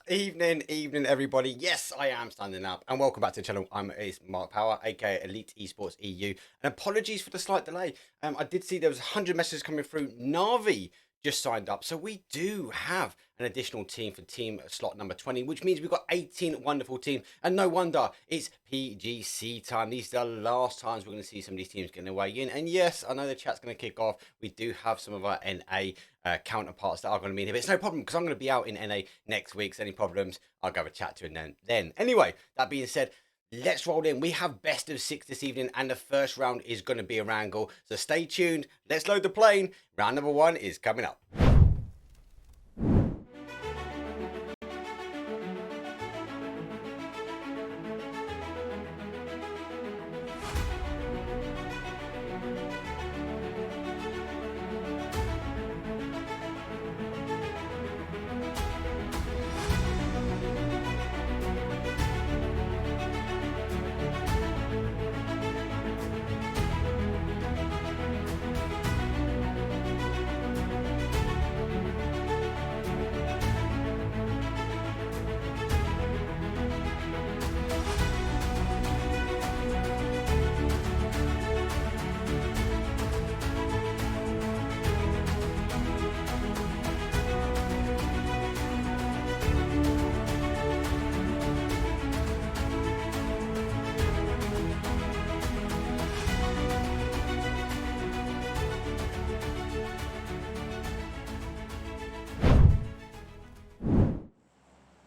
Evening, everybody. Yes, I am standing up, and welcome back to the channel. It's Mark Power, aka Elite Esports EU, and apologies for the slight delay. I did see there was 100 messages coming through. NAVI just signed up, so we do have an additional team for team slot number 20, which means we've got 18 wonderful teams, and no wonder it's PGC time. These are the last times we're going to see some of these teams getting away in, and yes, I know the chat's going to kick off. We do have some of our NA counterparts that are going to be in here, but it's no problem because I'm going to be out in NA next week, so any problems, I'll go have a chat to them then. Anyway, that being said, let's roll in. We have best of 6 this evening, and the first round is going to be a wrangle, so stay tuned. Let's load the plane. Round number 1 is coming up.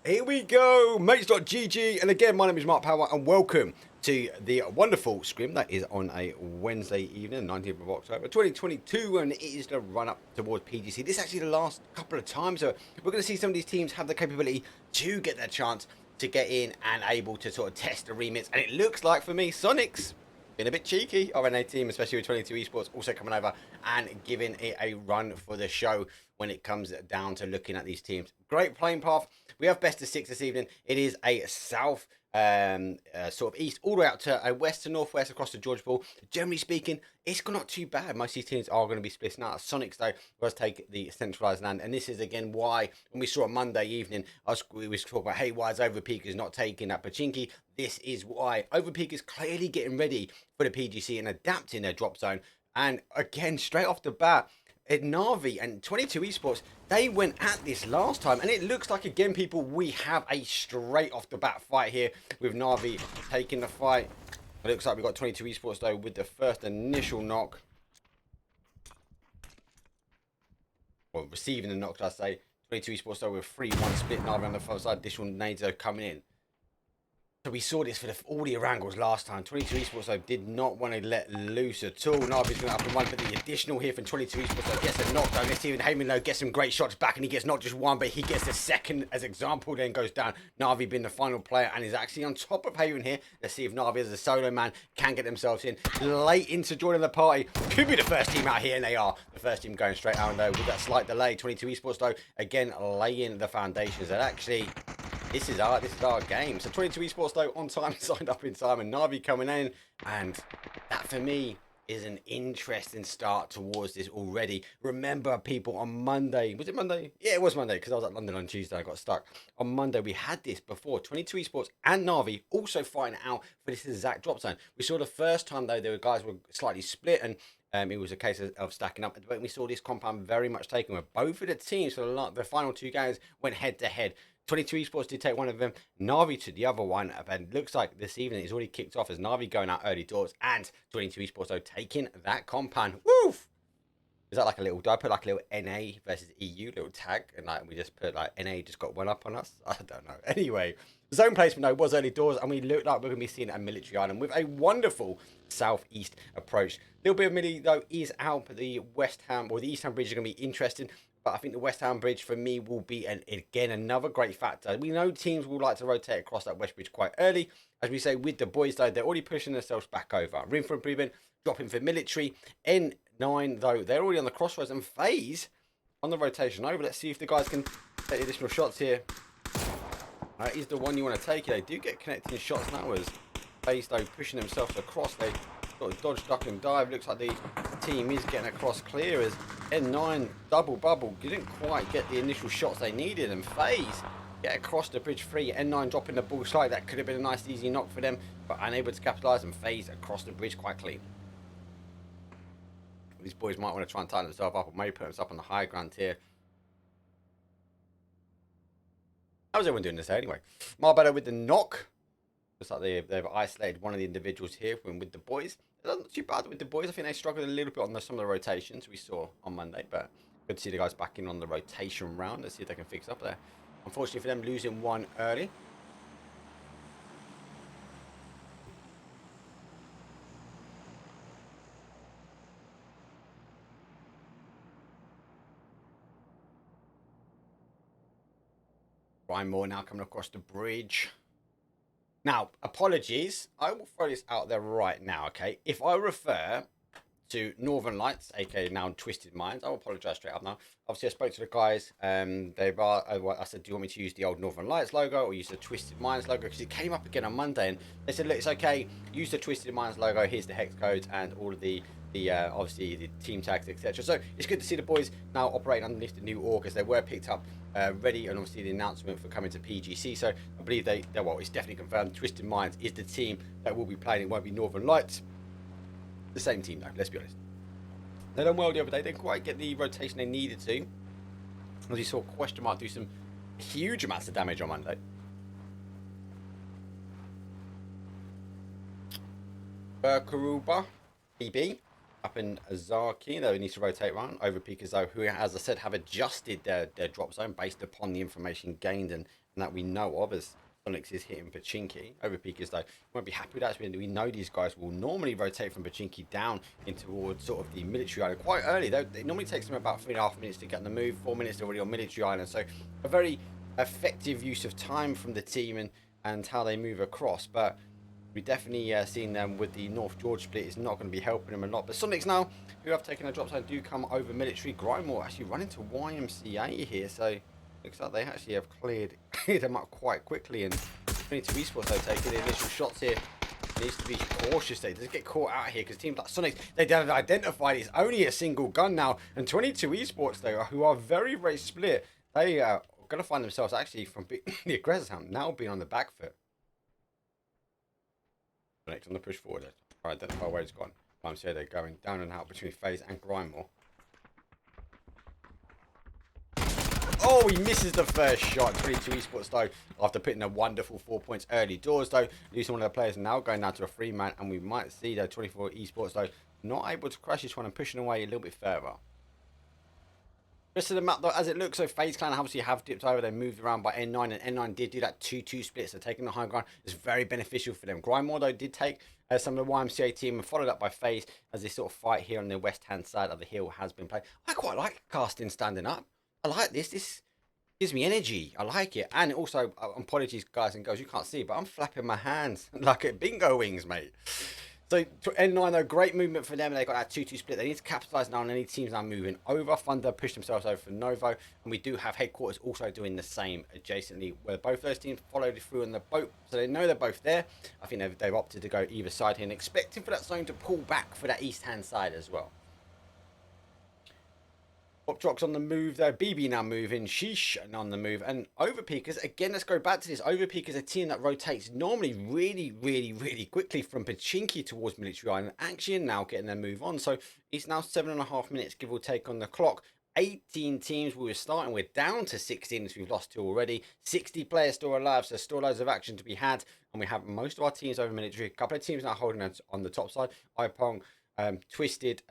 Here we go, mates.gg, and again, my name is Mark Power, and welcome to the wonderful scrim that is on a Wednesday evening, 19th of October 2022, and it is the run-up towards PGC. This is actually the last couple of times, so we're going to see some of these teams have the capability to get their chance to get in and able to sort of test the remits, and it looks like, for me, SONIQS been a bit cheeky, our NA team, especially with 22 Esports, also coming over and giving it a run for the show when it comes down to looking at these teams. Great playing path. We have best of 6 this evening. It is a south, sort of east, all the way out to a west to northwest across the Georgeville. Generally speaking, it's not too bad. Most of these teams are going to be splitting out. SONIQS, though, does take the centralised land. And this is, again, why, when we saw on Monday evening, we was talking about, hey, why is Overpeekers not taking that Pachinki? This is why. Overpeekers clearly getting ready for the PGC and adapting their drop zone. And, again, straight off the bat, at NAVI and 22 Esports, they went at this last time, and it looks like, again, people, we have a straight off the bat fight here with NAVI taking the fight. It looks like we've got 22 Esports, though, with the first initial knock. Well, receiving the knock, should I say. 22 Esports, though, with 3-1 split. NAVI on the far side, additional nades are coming in. So we saw this for all the wrangles last time. 22 Esports, though, did not want to let loose at all. Navi's going to up and run, but the additional here from 22 Esports, though, gets a knockdown. Let's see if Heyman, though, gets some great shots back, and he gets not just one, but he gets the second as example, then goes down. Navi being the final player, and is actually on top of Heyman here. Let's see if Navi, as a solo man, can get themselves in late into joining the party. Could be the first team out here, and they are. The first team going straight out, though, with that slight delay. 22 Esports, though, again, laying the foundations, and actually, This is our game. So 22 Esports, though, on time, signed up in time, and Navi coming in, and that for me is an interesting start towards this already. Remember, people, on Monday, was it Monday? Yeah, it was Monday, because I was at London on Tuesday, I got stuck. On Monday, we had this before. 22 Esports and Navi also fighting out for this exact drop zone. We saw the first time, though, there were guys were slightly split, and it was a case of stacking up. But we saw this compound very much taken, where both of the teams for the final 2 games went head-to-head. 22 Esports did take one of them. Navi took the other one. And it looks like this evening it's already kicked off as Navi going out early doors. And 22 Esports, though, taking that compound. Woof! Is that like a little, do I put like a little NA versus EU little tag? And like we just put like NA just got one up on us? I don't know. Anyway, zone placement, though, was early doors. And we look like we're going to be seeing a military island with a wonderful southeast approach. A little bit of military, though, is out. The West Ham, or the East Ham Bridge is going to be interesting. But I think the West Ham Bridge, for me, will be, again, another great factor. We know teams will like to rotate across that West Bridge quite early. As we say, with the boys, though, they're already pushing themselves back over. Room for improvement, dropping for military. N9, though, they're already on the crossroads. And FaZe on the rotation over. Let's see if the guys can take additional shots here. That is the one you want to take. They do get connecting shots now as FaZe, though, pushing themselves across. They sort of dodge, duck, and dive. Looks like the team is getting across clear as N9 double bubble didn't quite get the initial shots they needed, and FaZe get across the bridge free. N9 dropping the ball slightly. That could have been a nice easy knock for them, but unable to capitalise, and FaZe across the bridge quite clean. These boys might want to try and tighten themselves up, or maybe put themselves up on the high ground here. How's everyone doing this anyway? Marbella with the knock. Looks like they've isolated one of the individuals here with the boys. It's not too bad with the boys. I think they struggled a little bit on some of the rotations we saw on Monday, but good to see the guys back in on the rotation round. Let's see if they can fix up there. Unfortunately for them, losing one early. GRINDMORE now coming across the bridge. Now, apologies. I will throw this out there right now, okay? If I refer to Northern Lights, aka now Twisted Minds, I'll apologise straight up now. Obviously, I spoke to the guys. I said, do you want me to use the old Northern Lights logo or use the Twisted Minds logo? Because it came up again on Monday, and they said, look, it's okay. Use the Twisted Minds logo. Here's the hex codes and all of the obviously the team tags, etc. So it's good to see the boys now operating underneath the new org as they were picked up, ready, and obviously the announcement for coming to PGC. So I believe well, it's definitely confirmed. Twisted Minds is the team that will be playing. It won't be Northern Lights. The same team though, let's be honest. They done well the other day. They didn't quite get the rotation they needed to. As you saw, Question Mark do some huge amounts of damage on Monday. BURAKUROBA, PB, up in Azaki. They need to rotate around. Overpeekers, though, who, as I said, have adjusted their drop zone based upon the information gained and that we know of, as SONIQS is hitting Pachinki. Overpeekers, though, won't be happy with that. We know these guys will normally rotate from Pachinki down into towards sort of the military island quite early, though. It normally takes them about 3.5 minutes to get on the move. 4 minutes already on military island. So a very effective use of time from the team and how they move across. But we definitely seen them with the North George split. It's not going to be helping them a lot. But SONIQS now, who have taken a drop zone, do come over military. GRINDMORE actually running to YMCA here. So looks like they actually have cleared them up quite quickly. And 22eSPORTS, though, taking the initial shots here. Needs to be cautious. They just get caught out here because teams like SONIQS, they don't identify it's only a single gun now. And 22eSPORTS, though, who are very, very split, they are going to find themselves actually from the aggressor now being on the back foot. SONIQS on the push forward. Try to identify where it's gone. YMCA, they're going down and out between FaZe and GRINDMORE. Oh, he misses the first shot. 22eSPORTS, though, after putting a wonderful 4 points early doors, though, losing one of the players now going down to a 3-man, and we might see, though, 24eSPORTS, though, not able to crash this one and pushing away a little bit further. Rest of the map, though, as it looks, so FaZe Clan obviously have dipped over. They moved around by N9, and N9 did do that 2-2 split, so taking the high ground is very beneficial for them. GRINDMORE, though, did take some of the YMCA team and followed up by FaZe as this sort of fight here on the west-hand side of the hill has been played. I quite like casting standing up. I like this. This gives me energy. I like it. And also, apologies, guys and girls, you can't see, but I'm flapping my hands like at bingo wings, mate. So, N9, though, great movement for them. They got that 2-2 split. They need to capitalise now on any teams now moving over. Thunder pushed themselves over for Novo. And we do have Headquarters also doing the same adjacently, where both those teams followed through on the boat. So they know they're both there. I think they've opted to go either side here and expecting for that zone to pull back for that east-hand side as well. VUPTROX on the move there. BB now moving. SHEESH on the move. And Overpeekers, again, let's go back to this. Overpeekers, a team that rotates normally really quickly from Pachinki towards Military Island. Actually now getting their move on. So it's now 7.5 minutes, give or take, on the clock. 18 teams we were starting. We're down to 16 as we've lost 2 already. 60 players still alive, so still loads of action to be had. And we have most of our teams over military. A couple of teams now holding us on the top side. IPON, Twisted,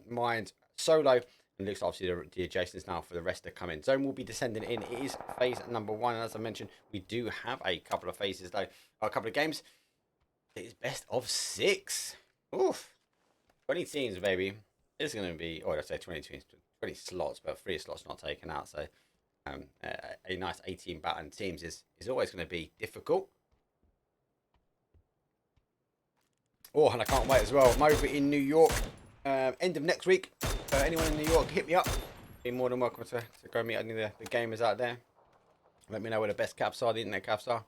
Mind, Solo. And looks obviously the adjacents now for the rest to come in. Zone will be descending in. It is phase number 1. And as I mentioned, we do have a couple of phases, though. A couple of games. It is best of 6. Oof. 20 teams, baby. It's going to be, or let's say 20 teams, 20 slots, but 3 slots not taken out. So a nice 18 battling teams is always going to be difficult. Oh, and I can't wait as well. I'm over in New York. End of next week. Anyone in New York, hit me up. Be more than welcome to go meet any of the gamers out there. Let me know where the best caps are, the internet caps are.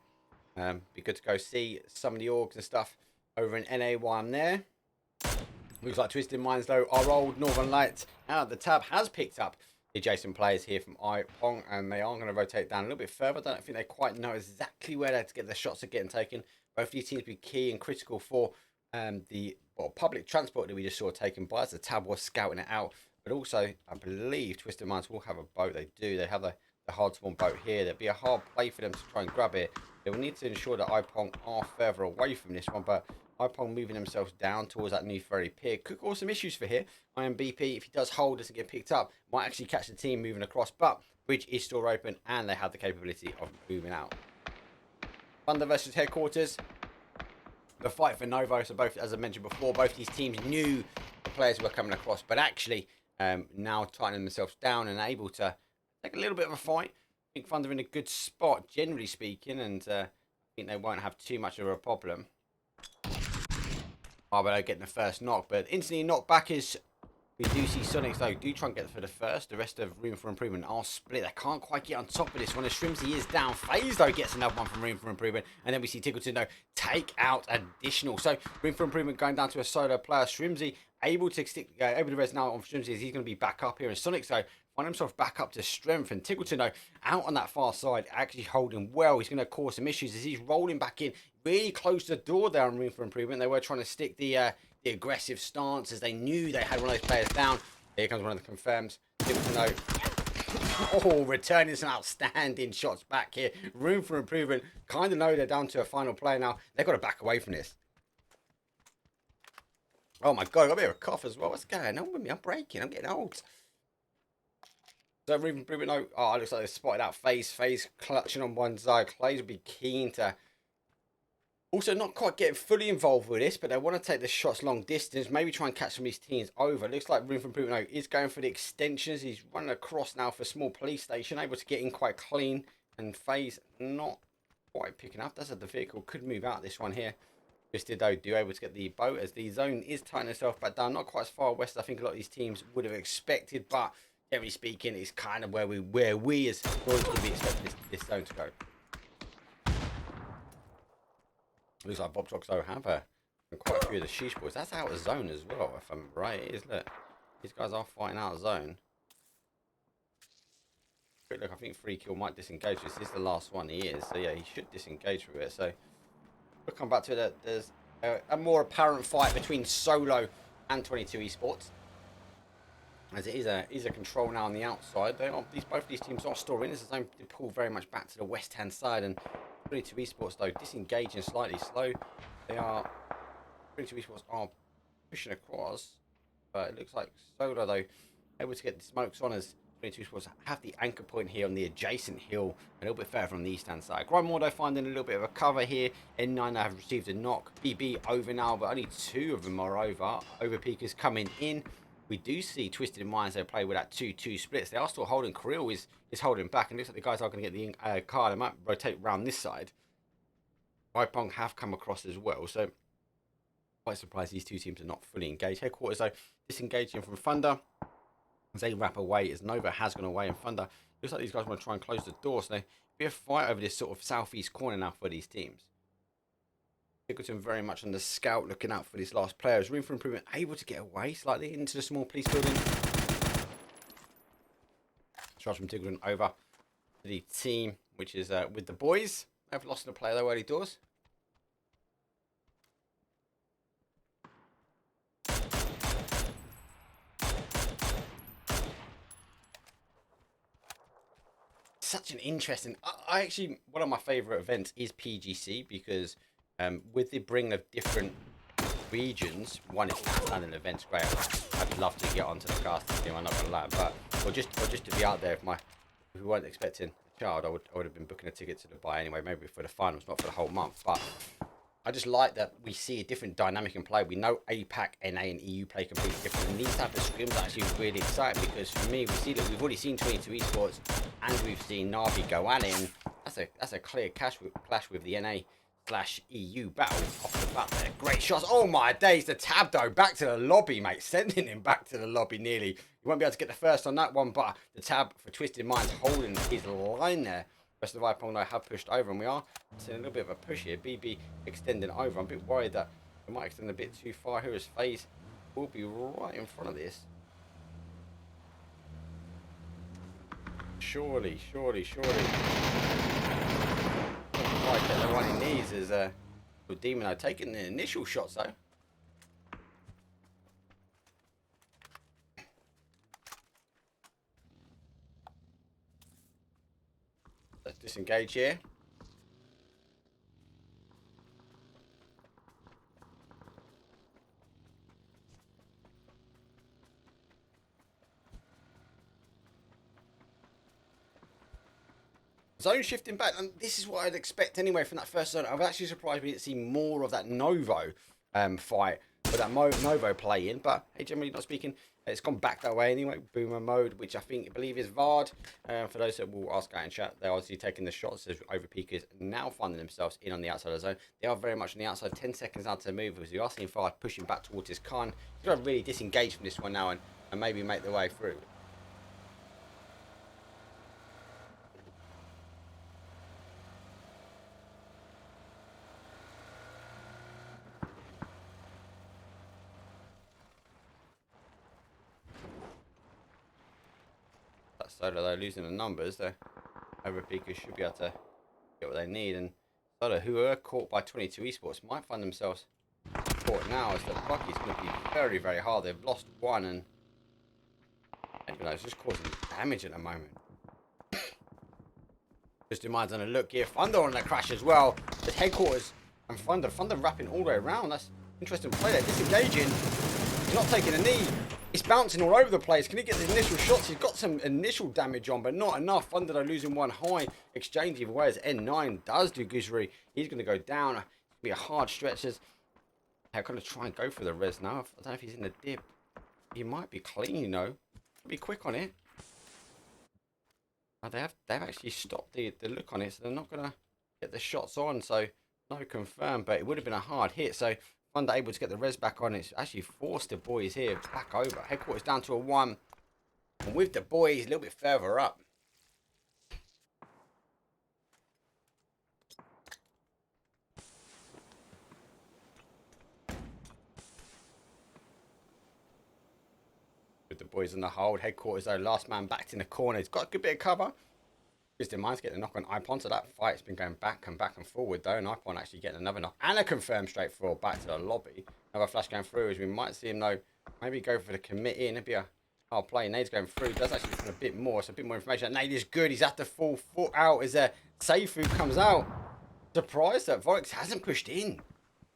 Be good to go see some of the orgs and stuff over in NA while I'm there. Looks like Twisted Minds, though, our old Northern Lights out of the tab has picked up the adjacent players here from IPON, and they are going to rotate down a little bit further. I don't think they quite know exactly where to get the shots are getting taken. Both these teams be key and critical for the public transport that we just saw taken by us. The Tab was scouting it out, but also I believe Twisted Minds will have a boat. They do. They have the hard spawn boat here. There'll be a hard play for them to try and grab it. They will need to ensure that IPON are further away from this one, but IPON moving themselves down towards that new ferry pier could cause some issues for here. IMBP, if he does hold, doesn't get picked up, might actually catch the team moving across, but bridge is still open and they have the capability of moving out. Thunder versus Headquarters. The fight for Novo, so both, as I mentioned before, both these teams knew the players were coming across, but actually now tightening themselves down and able to take a little bit of a fight. I think Thunder in a good spot, generally speaking, and I think they won't have too much of a problem. Oh, but they're getting the first knock, but instantly knocked back is we do see SONIQS though do try and get for the first. The rest of Room for Improvement are split. They can't quite get on top of this one. As Shrimsy is down. FaZe though gets another one from Room for Improvement, and then we see Tickleton though take out additional. So Room for Improvement going down to a solo player. Shrimsy able to stick able to res now on Shrimsy as he's going to be back up here, and SONIQS though find himself back up to strength, and Tickleton though out on that far side actually holding well. He's going to cause some issues as he's rolling back in really close to the door there on Room for Improvement. They were trying to stick the aggressive stance as they knew they had one of those players down. Here comes one of the confirms. Tickleton though, oh, returning some outstanding shots back here. Room for Improvement kind of know they're down to a final player now. They've got to back away from this. Oh my god, I got a bit of a cough as well. What's going on with me? I'm breaking. I'm getting old. So Room for Improvement, oh, it looks like they spotted out FaZe clutching on one side. Clays would be keen to also not quite getting fully involved with this, but they want to take the shots long distance, maybe try and catch some of these teams over. It looks like Room for Improvement is going for the extensions. He's running across now for a small police station, able to get in quite clean, and FaZe not quite picking up. That's how the vehicle could move out this one here. Twisted though do able to get the boat as the zone is tightening itself back down, not quite as far west as I think a lot of these teams would have expected, but generally speaking, it's kind of where we as Nordics would be expecting this zone to go. Looks like VUPTROX though have quite a few of the SHEESH boys. That's out of zone as well, if I'm right. It is, look. These guys are fighting out of zone. Quick look, I think free kill might disengage. This is the last one he is. So yeah, he should disengage with it. So we'll come back to it. There's a more apparent fight between Solo and 22 Esports. As it is a control now on the outside. Both these teams are still in. This is only pull very much back to the west hand side, and 22 Esports though disengaging slightly slow. 22 Esports are pushing across, but it looks like Solo though able to get the smokes on as 22 Esports have the anchor point here on the adjacent hill a little bit further from the east hand side. GRINDMORE though finding a little bit of a cover here. N9 have received a knock. BB over now, but only two of them are over. Overpeekers coming in. We do see Twisted Minds they play with that 2-2 splits. They are still holding. Krill is holding back, and looks like the guys are going to get the car. They might rotate around this side. IPON have come across as well, so quite surprised these two teams are not fully engaged. Headquarters though disengaging from Thunder as they wrap away, as Nova has gone away, and Thunder looks like these guys want to try and close the door. So there'll be a fight over this sort of southeast corner now for these teams. Tickleton very much on the scout, looking out for these last players. Room for Improvement able to get away slightly into the small police building. Charge from Tickleton over to the team, which is with the boys. They've lost a player though early doors. Such an interesting. I actually, one of my favourite events is PGC because with the bring of different regions, one is outstanding events, great. I'd love to get onto the casting team. I'm not gonna lie, but or just to be out there. If we weren't expecting a child, I would have been booking a ticket to Dubai anyway, maybe for the finals, not for the whole month. But I just like that we see a different dynamic in play. We know APAC, NA, and EU play completely different, and these type of scrims are actually really exciting because for me, we see that we've already seen 22 Esports and we've seen NAVI go at it, and that's a clear clash with the NA/EU battle off the bat there. Great shots. Oh my days, the Tab though back to the lobby, mate, sending him back to the lobby nearly. You won't be able to get the first on that one, but the Tab for Twisted Minds holding his line there. Rest of the IPON though have pushed over, and we are seeing a little bit of a push here. BB extending over. I'm a bit worried that we might extend a bit too far here as FaZe will be right in front of this. Surely. Quite get the one he needs is with Demon taking the initial shots though. Let's disengage here. Zone shifting back, and this is what I'd expect anyway from that first zone. I'm actually surprised we didn't see more of that Novo fight, or that Novo play in, but hey, generally not speaking, it's gone back that way anyway. Boomer mode, which I believe is VAR'd. For those that will ask out in chat, they're obviously taking the shots as Overpeekers now finding themselves in on the outside of the zone. They are very much on the outside, 10 seconds out to move, as you are seeing Fard pushing back towards his Khan. He's got to really disengage from this one now and maybe make the way through. Solo though losing the numbers, the Overpeekers should be able to get what they need, and Solo, who are caught by 22 Esports, might find themselves caught now as the Bucky's going to be very, very hard. They've lost one and you know, it's just causing damage at the moment. Just reminds on a look here, Thunder on the crash as well. The headquarters and Thunder wrapping all the way around. That's interesting play there, disengaging. He's not taking a knee. He's bouncing all over the place. Can he get the initial shots? He's got some initial damage on, but not enough. Thunder though losing one high. Exchange either way as N9 does do Goosery. He's going to go down. It's going to be a hard stretch. They're going to try and go for the res now. I don't know if he's in the dip. He might be clean, you know. Be quick on it. They've actually stopped the look on it, so they're not going to get the shots on. So no confirmed, but it would have been a hard hit. So Thunder able to get the res back on. It's actually forced the boys here back over. Headquarters down to a 1. And with the boys a little bit further up. With the boys on the hold. Headquarters though, last man backed in the corner. He's got a good bit of cover. Just in mind to get the knock on IPON. So that fight's been going back and forward though. And IPON actually getting another knock. And a confirmed straight forward back to the lobby. Another flash going through as we might see him though. Maybe go for the commit in. It'd be a hard play. Nade's going through. Does actually a bit more. So a bit more information. Nade is good. He's at the full foot out as Seifu comes out. Surprised that VUPTROX hasn't pushed in.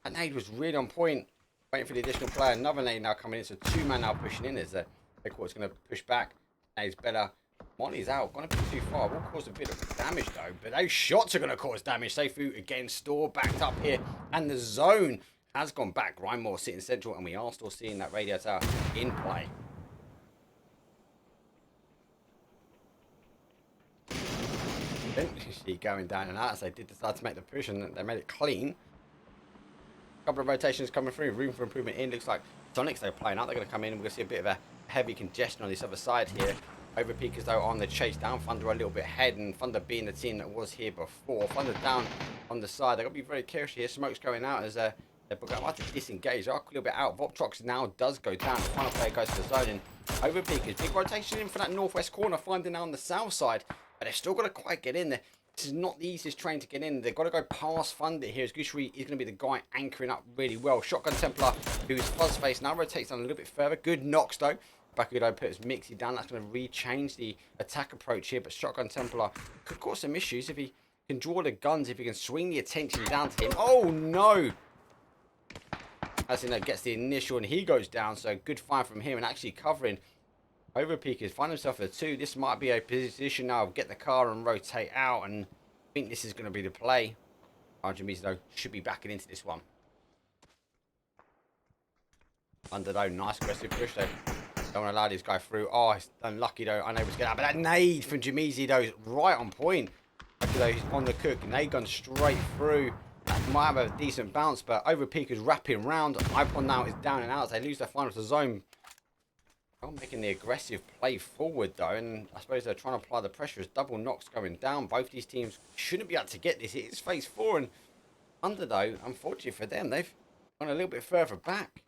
That nade was really on point. Waiting for the additional player. Another nade now coming in. So 2 man now pushing in as the headquarters going to push back. Nade's better. Molly's out, gonna be too far, will cause a bit of damage though, but those shots are gonna cause damage. Seifu again, Store backed up here, and the zone has gone back. GRINDMORE sitting central, and we are still seeing that radio tower in play. Eventually going down and out as they did decide to make the push, and they made it clean. A couple of rotations coming through, room for improvement in. Looks like SONIQS they're playing out, they're gonna come in, and we're gonna see a bit of a heavy congestion on this other side here. Overpeekers though on the chase down. Thunder a little bit ahead, and Thunder being the team that was here before. Thunder down on the side. They've got to be very careful here. Smoke's going out as they're about to disengage. They're a little bit out. VUPTROX now does go down. The final player goes to the zone, and Overpeekers big rotation in for that northwest corner, finding out on the south side, but they've still got to quite get in there. This is not the easiest train to get in. They've got to go past Thunder here as Goosery is going to be the guy anchoring up really well. Shotgun Templar, who's Fuzzface, now rotates down a little bit further. Good knocks though. Bakudo puts Mixie down. That's going to re-change the attack approach here. But Shotgun Templar could cause some issues if he can draw the guns, if he can swing the attention down to him. Oh, no! As he gets the initial and he goes down. So good find from him and actually covering. Overpeekers find himself at 2. This might be a position now of get the car and rotate out. And I think this is going to be the play. Arjamiz, though, should be backing into this one. Under, though, nice aggressive push, though. Don't want to allow this guy through. Oh, he's unlucky though, unable to get out. But that nade from Jamizi though is right on point. Lucky though, he's on the cook. Nade gone straight through. That might have a decent bounce, but Overpeekers wrapping round. IPON now is down and out. They lose their final to zone. They're making the aggressive play forward though, and I suppose they're trying to apply the pressure as double knocks going down. Both these teams shouldn't be able to get this. It is phase 4, and Under though, unfortunately for them, they've gone a little bit further back.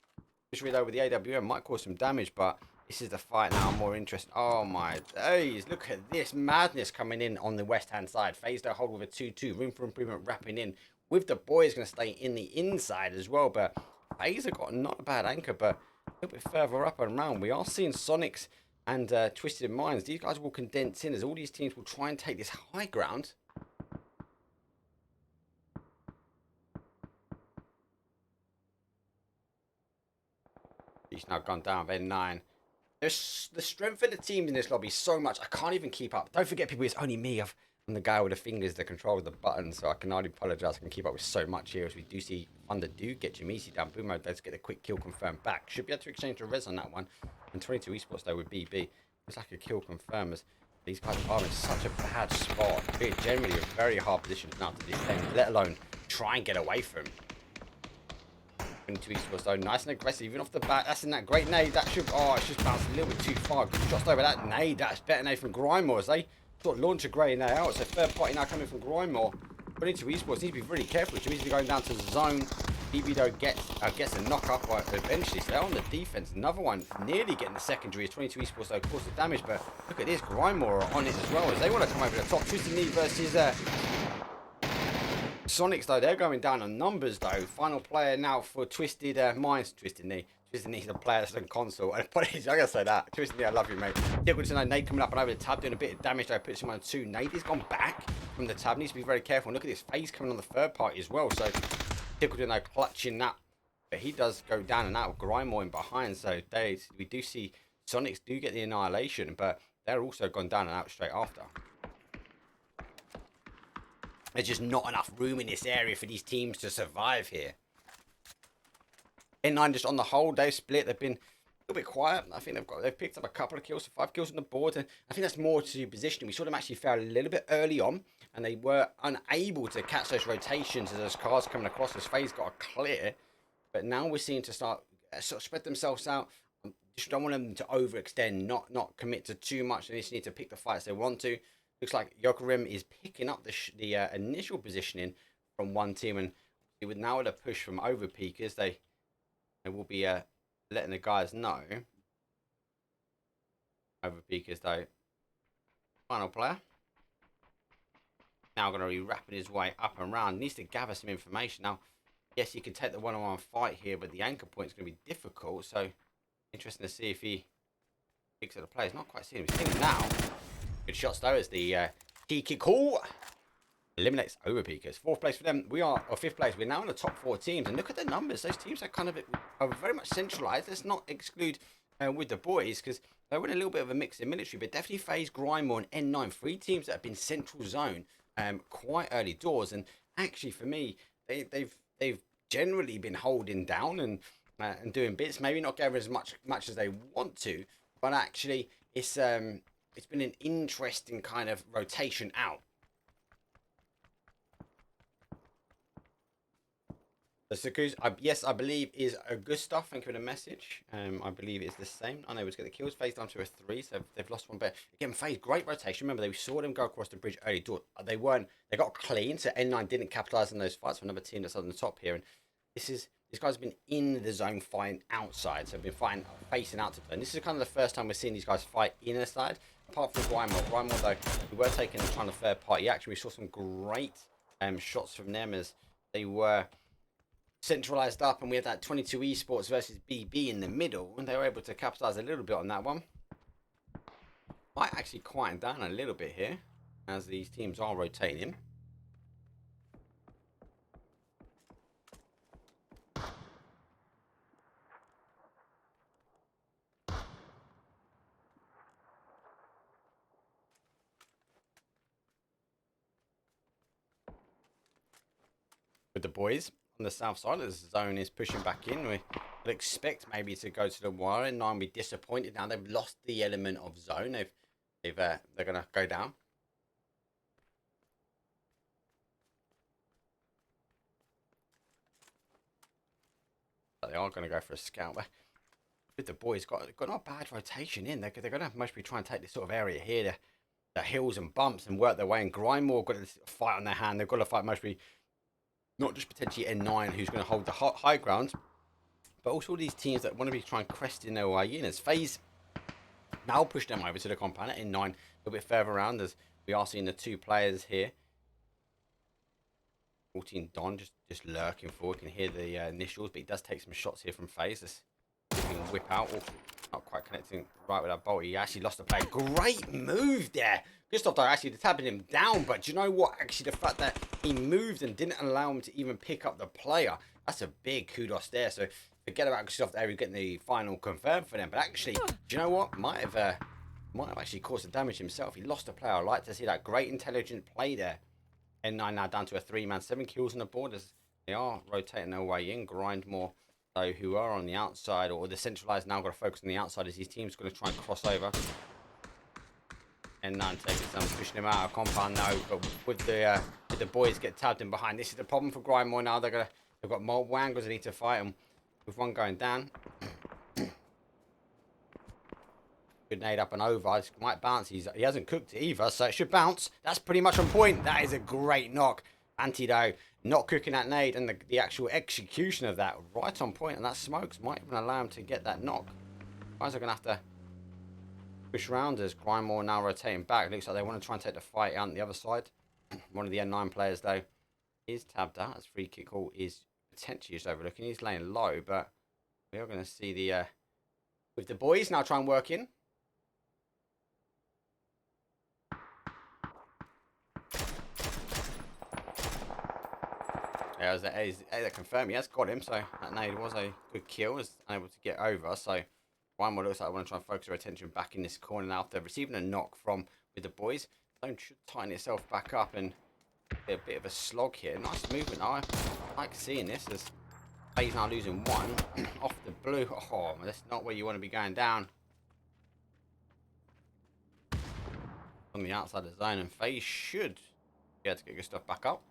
Just though with the AWM might cause some damage, but This is the fight now. I'm more interested. Oh my days. Look at this madness coming in on the west-hand side. FaZe don't hold with a 2-2. Room for improvement wrapping in. With the boys going to stay in the inside as well. But FaZe have got not a bad anchor, but a little bit further up and around. We are seeing SONIQS and Twisted Minds. These guys will condense in as all these teams will try and take this high ground. He's now gone down with N9. There's the strength of the teams in this lobby so much. I can't even keep up. Don't forget, people, it's only me. I'm the guy with the fingers that control the buttons, so I can only apologise. I can keep up with so much here as we do see Thunder do get Jamisi down. Boomo does get a quick kill confirmed back. Should be able to exchange a res on that one. And 22 esports though with BB. It's like a kill confirm as these guys are in such a bad spot. They're generally a very hard position now to defend, let alone try and get away from. 22 esports though, nice and aggressive even off the bat. That's in that great nade. That should, oh, it's just bounced a little bit too far. Good shots over that nade. That's better nade from GRINDMORE as they sort of launch a grey nade out. It's a third party now coming from GRINDMORE. 22 esports need to be really careful. Jimmy's going down to the zone. BB though gets a knock up eventually. So they're on the defense. Another one nearly getting the secondary as 22 esports though caused the damage. But look at this, GRINDMORE are on it as well as they want to come over the top. Twisted Knee versus SONIQS though, they're going down on numbers though. Final player now for Twisted Minds. Twisted Knee. Twisted Knee's the player that's on console. And apologies, I gotta say that. Twisted Knee, I love you, mate. Difficult to know. Nade coming up and over the tab, doing a bit of damage though. Puts him on 2. Nade has gone back from the tab. Needs to be very careful. And look at this FaZe coming on the third party as well. So difficult to know, clutching that. But he does go down and out with GRINDMORE in behind. So we do see SONIQS do get the annihilation, but they're also gone down and out straight after. There's just not enough room in this area for these teams to survive here. N9 just on the whole, they've split. They've been a little bit quiet. I think they've picked up a couple of kills, so 5 kills on the board. And I think that's more to positioning. We saw them actually fail a little bit early on, and they were unable to catch those rotations as those cars coming across as FaZe got a clear. But now we're seeing to start sort of spread themselves out. Just don't want them to overextend, not commit to too much. They just need to pick the fights they want to. Looks like Yokerim is picking up the initial positioning from one team, and with now with a push from Overpeekers, they will be letting the guys know. Overpeekers though, final player. Now going to be wrapping his way up and round. Needs to gather some information. Now, yes, he can take the one-on-one fight here, but the anchor point is going to be difficult. So, interesting to see if he picks up the play. He's not quite seeing him. He's seeing him now. Good shots though as the key kick call eliminates Overpeekers. 4th place for them. We are, or 5th place. We're now in the top 4 teams, and look at the numbers. Those teams are kind of are very much centralized. Let's not exclude with the boys because they're in a little bit of a mix in military, but definitely FaZe, GRINDMORE, and N9, 3 teams that have been central zone quite early doors. And actually, for me, they've generally been holding down and doing bits. Maybe not gathering as much as they want to, but actually, it's been an interesting kind of rotation out. The Sukus, yes, I believe is a good stuff. Thank you for the message. I believe it's the same. I know it's going to get the kills. FaZe down to a 3, so they've lost one. But again, FaZe, great rotation. Remember, we saw them go across the bridge early door. They got clean, so N9 didn't capitalize on those fights for another team that's on the top here. And these guys have been in the zone fighting outside, so they've been fighting facing out to play. And this is kind of the first time we're seeing these guys fight in a side. Apart from GRINDMORE though, we were taking the kind of third party action. We saw some great shots from them as they were centralized up, and we had that 22 esports versus BB in the middle, and they were able to capitalize a little bit on that one. Might actually quieten down a little bit here as these teams are rotating. With the boys on the south side, as the zone is pushing back in, we would expect maybe to go to the wire, and I'll be disappointed now. They've lost the element of zone. They're going to go down. But they are going to go for a scout. But with the boys, got not a bad rotation in. They're going to mostly try and take this sort of area here, the hills and bumps, and work their way. And GRINDMORE got a fight on their hand. They've got to fight mostly. Not just potentially N9, who's going to hold the high ground, but also all these teams that want to be trying cresting their way in. As FaZe Now push them over to the compound at N9 a little bit further around, as we are seeing the two players here. 14 Don just lurking forward. You can hear the initials, but he does take some shots here from FaZe. Let's see if he can whip out. Oh, not quite connecting right with that bolt. He actually lost the play. Great move there. Gustav though actually tapping him down, but do you know what? Actually, the fact that he moved and didn't allow him to even pick up the player, that's a big kudos there. So forget about Gustav there, getting the final confirmed for them. But actually, do you know what? Might have actually caused the damage himself. He lost a player. I like to see that great intelligent play there. N9 now down to a 3-man, 7 kills on the board as they are rotating their way in. GRINDMORE, though, who are on the outside, or the centralized now got to focus on the outside as his team's going to try and cross over. N9 taking some, pushing him out of compound now, but with the boys get tabbed in behind. This is the problem for GRINDMORE now. They've got multiple angles they need to fight them. With one going down. Good nade up and over. It might bounce. He hasn't cooked it either, so it should bounce. That's pretty much on point. That is a great knock. Antido not cooking that nade, and the actual execution of that right on point. And that smokes might even allow him to get that knock. Guys are going to have to push round as GRINDMORE now rotating back. It looks like they want to try and take the fight out on the other side. One of the N9 players, though, is tabbed out. As free kick call is potentially just overlooking. He's laying low, but we are going to see the with the boys now try and work in. Yeah, as that confirmed, he has got him, so that nade was a good kill. Was unable to get over, so GRINDMORE looks like I want to try and focus their attention back in this corner now after receiving a knock from with the boys. Zone should tighten itself back up and be a bit of a slog here. Nice movement. I like seeing this as FaZe now losing one off the blue. Oh, that's not where you want to be going down. On the outside of the zone, and FaZe should be able to get good stuff back up.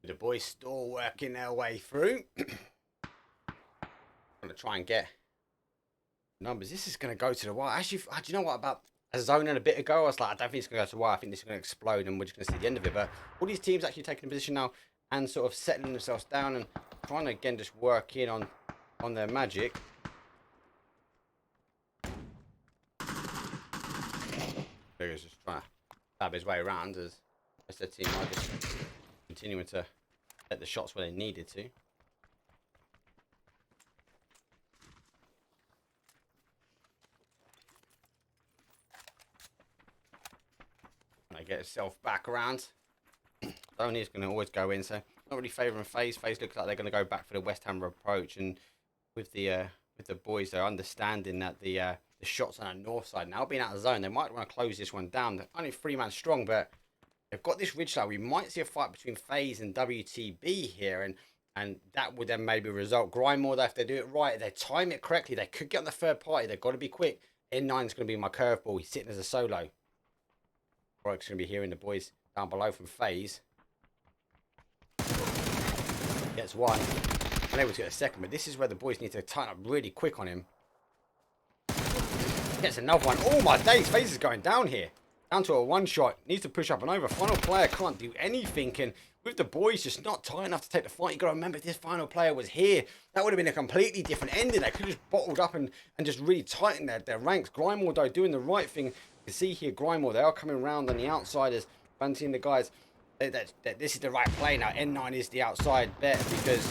The boys still working their way through. Gonna try and get numbers. This is gonna go to the wire. Actually, do you know what, about a zone and a bit ago, I was like, I don't think it's gonna go to the wire. I think this is gonna explode and we're just gonna see the end of it. But all these teams actually taking a position now and sort of settling themselves down and trying to again just work in on their magic. He's just trying to stab his way around as the rest of the team are just continuing to get the shots where they needed to. And they get itself back around. Sony is going to always go in, so not really favouring FaZe. FaZe looks like they're going to go back for the West Ham approach, and with the boys, they're understanding that the shots on the north side now being out of the zone, they might want to close this one down. They're only 3-man strong, but they've got this ridge line. We might see a fight between FaZe and WTB here, and that would then maybe result. GRINDMORE, though, if they do it right, if they time it correctly, they could get on the third party. They've got to be quick. N9 is going to be my curveball. He's sitting as a solo. Broke's going to be hearing the boys down below from FaZe. Gets one. Unable to get a second, but this is where the boys need to tighten up really quick on him. Gets another one. Oh my days, FaZe is going down here. Down to a one-shot. Needs to push up and over. Final player can't do anything, and with the boys just not tight enough to take the fight, you got to remember, if this final player was here, that would have been a completely different ending. They could have just bottled up and just really tightened their ranks. GRINDMORE, though, doing the right thing. You can see here, GRINDMORE, they are coming around on the outsiders, fancying the guys. This is the right play now. N9 is the outside bet because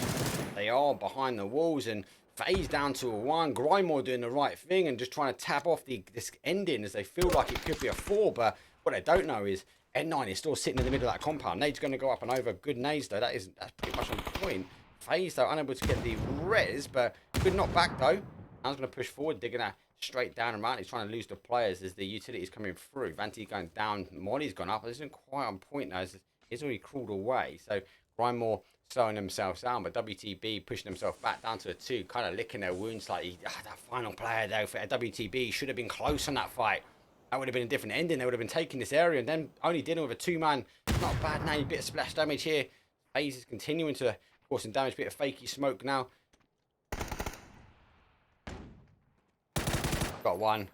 they are behind the walls, and FaZe down to a 1. GRINDMORE doing the right thing and just trying to tap off this ending as they feel like it could be a 4, but what they don't know is N9 is still sitting in the middle of that compound. Nade's going to go up and over. Good nades, though. That's pretty much on point. FaZe, though, unable to get the res, but good knock back, though. Now he's going to push forward, digging that straight down and around. He's trying to lose the players as the utility is coming through. Vanti going down. Molly's gone up. This isn't quite on point now. He's already crawled away. So GRINDMORE slowing themselves down, but WTB pushing themselves back down to a 2, kind of licking their wounds slightly. That final player, though, for WTB should have been close on that fight. That would have been a different ending. They would have been taking this area and then only dealing with a 2-man. Not a bad name. Bit of splash damage here. FaZe is continuing to cause some damage. Bit of fakey smoke now. Got one.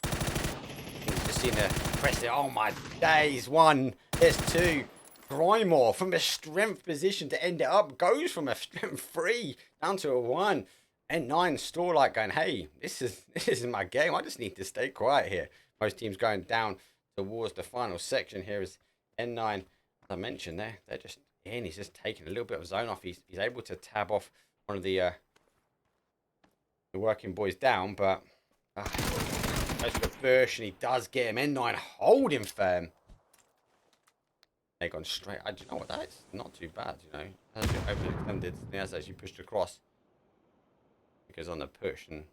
He's just seen the press it. Oh my days. One. There's two. GRINDMORE from a strength position to end it up. Goes from a strength 3 down to a 1. N9 still like going, hey, this is my game. I just need to stay quiet here. Most teams going down towards the final section here is N9. As I mentioned there, they're just in. He's just taking a little bit of zone off. He's able to tab off one of the working boys down, but goes for the push, and he does get him. N9 holding firm. They've gone straight. Do you know what? That is not too bad, you know. As you overextended, he has actually pushed across. He goes on the push, and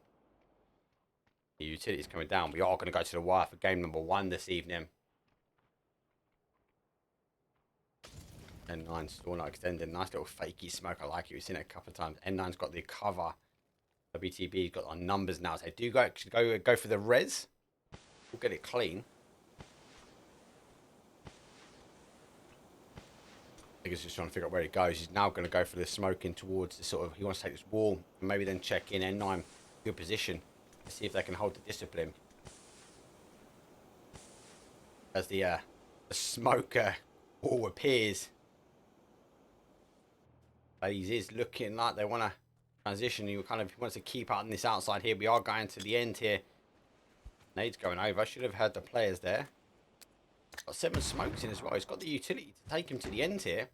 the utility's coming down. We are going to go to the wire for game number 1 this evening. N9 still not extended. Nice little fakey smoke. I like it. We've seen it a couple of times. N9's got the cover. WTB's got our numbers now. So they do go for the res. We'll get it clean. I think he's just trying to figure out where he goes. He's now going to go for the smoking towards the sort of... He wants to take this wall and maybe then check in. N9, good position. To see if they can hold the discipline. As the smoker wall appears. FaZe is looking like they want to transition. He kind of wants to keep out on this outside here. We are going to the end here. Nade's going over. I should have heard the players there. Got 7 smokes in as well. He's got the utility to take him to the end here.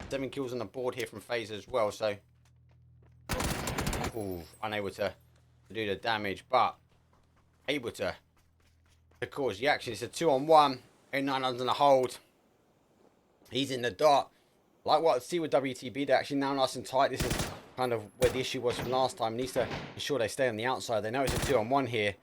7 kills on the board here from FaZe as well. So, ooh, unable to do the damage, but able to cause the action. It's a 2-on-1. N9 under the hold. He's in the dot. Like what I see with WTB, they're actually now nice and tight. This is kind of where the issue was from last time. Needs to ensure they stay on the outside. They know it's a 2-on-1 here.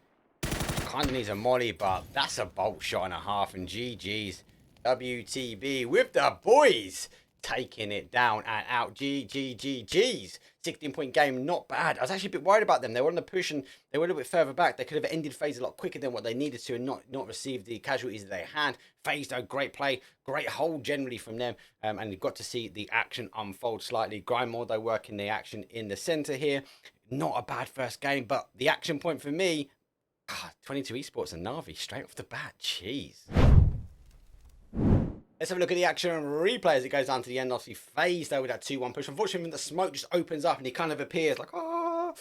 Kind of needs a molly, but that's a bolt shot and a half. And GG's. WTB with the boys taking it down and out. GG's. 16-point game, not bad. I was actually a bit worried about them. They were on the push and they were a little bit further back. They could have ended FaZe a lot quicker than what they needed to and not received the casualties that they had. FaZe, though, great play, great hold generally from them. And you got to see the action unfold slightly. GRINDMORE, though, working the action in the center here. Not a bad first game, but the action point for me, 22eSports and NAVI straight off the bat. Jeez. Let's have a look at the action and replay as it goes down to the end. Obviously, FaZe though with that 2-1 push. Unfortunately, the smoke just opens up and he kind of appears like, oh.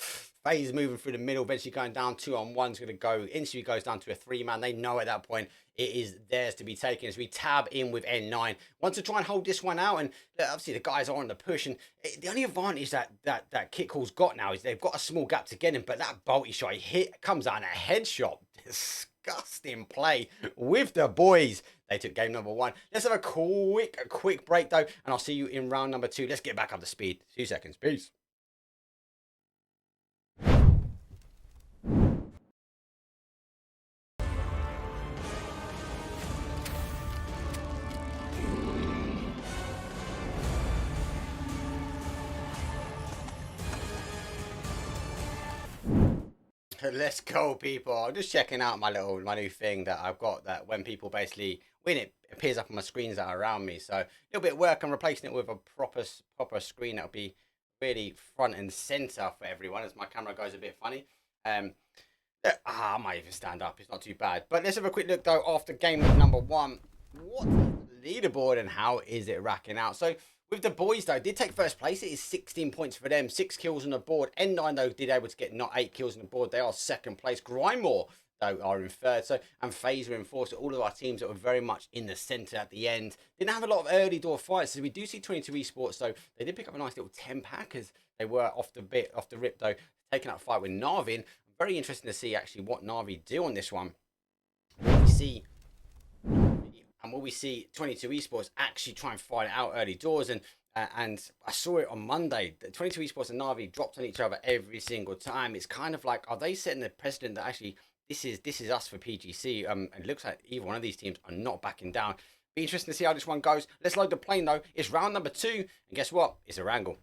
FaZe moving through the middle, eventually going down 2-on-1. Is going to go, instantly goes down to a 3-man. They know at that point it is theirs to be taken as we tab in with N9. Want to try and hold this one out, and obviously the guys are on the push. And the only advantage that Kit Call's got now is they've got a small gap to get him, but that bolty shot he hit comes out in a headshot. Disgusting play with the boys. They took game number 1. Let's have a quick break though, and I'll see you in round number 2. Let's get back up to speed. 2 seconds. Peace. Let's go, people. I'm just checking out my new thing that I've got, that when people basically win, it appears up on my screens that are around me. So a little bit of work. I'm replacing it with a proper screen that'll be really front and center for everyone as my camera goes a bit funny. I might even stand up. It's not too bad. But let's have a quick look though after game number 1. What's the leaderboard and how is it racking out? So with the boys though, did take first place. It is 16 points for them, 6 kills on the board. N9 though did able to get not 8 kills on the board. They are second place. GRINDMORE though are in third. So and FaZe are in fourth. So all of our teams that were very much in the center at the end. Didn't have a lot of early door fights. So we do see 22eSports though. They did pick up a nice little 10-pack as they were off the rip though, taking up a fight with NAVI. And very interesting to see actually what NAVI do on this one. Will we see 22eSports actually try and fight it out early doors? And I saw it on Monday. 22eSports and NAVI dropped on each other every single time. It's kind of like, are they setting the precedent that actually this is us for PGC? It looks like either one of these teams are not backing down. Be interesting to see how this one goes. Let's load the plane though. It's round number 2, and guess what? It's a wrangle.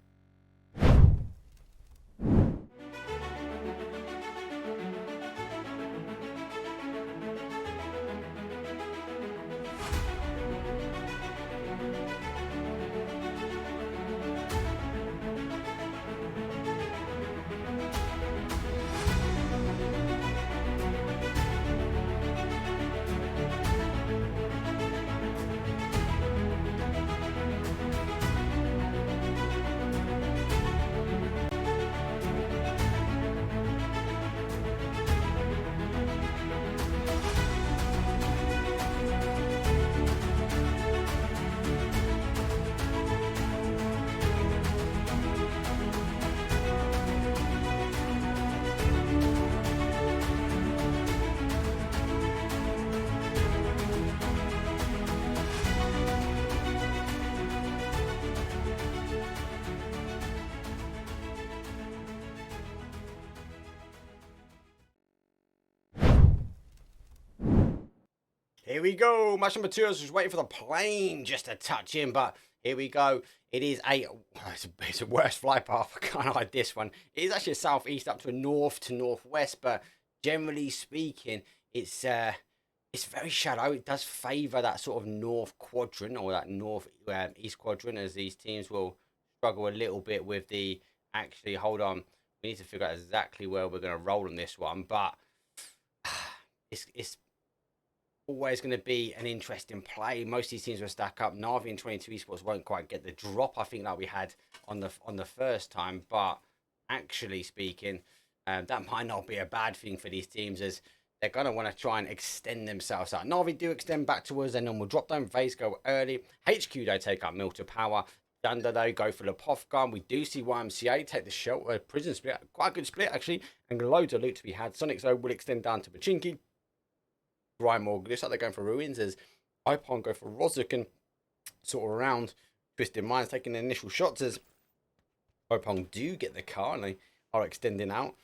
Here we go. Match number 2. I was just waiting for the plane just to touch in, but here we go. It is it's a worse flight path. I kind of like this one. It is actually a southeast up to a north to northwest, but generally speaking, it's very shallow. It does favour that sort of north quadrant or that north east quadrant, as these teams will struggle a little bit with the. Actually, hold on. We need to figure out exactly where we're going to roll on this one, but it's always going to be an interesting play. Most of these teams will stack up. NAVI and 22 Esports won't quite get the drop I think that we had on the first time, but actually speaking, that might not be a bad thing for these teams, as they're going to want to try and extend themselves out. NAVI do extend back towards their normal drop down. FaZe go early. HQ, they take up Mill to Power. Thunder, though, go for the Puff gun. We do see YMCA take the shelter prison split. Quite a good split, actually. And loads of loot to be had. SONIQS, though, will extend down to Pachinki. GRINDMORE, looks like they're going for Ruins, as IPON go for Rozuk and sort of around. Twisted Minds taking the initial shots as IPON do get the car and they are extending out.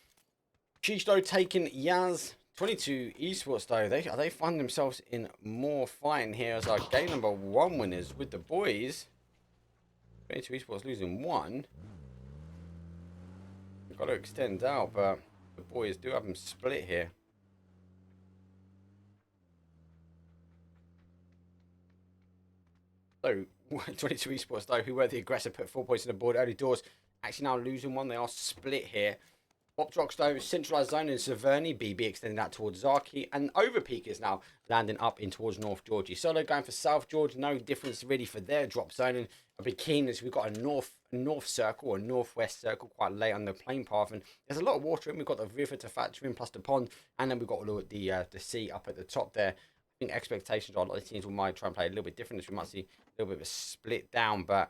SHEESH, though, taking Yaz. 22 Esports, though, they find themselves in more fighting here as our game number 1 winners with the boys. 22 Esports losing 1. We've got to extend out, but the boys do have them split here. So, 22 Esports, though, who were the aggressor, put 4 points on the board early doors. Actually now losing 1. They are split here. VUPTROX, though, centralized zone in Severny. BB extending out towards Zaki. And Overpeekers now landing up in towards North Georgie. Solo going for South George. No difference really for their drop zone. And I'll be keen as we've got a north circle or northwest circle quite late on the plane path. And there's a lot of water in. We've got the river to factor in plus the pond. And then we've got the sea up at the top there. I think expectations are a lot of teams will might try and play a little bit different, as we might see a little bit of a split down. But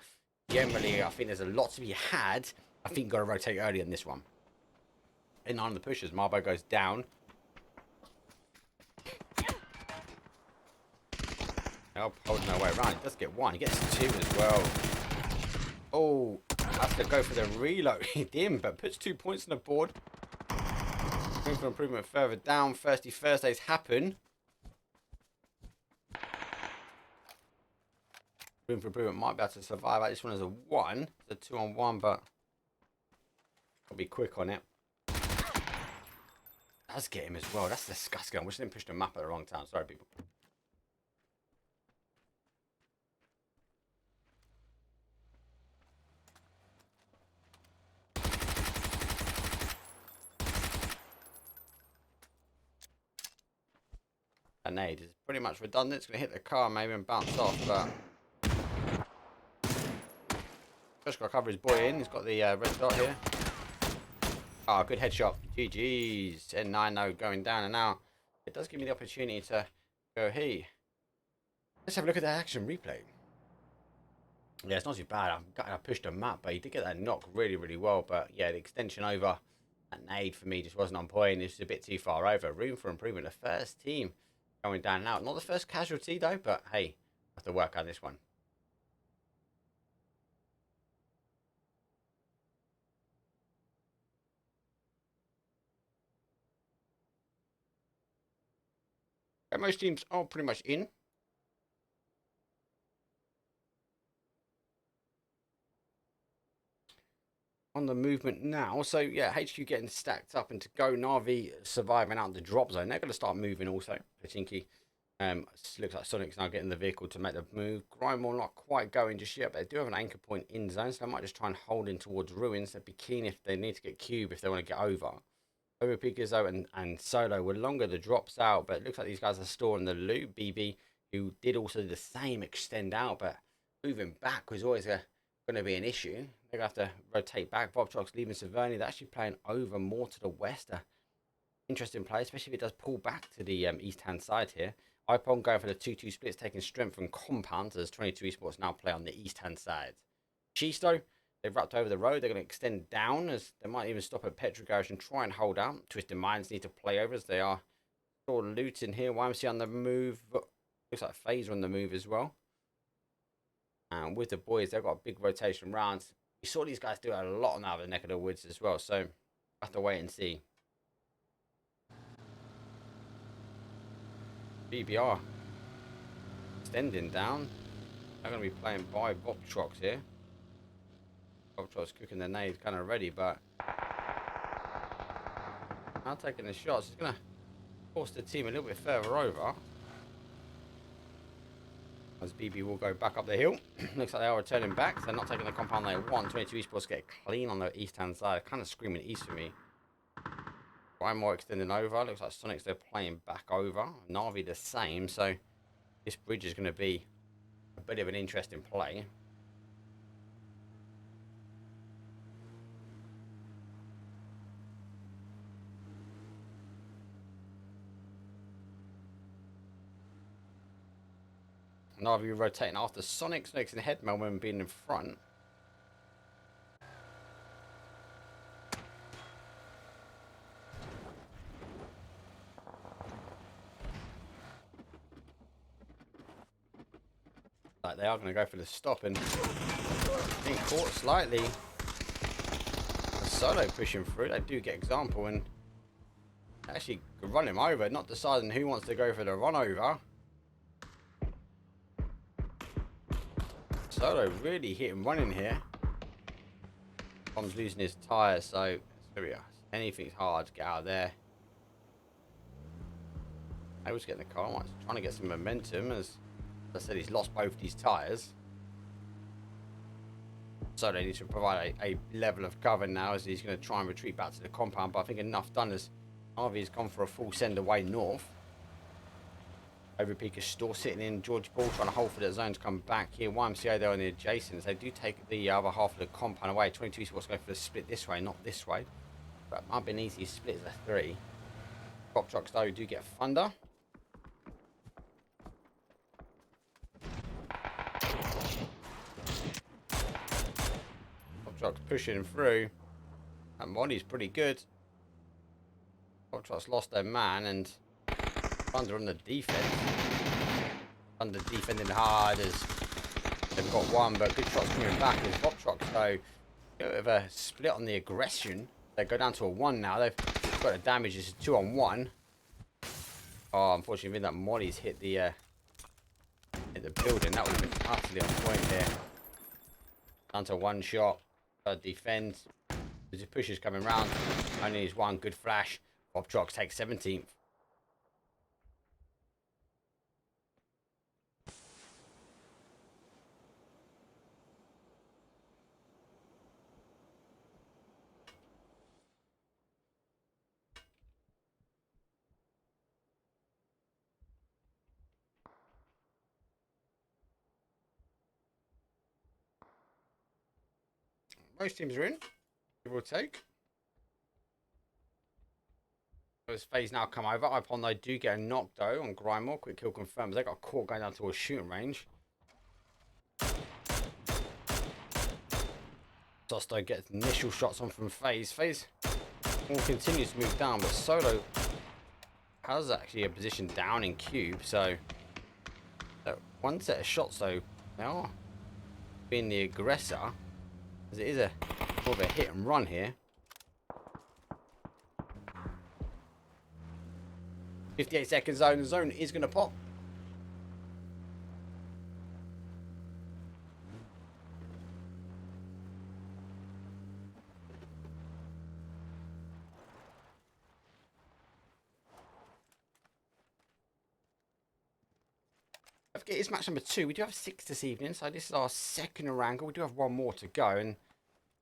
generally, I think there's a lot to be had. I think you've got to rotate early on this one. In on the pushes, Marbo goes down. Help holding their way around. He does get 1. He gets 2 as well. Oh, has to go for the reload. He didn't, but puts 2 points on the board. Room for improvement further down. Thirsty Thursdays happen. Room for improvement might be able to survive. This one is a 1. It's a 2-on-1, but I'll be quick on it. Does get him as well. That's disgusting. I wish I didn't push the map at the wrong time. Sorry, people. A nade is pretty much redundant. It's going to hit the car maybe and bounce off, but just got to cover his boy in. He's got the red dot here. Oh, good headshot. GG's. NNNOOOOO going down and out. It does give me the opportunity to go, hey, let's have a look at that action replay. Yeah, it's not too bad. I pushed a map, but he did get that knock really, really well. But yeah, the extension over that nade for me just wasn't on point. It's a bit too far over. Room for improvement. The first team going down and out. Not the first casualty, though, but hey, have to work on this one. Most teams are pretty much in. On the movement now. So, yeah, HQ getting stacked up and to go. NAVI surviving out the drop zone. They're going to start moving also. Pachinki looks like SONIQS now getting the vehicle to make the move. GRINDMORE not quite going just yet, but they do have an anchor point in zone, so they might just try and hold in towards Ruins. They'd be keen if they need to get cube if they want to get over. Overpeekers, though, and Solo were longer the drops out, but it looks like these guys are storing the loot. BB, who did also the same, extend out, but moving back was always going to be an issue. They're going to have to rotate back. VUPTROX leaving Severny. They're actually playing over more to the west. Interesting play, especially if it does pull back to the east-hand side here. IPON going for the 2-2 splits, taking strength from Compound as 22 Esports now play on the east-hand side. SHEESH, though, they've wrapped over the road. They're going to extend down as they might even stop at Petrol Garage and try and hold out. Twisted Minds need to play over as they are sort of looting here. YMCA on the move. Looks like FaZe on the move as well. And with the boys, they've got a big rotation rounds. We saw these guys do a lot now of the neck of the woods as well. So, we'll have to wait and see. BBR extending down. They're going to be playing by VUPTROX here. VUPTROX cooking the nade kind of ready, but now taking the shots. It's going to force the team a little bit further over. As BB will go back up the hill. Looks like they are returning back. So they're not taking the compound they want. 22 esports get clean on the east-hand side. Kind of screaming east for me. GRINDMORE extending over. Looks like SONIQS they're playing back over. NAVI the same. So this bridge is going to be a bit of an interesting play. NAVI rotating after SONIQS. SONIQS in head moment being in front. Like they are going to go for the stop and being caught slightly. A solo pushing through. They do get example and actually run him over. Not deciding who wants to go for the run over. Solo really hit and running here. Tom's losing his tyre, so anything's hard to get out of there. I was getting the car, trying to get some momentum. As I said, he's lost both these tyres. So they need to provide a level of cover now as he's going to try and retreat back to the compound. But I think enough done as Harvey has gone for a full send away north. Overpeekers still sitting in. George Ball trying to hold for the zone to come back here. YMCA there on the adjacent. They do take the other half of the compound away. 22 esports going for the split this way, not this way. But it might have been easy split as a 3. VUPTROX though do get Thunder. VUPTROX pushing through. That body's pretty good. VUPTROX lost their man and Thunder on the defense. Thunder defending hard as they've got one, but good shots coming back as VUPTROX. So a bit of a split on the aggression. They go down to a 1 now. They've got the damage. It's a 2-on-1. Oh, unfortunately, that Molly's hit the building. That would have been utterly on point there. Down to 1 shot. Defend. There's a pushes coming round. Only needs 1 good flash. VUPTROX takes 17th. Most teams are in, give or take. As FaZe now come over, IPON they do get a knock though on GRINDMORE. Quick kill confirmed. They got caught going down to a shooting range. Sosto gets initial shots on from FaZe. FaZe all continues to move down, but Solo has actually a position down in cube. So 1 set of shots though. They are being the aggressor. As it is more of a hit and run here. 58 seconds zone. The zone is going to pop. It's match number 2. We do have 6 this evening, so this is our second wrangle. We do have 1 more to go, and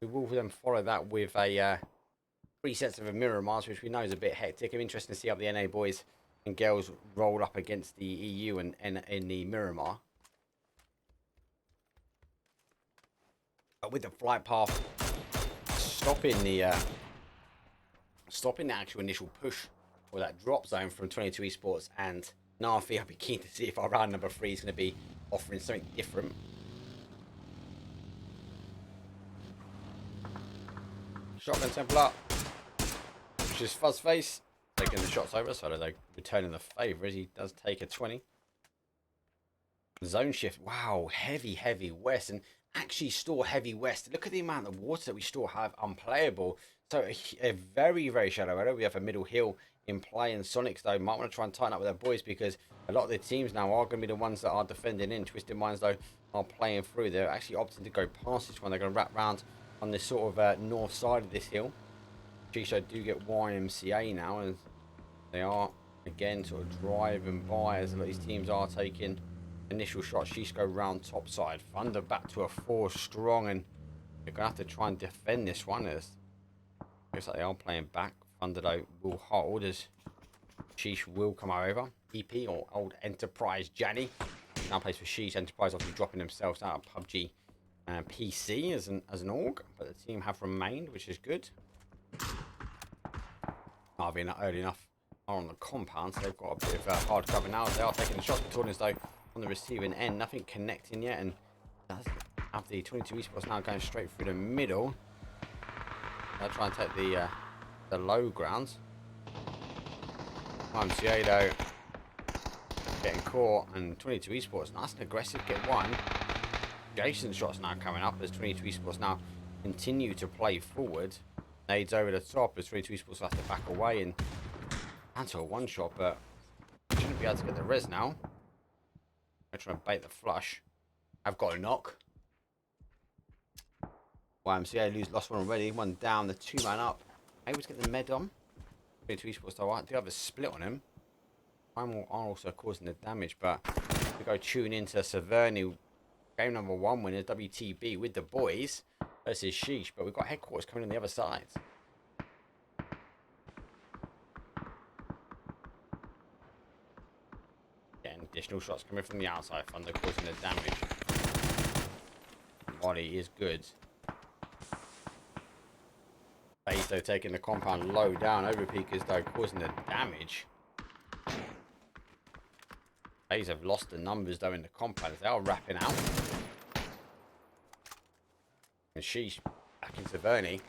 we will then follow that with a 3 sets of a Miramars, which we know is a bit hectic. I'm interested to see how the NA boys and girls roll up against the EU and in the Miramar. But with the flight path stopping the actual initial push or that drop zone from 22 esports and NAVI, I'll be keen to see if our round number 3 is going to be offering something different. Shotgun temple up. Which is Fuzzface. Taking the shots over, so they're returning the favour as he does take a 20. Zone shift. Wow, heavy west. And actually store heavy west. Look at the amount of water that we still have unplayable. So a very shallow area. We have a middle hill in play. And SONIQS, though, might want to try and tighten up with their boys, because a lot of the teams now are going to be the ones that are defending in. Twisted Minds, though, are playing through. They're actually opting to go past this one. They're going to wrap round on this sort of north side of this hill. SHEESH do get YMCA now, and they are, again, sort of driving by as a lot of these teams are taking initial shots. SHEESH go round top side. Thunder back to a 4 strong, and they're going to have to try and defend this one, as looks like they are playing back. Thunder, though, will hold as SHEESH will come over. EP, or Old Enterprise Janny, now plays for SHEESH. Enterprise obviously dropping themselves out of PUBG and PC as an org, but the team have remained, which is good. NAVI not early enough are on the compound, so they've got a bit of hard cover now. They are taking the shots. Tornez, though, on the receiving end, nothing connecting yet, and does have the 22 esports now going straight through the middle. They'll try and take the low grounds. YMCA, though, getting caught, and 22 esports nice and aggressive, get one. Jason's shots now coming up as 22 esports now continue to play forward. Nades over the top as 22 esports have to back away and answer a one shot, but shouldn't be able to get the res now. They're trying to bait the flush. I've got a knock. YMCA lost one already. One down, the 2-man up. Able to get the med on. 22 esports, though, I do have a split on him. I'm also causing the damage, but we go tune into Severny. Game number 1 winner, WTB with the boys versus SHEESH, but we've got headquarters coming on the other side. Getting additional shots coming from the outside. Thunder causing the damage. Body is good. FaZe, though, taking the compound low down. Overpeekers, though, causing the damage. FaZe have lost the numbers, though, in the compound as they are wrapping out. And SHEESH back into Vernie.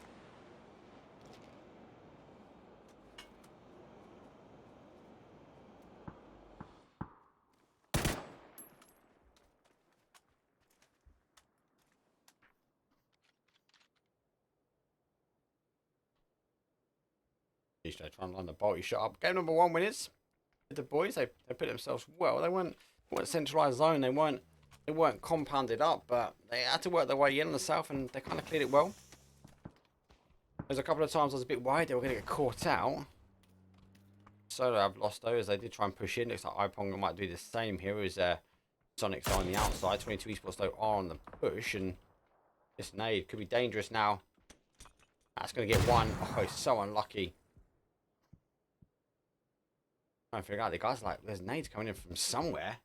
SHEESH trying to line the bolty shot up. Game number 1 winners. The boys, they put themselves well. They weren't centralized zone. They weren't compounded up, but they had to work their way in on the south, and they kind of cleared it well. There's a couple of times I was a bit worried they were going to get caught out. Solo have lost those. They did try and push in. Looks like IPON might do the same here as SONIQS are on the outside. 22 esports, though, are on the push, and this nade could be dangerous now. That's going to get one. Oh, he's so unlucky. I'm trying to figure out, the guy's like, there's nades coming in from somewhere.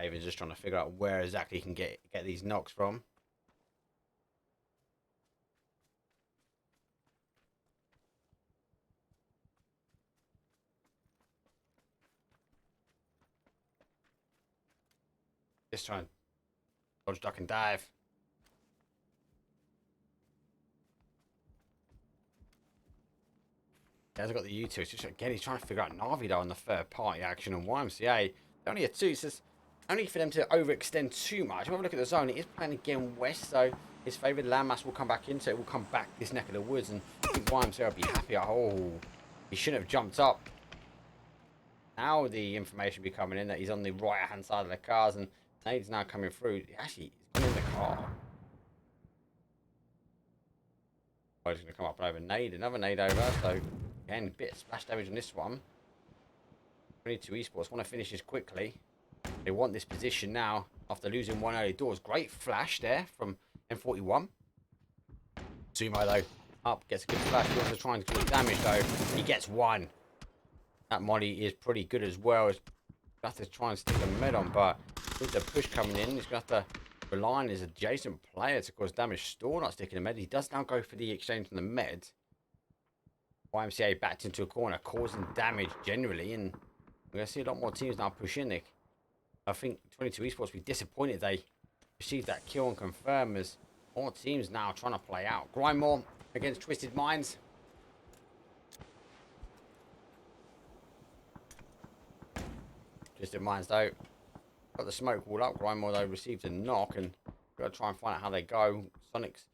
Haven's just trying to figure out where exactly he can get these knocks from. Just trying to dodge, duck, and dive. He hasn't got the U2. It's just, again, he's trying to figure out NAVI, though, on the third party action, and YMCA. They're only a 2, so it's only for them to overextend too much. Have a look at the zone. It is playing again west, so his favoured landmass will come back into it. Will come back this neck of the woods, and I think YMCA will be happy. Oh, he shouldn't have jumped up. Now the information will be coming in that he's on the right-hand side of the cars, and Nade's now coming through. Actually, he's in the car. Oh, he's going to come up and over Nade. Another Nade over, so again, a bit of splash damage on this one. 22 esports want to finish this quickly. They want this position now after losing one early doors. Great flash there from M41. Sumo, though, up, gets a good flash. He wants to try and do damage, though. He gets one. That molly is pretty good as well. He's going to have to try and stick the med on, but with the push coming in, he's going to have to rely on his adjacent player to cause damage. Store not sticking the med. He does now go for the exchange from the med. YMCA backed into a corner, causing damage generally, and we're going to see a lot more teams now push in. I think 22 esports will be disappointed they received that kill and confirm, as more teams now trying to play out. GRINDMORE against Twisted Minds. Twisted Minds, though, got the smoke wall up. GRINDMORE, though, received a knock, and Got to try and find out how they go. SONIQS,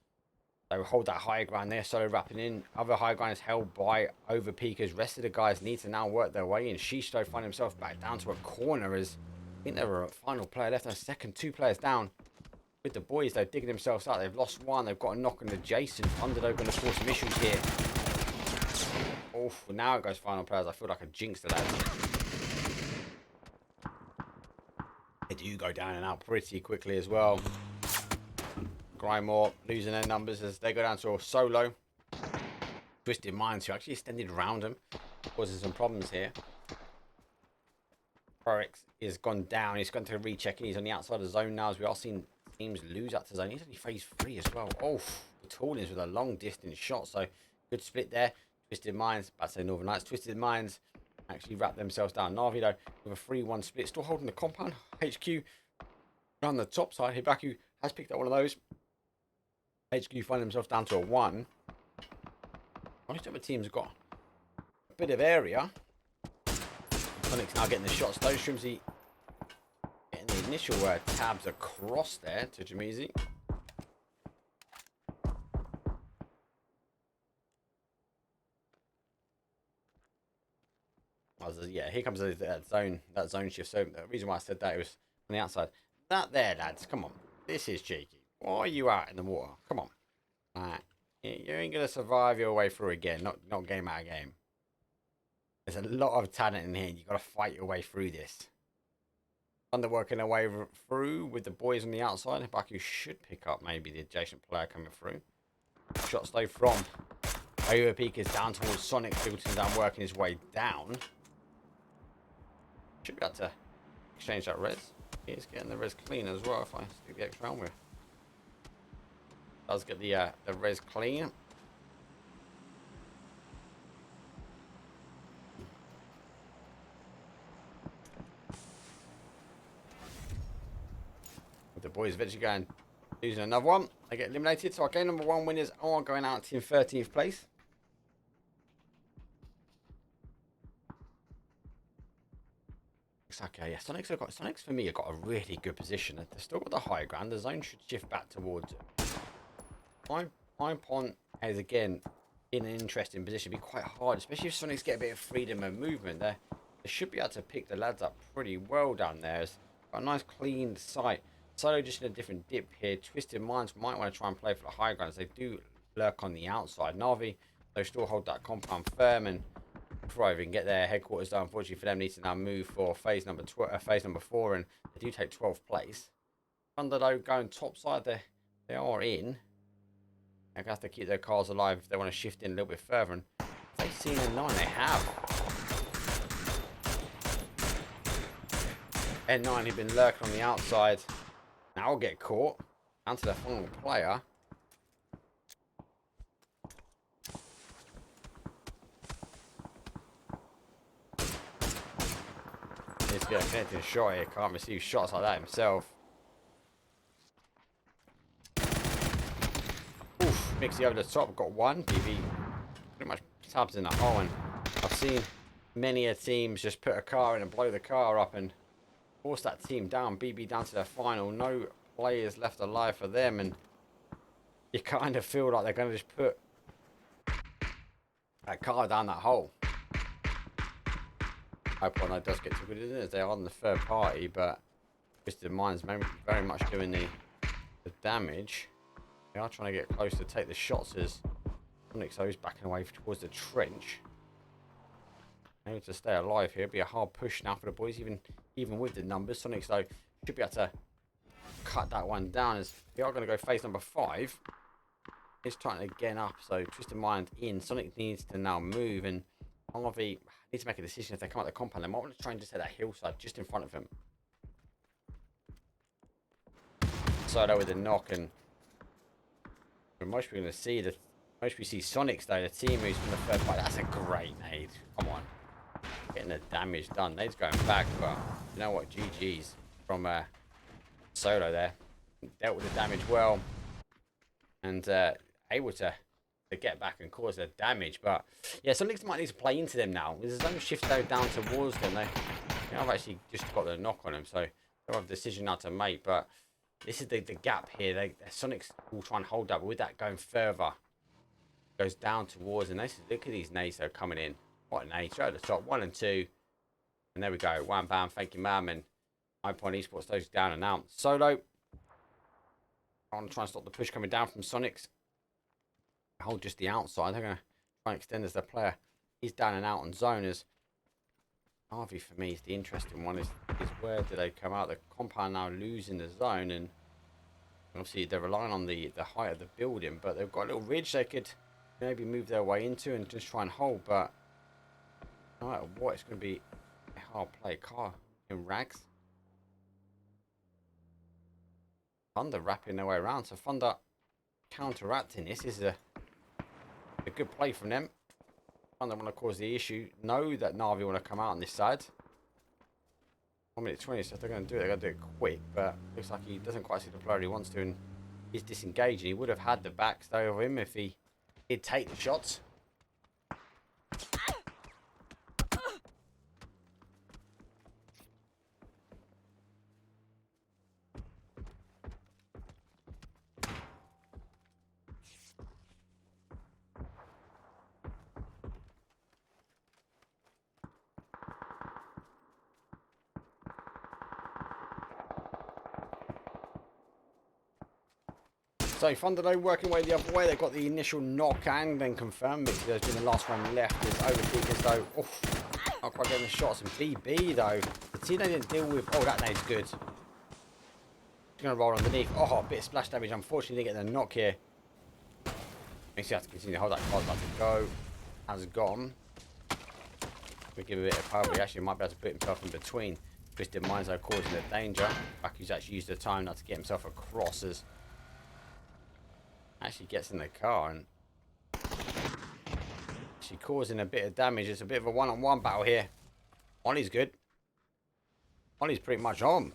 they will hold that high ground there. Solo wrapping in. Other high ground is held by Overpeekers. Rest of the guys need to now work their way in. SHEESH though find himself back down to a corner as I think they were a final player left. A second, 2 players down. With the boys though digging themselves out. They've lost one. They've got a knock on adjacent. Underdog going to cause some issues here. Oh, now it goes final players. I feel like I jinxed the lads. They do go down and out pretty quickly as well. GRINDMORE losing their numbers as they go down to a solo. Twisted Minds who actually extended around them, causing some problems here. BURAKUROBA is gone down. He's gone to recheck in. He's on the outside of the zone now as we are seeing teams lose out to zone. He's only phase 3 as well. Oh, the Toolings with a long distance shot. So good split there. Twisted Minds, about to say Northern Lights. Twisted Minds actually wrap themselves down. NAVI though with a 3-1 split. Still holding the compound. HQ on the top side. Hibaku has picked up one of those. HQ find themselves down to a 1. Most other teams have got a bit of area. SONIQS now getting the shots. Those Shrimsy getting the initial tabs across there to Jamizi. Yeah, here comes that zone shift. So the reason why I said that it was on the outside. That there, lads. Come on, this is cheeky. Why are you out in the water? Come on. You ain't gonna survive your way through again. Not game out of game. There's a lot of talent in here. You gotta fight your way through this. Under working their way through with the boys on the outside. Hibaku should pick up maybe the adjacent player coming through. Shots though from Overpeekers down towards SONIQS. Filtering down, working his way down. Should be able to exchange that res. He's getting the res clean as well if I stick the extra on with. Does get the res clean. With the boys eventually going losing another one. They get eliminated. So our game number 1 winners are going out in 13th place. Okay, yeah, SONIQS for me have got a really good position. They've still got the high ground. The zone should shift back towards it. IPON is again in an interesting position. It'd be quite hard, especially if SONIQS get a bit of freedom of movement. They should be able to pick the lads up pretty well down there. It's got a nice clean sight. Solo just in a different dip here. Twisted Minds might want to try and play for the high ground as they do lurk on the outside. NAVI, they still hold that compound firm and before I even get their headquarters done, unfortunately for them, need to now move for phase number 4, and they do take 12th place. Thunder though going top side, they are in. They're gonna have to keep their cars alive if they want to shift in a little bit further. And they've seen a 9, they have. N9 who've been lurking on the outside. Now will get caught. Down to the final player. He's getting a connecting shot here. Can't receive shots like that himself. Oof, Mixie over the top. Got one. BB pretty much tabs in the hole. And I've seen many a teams just put a car in and blow the car up and force that team down. BB down to their final. No players left alive for them. And you kind of feel like they're going to just put that car down that hole. IPON that does get too good, isn't it? They are on the third party, but Twisted Minds very much doing the damage. They are trying to get close to take the shots as SONIQS is backing away towards the trench. Able to stay alive here. It'll be a hard push now for the boys, even with the numbers. SONIQS though should be able to cut that one down as they are going to go phase number 5. It's trying to get up, so Twisted Mind in. SONIQS needs to now move and RV need to make a decision if they come out the compound. They might want to try and just hit that hillside just in front of him. Solo with a knock, and most we're going to see most we see SONIQS though, the team who's from the third party. That's a great nade. Come on, getting the damage done. Nade's going back, but you know what? GG's from Solo there. Dealt with the damage well, and able to get back and cause the damage. But yeah, SONIQS might need to play into them now. There's a shift though down towards them. I've actually just got the knock on them, so they have a decision now to make. But This is the gap here. SONIQS will try and hold that, but with that going further, goes down towards, and this, look at these nades that are coming in. What a nade, straight at the top, 1 and 2. And there we go, wham bam, thank you ma'am, and IPON eSports those down and out. Solo, I want to try and stop the push coming down from SONIQS. Hold just the outside, they're going to try and extend as their player. He's down and out on zoners. NAVI for me is the interesting one, is where do they come out? The compound now losing the zone, and obviously they're relying on the height of the building, but they've got a little ridge they could maybe move their way into and just try and hold, but no matter what, it's going to be a hard play. Car in rags. Thunder wrapping their way around, so Thunder counteracting this. This is a good play from them. Thunder want to cause the issue. Know that NAVI want to come out on this side. 1 minute 20, so if they're going to do it, they're going to do it quick, but looks like he doesn't quite see the player he wants to, and he's disengaging. He would have had the backstay of him if he did take the shots. So Thunder though working way the other way. They've got the initial knock and then confirmed. There's been the last one left. Is Overpeekers though. Oof, not quite getting the shots. And BB though. The team they didn't deal with. Oh, that nade's good. He's going to roll underneath. Oh, a bit of splash damage. Unfortunately, didn't get the knock here. Makes you have to continue to hold that card about to go. Has gone. We'll give a bit of cover. He actually might be able to put himself in between. Twisted Minds though causing the danger. Baku's actually used the time now to get himself across as actually gets in the car and actually causing a bit of damage. It's a bit of a one-on-one battle here. Ollie's good. Ollie's pretty much on.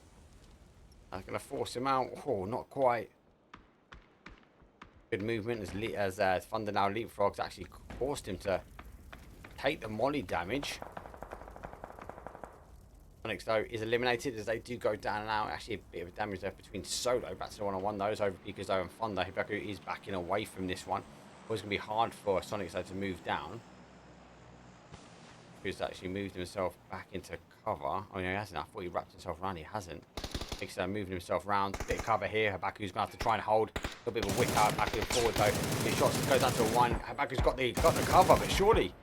That's going to force him out. Oh, not quite. Good movement as Thunder now leapfrogs actually forced him to take the molly damage. SONIQS though is eliminated as they do go down and out. Actually a bit of damage there between Solo. Back to the one-on-one those. Overpeekers though and Thunder. Baku is backing away from this one. Always going to be hard for SONIQS though to move down. He's actually moved himself back into cover. Oh yeah, he hasn't. I thought he wrapped himself around. He hasn't. He's moving himself around. Bit of cover here. Habaku's going to have to try and hold. A little bit of a whip out. Back and forward though. His shots goes down to 1. Habaku's got the cover, but surely.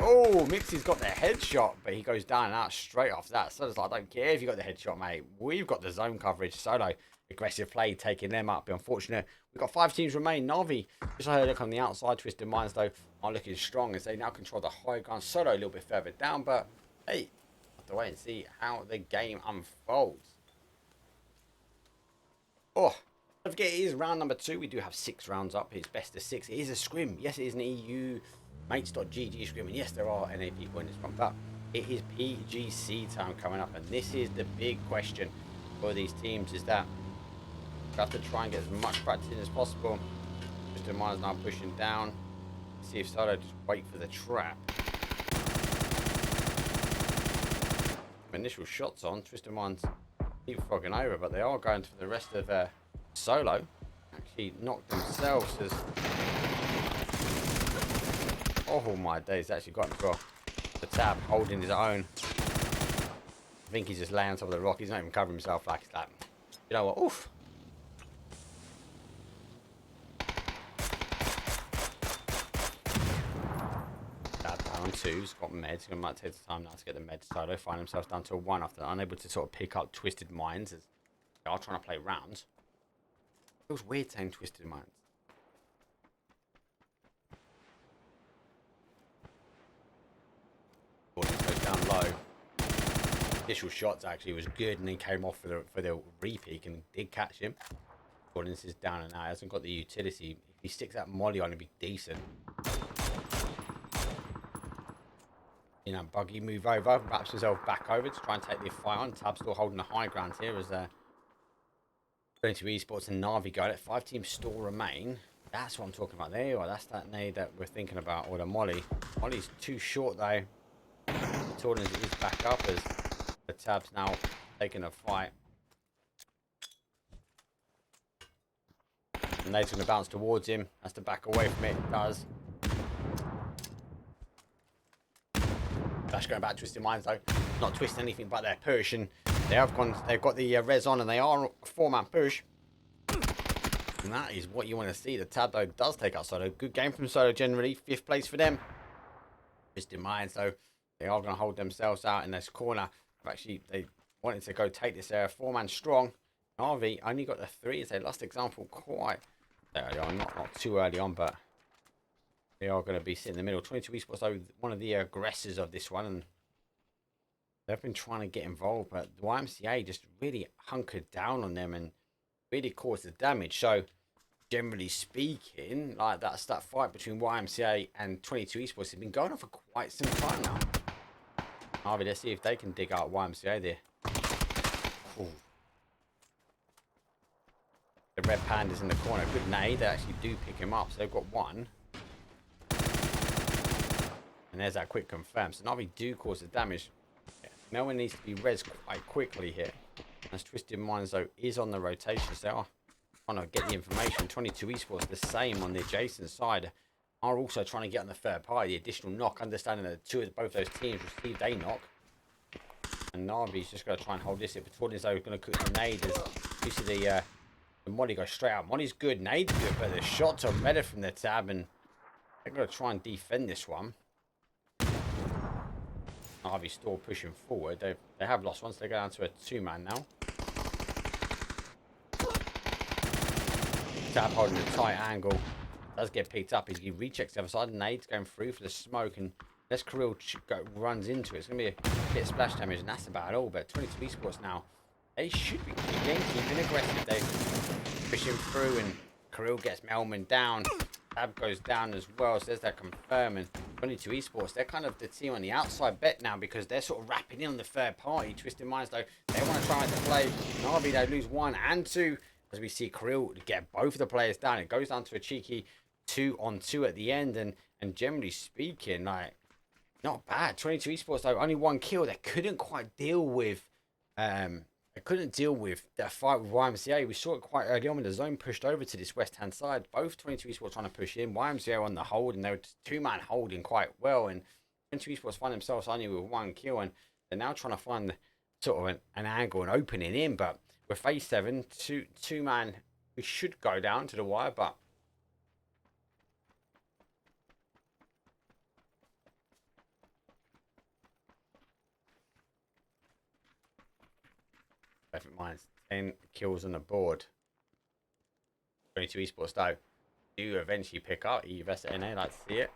Oh, Mixie's got the headshot, but he goes down and out straight off that. So it's like, I don't care if you got the headshot, mate. We've got the zone coverage. Solo, aggressive play, taking them up. But unfortunate, we've got 5 teams remain. NAVI, just had a look on the outside. Twisted Minds, though, are looking strong as they now control the high ground. Solo a little bit further down, but hey, have to wait and see how the game unfolds. Oh, don't forget, it is round number 2. We do have 6 rounds up. It's best of 6. It is a scrim. Yes, it is an EU mates.gg scrim. And yes, there are NA people in this one. But it is PGC time coming up. And this is the big question for these teams. Is that you have to try and get as much practice in as possible. Twisted Minds now pushing down. See if Solo just wait for the trap. Initial shots on. Twisted Minds keep frogging over, but they are going for the rest of Solo. Actually knocked themselves as oh my days, actually got him for the tab holding his own. I think he's just laying on top of the rock. He's not even covering himself like that. You know what? Oof. Tab down on 2. He's got meds. He might take the time now to get the meds. Solo find themselves down to a 1 after unable to sort of pick up Twisted Minds as they are trying to play rounds. Feels weird saying Twisted Minds. Goes down low. Initial shots actually was good, and he came off for the repeak and did catch him. Gordon's is down and out. He hasn't got the utility. If he sticks that molly on, it'd be decent. You know, Buggy move over, wraps himself back over to try and take the fight on. Tab still holding the high ground here as 22 esports and NAVI go. Let 5 teams still remain. That's what I'm talking about there. Well, that's that nade that we're thinking about, or the molly. Molly's too short though. Torrens is back up as the Tab's now taking a fight. And Nate's going to bounce towards him. Has to back away from it. It does. Flash going back, twisting minds though. Not twisting anything but their push. And they have gone. They've got the res on, and they are a 4-man push. And that is what you want to see. The tab though does take out Solo. Good game from Solo generally. 5th place for them. Twisting minds though. They are going to hold themselves out in this corner. Actually, they wanted to go take this area. 4-man strong. NAVI only got the 3 as they lost example quite early on. Not too early on, but they are going to be sitting in the middle. 22 esports though, one of the aggressors of this one, and they've been trying to get involved, but the YMCA just really hunkered down on them and really caused the damage. So generally speaking, like that fight between YMCA and 22 esports has been going on for quite some time now. NAVI, let's see if they can dig out YMCA there. Ooh. The red panda's in the corner. Good nade. They actually do pick him up. So they've got 1. And there's that quick confirm. So NAVI do cause the damage. Yeah. No one needs to be res quite quickly here. As Twisted Minds though is on the rotation. So they are trying to get the information. 22 esports the same on the adjacent side. Are also trying to get on the third party. The additional knock. Understanding that both those teams received a knock. And NAVI's just going to try and hold this. If Tortons though going to cook the nade. As you see the Molly goes straight out. Molly's good, nade's good, but the shots are better from the tab, and they're going to try and defend this one. NAVI still pushing forward. They have lost once. They go down to a 2-man now. Tab holding a tight angle. Does get picked up as he rechecks the other side. Nade's going through for the smoke, and unless Kirill runs into it, it's going to be a bit of splash damage, and that's about all. But 22 esports now, they should be again keeping aggressive. They push him through, and Kirill gets Melman down. Tab goes down as well. So there's that confirm. And 22 esports, they're kind of the team on the outside bet now because they're sort of wrapping in on the third party. Twisted Minds though, they want to try to play. NAVI they lose 1 and 2 as we see Kirill get both of the players down. It goes down to a cheeky 2-on-2 at the end, and generally speaking, like not bad. 22 esports though, only 1 kill. They couldn't quite deal with that fight with YMCA. We saw it quite early on when the zone pushed over to this west-hand side. Both 22 esports trying to push in. YMCA on the hold, and they were 2-man holding quite well. And 22 esports find themselves only with 1 kill, and they're now trying to find sort of an angle and opening in. But with phase 7, 2-man, we should go down to the wire, but Perfect Minds, 10 kills on the board. 22 esports though do eventually pick up. EVS NA, like to see it.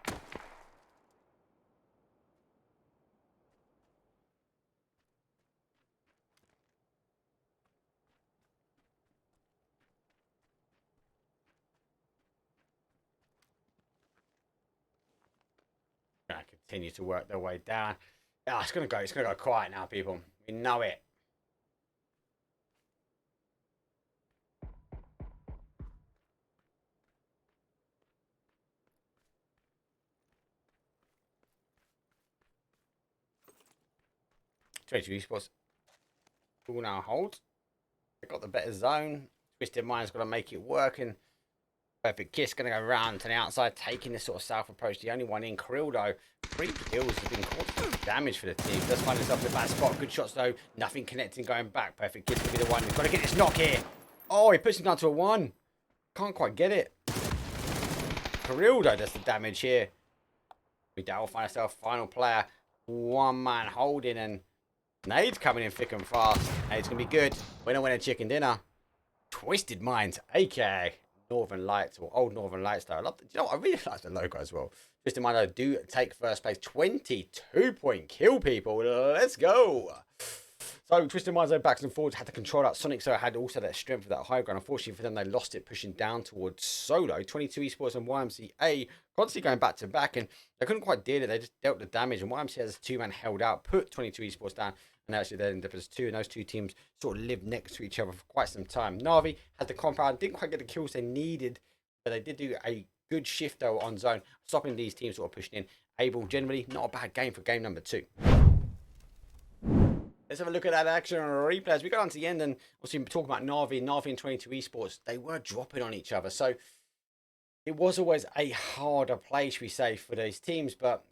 Gonna continue to work their way down. Yeah, it's gonna go quiet now, people. We know it. esports will now hold. They've got the better zone. Twisted Mind's got to make it work, and Perfect Kiss going to go round to the outside, taking this sort of south approach. The only one in. Kirill though, 3 kills have been causing damage for the team. Does find himself in a bad spot. Good shots though, nothing connecting going back. Perfect Kiss will be the one. We've got to get this knock here. Oh, he puts him down to a 1. Can't quite get it. Kirill though does the damage here. We will find ourselves final player. 1-man holding, and Nade's coming in thick and fast. Nade's going to be good. Winner, chicken dinner. Twisted Minds, aka Northern Lights, or Old Northern Lights though. I love the, you know what, I really like the logo as well. Twisted Minds though do take first place. 22-point kill, people. Let's go. So Twisted Minds though backs and forwards had to control that. SONIQS though had also that strength of that high ground. Unfortunately for them, they lost it pushing down towards Solo. 22 esports and YMCA constantly going back to back, and they couldn't quite deal it. They just dealt the damage, and YMCA as a 2-man held out, put 22 esports down, and actually they ended up as 2, and those 2 teams sort of lived next to each other for quite some time. NAVI had the compound, didn't quite get the kills they needed, but they did do a good shift though on zone, stopping these teams sort of pushing in. Able generally not a bad game for game number 2. Let's have a look at that action on replays. We got on to the end and obviously we talk about NAVI and 22 Esports. They were dropping on each other. So it was always a harder play, should we say, for those teams. But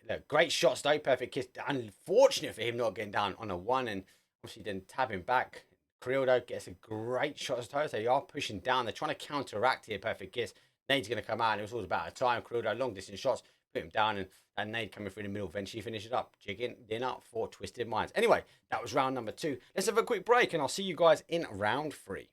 look, great shots though, perfect kiss. Unfortunate for him not getting down on a 1 and obviously then tapping back. Creeldo gets a great shot as well. So they are pushing down. They're trying to counteract here, perfect kiss. Nade's going to come out and it was all about a time. Creeldo, long distance shots, put him down and Nade coming through the middle. Eventually finishes up. Jigging dinner for Twisted Minds. Anyway, that was round number 2. Let's have a quick break and I'll see you guys in round 3.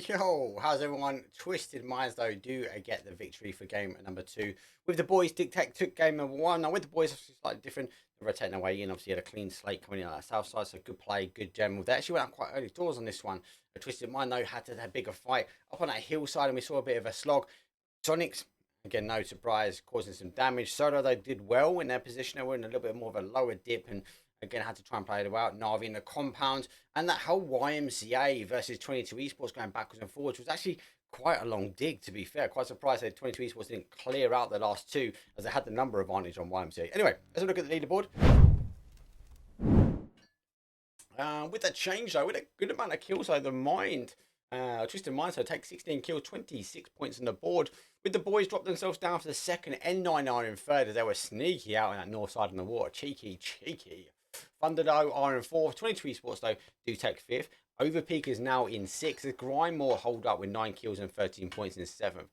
Yo, how's everyone? Twisted Minds though do get the victory for game number 2 with the boys. Dictate took game number 1. Now with the boys, it's slightly different. They're rotating their way in. Obviously, had a clean slate coming in on that south side, so good play, good gem. They actually went out quite early doors on this one. A Twisted Mind though had to have a bigger fight up on that hillside, and we saw a bit of a slog. SONIQS, again, no surprise, causing some damage. Solo they did well in their position. They were in a little bit more of a lower dip and again, had to try and play it out. Navi in the compound. And that whole YMCA versus 22 Esports going backwards and forwards was actually quite a long dig, to be fair. Quite surprised that 22 Esports didn't clear out the last 2 as they had the number advantage on YMCA. Anyway, let's have a look at the leaderboard. With that change, though, with a good amount of kills, though, the Mind, Twisted Mind, so take 16 kills, 26 points on the board. With the boys drop themselves down for the second, N99 in third as they were sneaky out on that north side of the water. Cheeky. Thunderdome are in 4th. 22 Esports, though, do take 5th. Overpeekers now in 6th. GRINDMORE hold up with 9 kills and 13 points in 7th.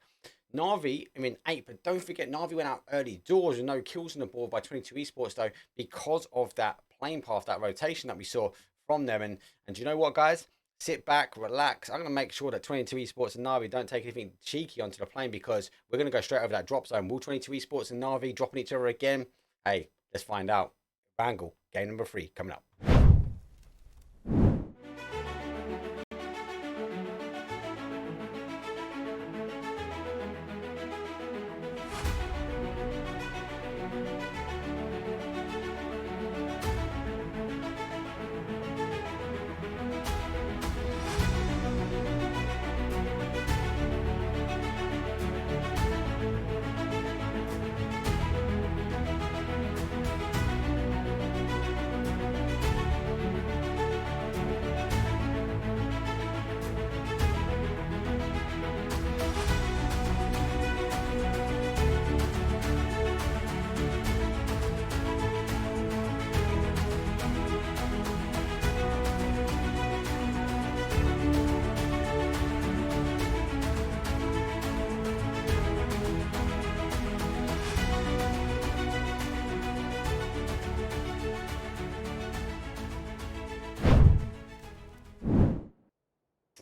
NAVI, I mean 8th, but don't forget NAVI went out early doors with no kills on the board by 22 Esports, though, because of that plane path, that rotation that we saw from them. And do you know what, guys? Sit back, relax. I'm going to make sure that 22 Esports and NAVI don't take anything cheeky onto the plane because we're going to go straight over that drop zone. Will 22 Esports and NAVI dropping each other again? Hey, let's find out. Bangle, game number 3 coming up.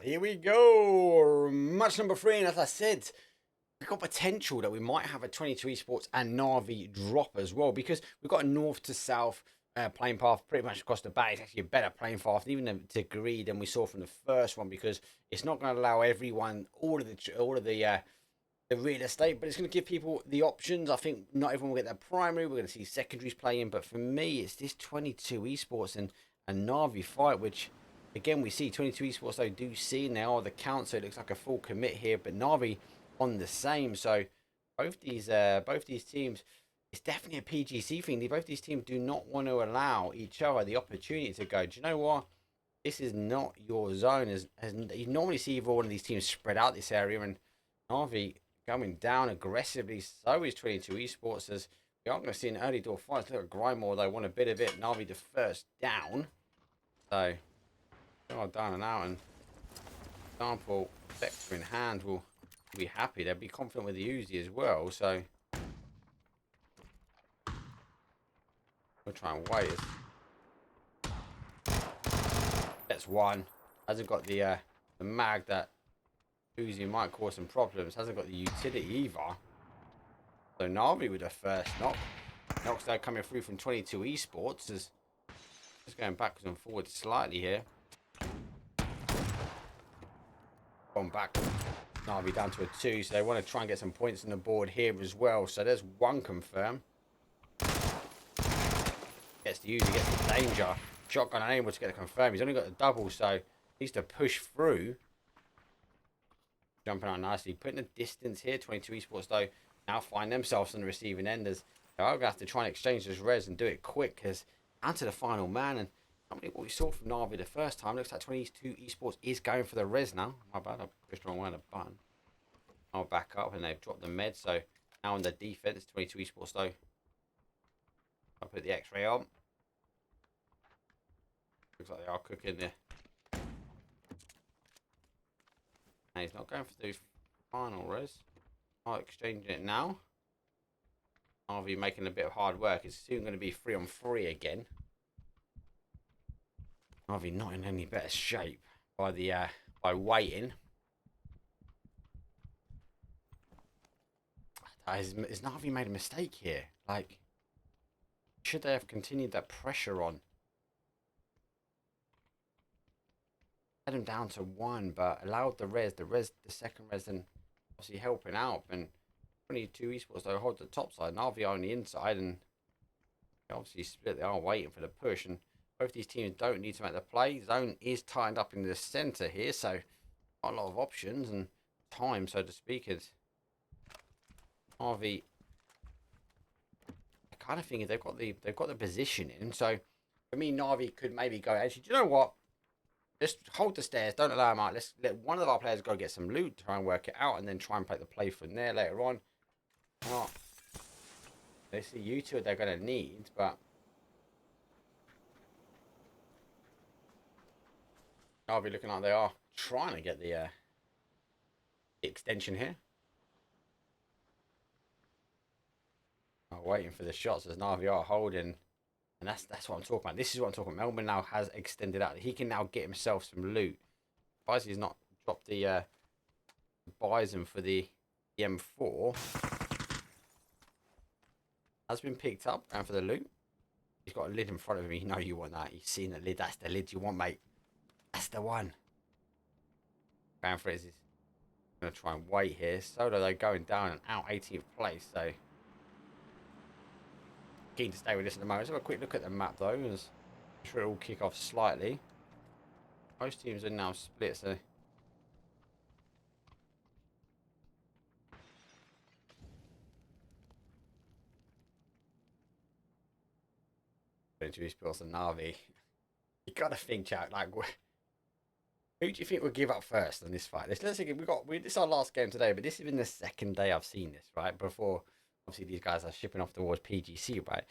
Here we go, match number 3, and as I said, we've got potential that we might have a 22 Esports and NAVI drop as well, because we've got a north to south playing path pretty much across the bat. It's actually a better playing path, even a degree than we saw from the first one, because it's not going to allow everyone all of the real estate, but it's going to give people the options. I think not everyone will get their primary. We're going to see secondaries playing, but for me, it's this 22 Esports and NAVI fight, which again, we see 22 Esports though do see now the count, so it looks like a full commit here, but NAVI on the same. So both these teams, it's definitely a PGC thing. Both these teams do not want to allow each other the opportunity to go, do you know what? This is not your zone. As you normally see one of these teams spread out this area, and NAVI going down aggressively. So is 22 Esports, as we are going to see an early door fight. Look at GRINDMORE though, want a bit of it. NAVI the first down. So down and out, and example sector in hand will be happy. They'll be confident with the Uzi as well, so we'll try and wait. That's one. Hasn't got the mag that Uzi might cause some problems. Hasn't got the utility either. So NAVI with the first knock. Knocks though coming through from 22 Esports. Is just going backwards and forwards slightly here. Gone back. NAVI down to a 2, so they want to try and get some points on the board here as well. So there's one confirm. Gets the user, gets the danger. Shotgun unable to get the confirm. He's only got the double, so needs to push through. Jumping out nicely. Putting the distance here. 22 Esports though now find themselves on the receiving end. As they're going to have to try and exchange this res and do it quick, because down to the final man. And I mean, what we saw from NAVI the first time, looks like 22 Esports is going for the res now. My bad, I pushed the wrong way on the button. I'll back up, and they've dropped the med. So now on the defense, 22 Esports though. I'll put the X-ray on. Looks like they are cooking there. And he's not going for the final res. I'll exchange it now. NAVI making a bit of hard work. It's soon going to be 3-on-3 again. NAVI not in any better shape by the by waiting. Has NAVI made a mistake here? Like, should they have continued that pressure on? Had him down to 1, but allowed the second res, and obviously helping out. And 22 Esports though hold the top side. NAVI on the inside, and they obviously split. They are waiting for the push, and both these teams don't need to make the play. Zone is tightened up in the center here, so not a lot of options and time, so to speak. As NAVI, I kind of think they've got the position in. So for me, NAVI could maybe go. Actually, do you know what? Just hold the stairs. Don't allow them out. Let's let one of our players go get some loot, try and work it out, and then try and play the play from there later on. Oh, they see you two they're going to need, but NAVI looking like they are trying to get the extension here. Waiting for the shots as NAVI are holding. And that's what I'm talking about. This is what I'm talking about. Melbourne now has extended out. He can now get himself some loot. He's not dropped the Bison for the M4. Has been picked up and for the loot. He's got a lid in front of him. You know you want that. You've seen the lid. That's the lid you want, mate. That's the one. Going for it. He's going to try and wait here. Solo, they're going down and out 18th place. So keen to stay with this at the moment. Let's have a quick look at the map though. I'm sure it will kick off slightly. Most teams are now split, so into Esports and NAVI. You gotta think, chat. Like, who do you think will give up first on this fight? Let's see. This is our last game today, but this has been the second day I've seen this. Right before, obviously, these guys are shipping off towards PGC. Right?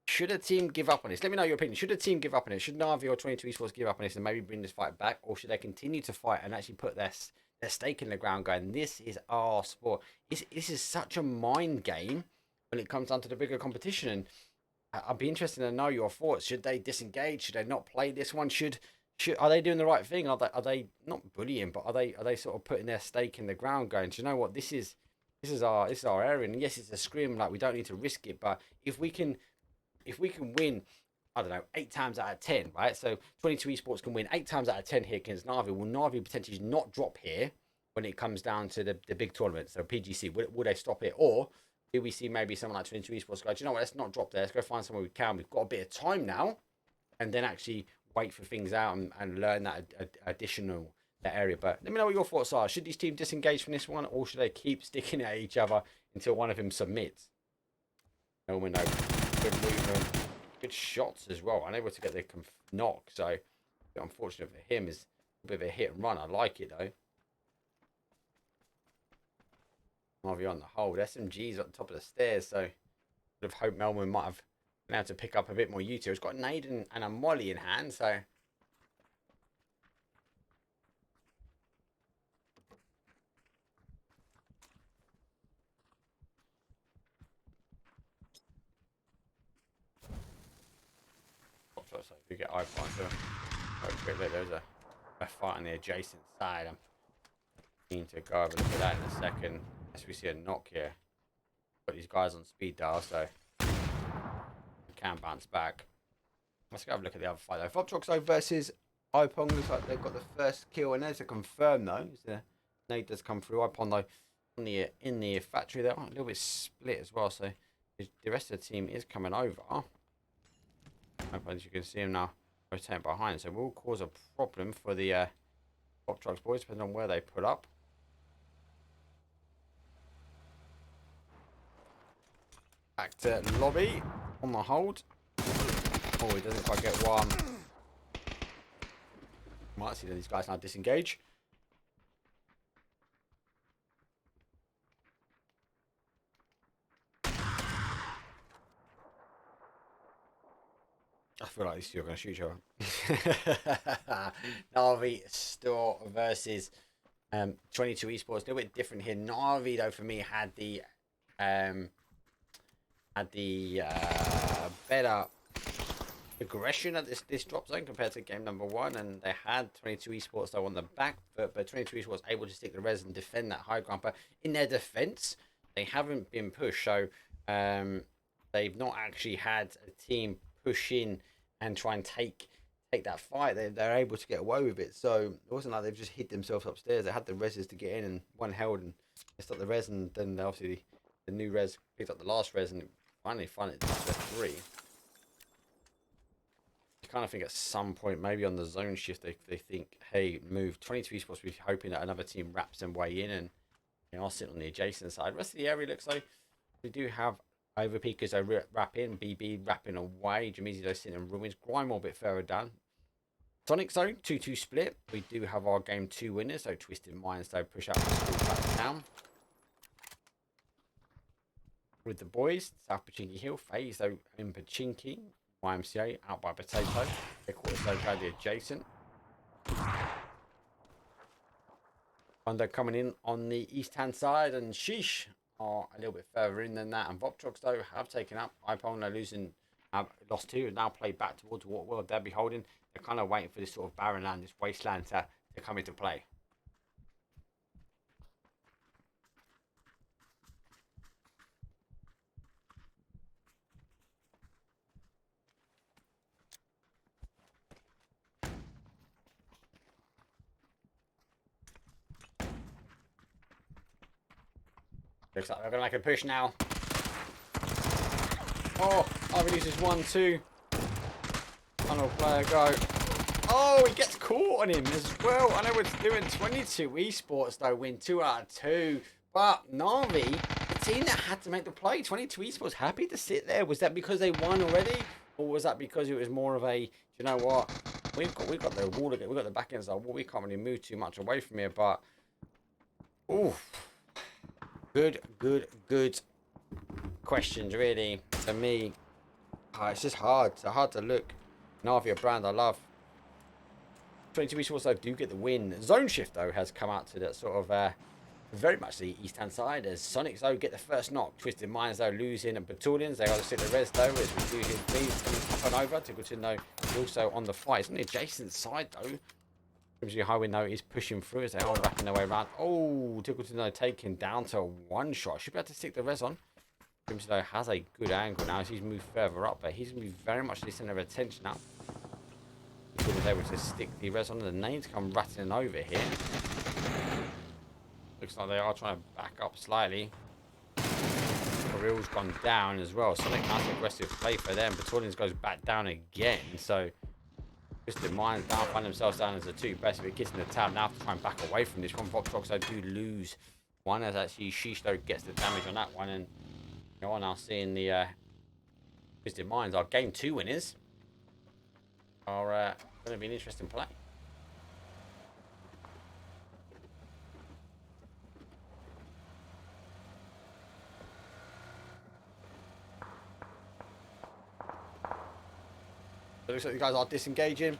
Should a team give up on this? Let me know your opinion. Should a team give up on it? Should NAVI or 22 Esports give up on this and maybe bring this fight back, or should they continue to fight and actually put their stake in the ground, going, this is our sport. This is such a mind game when it comes down to the bigger competition. And I'd be interested to know your thoughts. Should they disengage? Should they not play this one? Are they doing the right thing? Are they not bullying, but are they sort of putting their stake in the ground, going, do you know what, this is our area, and yes, it's a scrim, like we don't need to risk it, but if we can win, I don't know, 8 times out of 10, right? So 22 Esports can win 8 times out of 10 here against NAVI. Will NAVI potentially not drop here when it comes down to the big tournament? So PGC, will they stop it? Or do we see maybe someone like 22 Esports go, do you know what, let's not drop there. Let's go find somewhere we can. We've got a bit of time now. And then actually wait for things out and learn that additional area. But let me know what your thoughts are. Should these teams disengage from this one, or should they keep sticking at each other until one of them submits? No one knows. Good movement. Good shots as well. Unable to get the knock. So, unfortunate for him is a bit of a hit and run. I like it though. NAVI on the hold. SMG's at the top of the stairs. So, would have hoped Melbourne might have been able to pick up a bit more util. It's got a nade and a molly in hand. So, so if you get IPON, so there's a fight on the adjacent side. I'm keen to go over and look at that in a second. As we see a knock here. Got these guys on speed dial, so we can bounce back. Let's go have a look at the other fight though. VUPTROX versus IPON. Looks like they've got the first kill, and there's a confirm though. The nade does come through. IPON though in the factory there, a little bit split as well. So the rest of the team is coming over. As you can see him now rotating behind, so will cause a problem for the VUPTROX boys, depending on where they put up. Back to lobby on the hold. Oh, he doesn't quite get one. Might see that these guys now disengage. I feel like these two are going to shoot each other. NAVI Store versus 22 Esports. A little bit different here. NAVI though for me had the better aggression at this drop zone compared to game number 1, and they had 22 Esports though on the back, but 22 Esports able to stick the res and defend that high ground. But in their defense, they haven't been pushed, so they've not actually had a team push in and try and take that fight. They're able to get away with it, so it wasn't like they've just hid themselves upstairs. They had the reses to get in, and one held and they stopped the res, and then obviously the new res picked up the last res and finally found it to 3. I kind of think at some point, maybe on the zone shift, they think, hey, move. 22 Esports will be hoping that another team wraps them way in, and they are sitting on the adjacent side. The rest of the area looks like we do have Overpeekers wrap in, BB wrapping away, Jameezy though sitting in ruins, GRINDMORE a bit further down. SONIQS though, 2-2 split. We do have our game 2 winners, so Twisted Minds though push out the school back down. With the boys, South Pachinki Hill, FaZe though in Pachinki, YMCA out by Potato. They quarters though go the adjacent. Thunder coming in on the east hand side, and SHEESH are a little bit further in than that. And VUPTROX though have taken up. IPON are losing, lost 2, and now played back towards what world they'll be holding. They're kind of waiting for this sort of barren land, this wasteland to come into play. Looks like they're going to make a push now. Oh, Ivy loses 1-2. Final player go. Oh, he gets caught on him as well. I know we're doing 22 Esports though, win 2 out of 2. But NAVI, the team that had to make the play, 22 Esports happy to sit there. Was that because they won already? Or was that because it was more of a, do you know what? We've got the wall again. We've got the back ends of the wall. We can't really move too much away from here, but oof. Good questions, really, for me. It's just hard. It's hard to look. NAVI, a brand I love. 22 Esports, though, do get the win. Zone shift, though, has come out to that sort of very much the east-hand side. As SONIQS, though, get the first knock. Twisted Minds, though, losing at Battalions. They got to sit the res, though, as we do his please. Up and over. Tickleton, though, is also on the fight. It's on the adjacent side, though. Highway though is pushing through as they are wrapping their way around. Oh, Tickleton though taken down to 1 shot. Should be able to stick the res on. Crimson though has a good angle now as he's moved further up, but he's going to be very much the center of attention now. He was able to stick the res on. The nades come rattling over here. Looks like they are trying to back up slightly. The reel's gone down as well. Sonic has aggressive play for them. Battalions goes back down again. So Twisted Minds now find themselves down as the 2 best. If it gets in the tab now to try and back away from this one. VUPTROX though do lose 1 as actually SHEESH though gets the damage on that one. And you know, now seeing the Twisted Minds, our game 2 winners, are going to be an interesting play. It looks like the guys are disengaging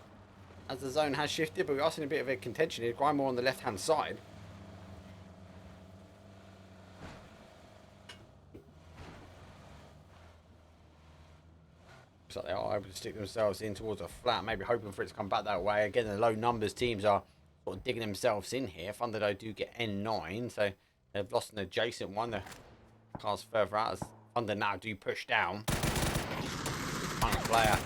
as the zone has shifted, but we are seeing a bit of a contention here. GRINDMORE on the left-hand side. Looks like they are able to stick themselves in towards a flat, maybe hoping for it to come back that way. Again, the low numbers teams are sort of digging themselves in here. Thunder though do get N9, so they've lost an adjacent one. The cars further out as Thunder now do push down. Final player.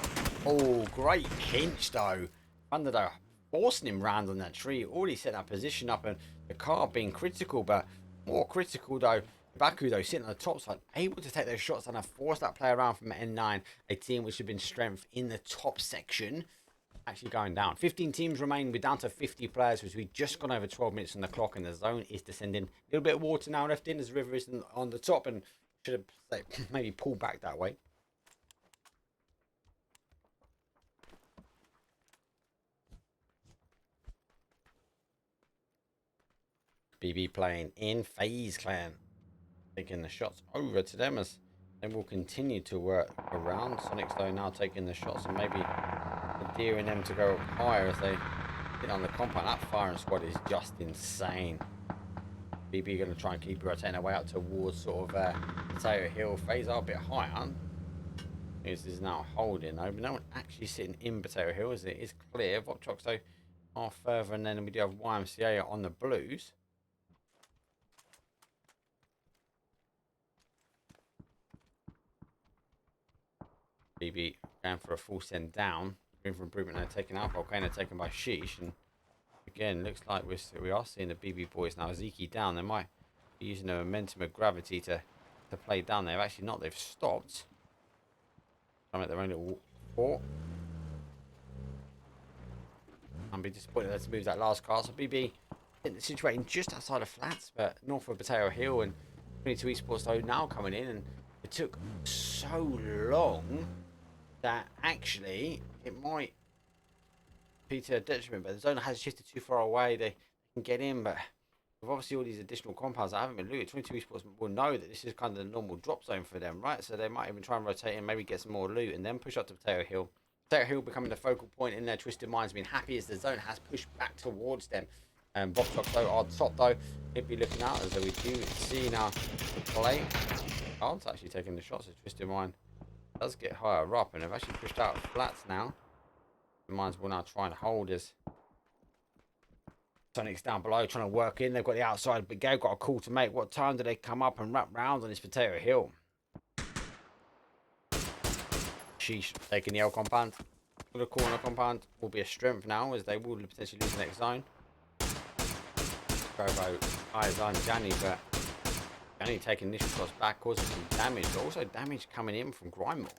Oh, great pinch though. Thunder though forcing him round on that tree. Already set that position up, and the car being critical, but more critical though. Baku though sitting on the top side, able to take those shots and have forced that player around from N9, a team which had been strength in the top section, actually going down. 15 teams remain. We're down to 50 players, which we've just gone over 12 minutes on the clock, and the zone is descending. A little bit of water now left in as the river is on the top, and should have maybe pulled back that way. BB playing in FaZe clan, taking the shots over to them as they will continue to work around. SONIQS though now taking the shots and maybe endearing them to go higher as they get on the compound. That firing squad is just insane. BB going to try and keep rotating their way out towards sort of Potato Hill. FaZe are a bit higher. This is now holding though, but no one actually sitting in Potato Hill as it is clear. VUPTROX though are further, and then we do have YMCA on the blues. BB going for a full send down. Room for improvement now taken out. Volcano taken by SHEESH. And again, looks like we are seeing the BB boys now. Zeke down. They might be using the momentum of gravity to play down. They've actually not. They've stopped. I'm at their own little fort. I'd be disappointed to move that last car. So BB situated just outside of flats, but north of Potato Hill, and 22 Esports though now coming in, and it took so long that actually it might be to a detriment, but the zone has shifted too far away. They can get in, but with obviously all these additional compounds that haven't been looted, 22 Esports will know that this is kind of the normal drop zone for them, right? So they might even try and rotate and maybe get some more loot and then push up to Potato Hill. Potato Hill becoming the focal point in their twisted minds, being happy as the zone has pushed back towards them. And VUPTROX though are top though. He'd be looking out as we do see now the play. Cards actually taking the shots. So twisted mind does get higher up, and they've actually pushed out flats now. The mines will now try and hold as SONIQS down below trying to work in. They've got the outside, but Gabe got a call to make. What time do they come up and wrap round on this Potato Hill? SHEESH taking the L compound. The corner compound will be a strength now as they will potentially lose the next zone. Provo eyes on Danny, but Danny taking initial shots back, causing some damage, but also damage coming in from GRINDMORE.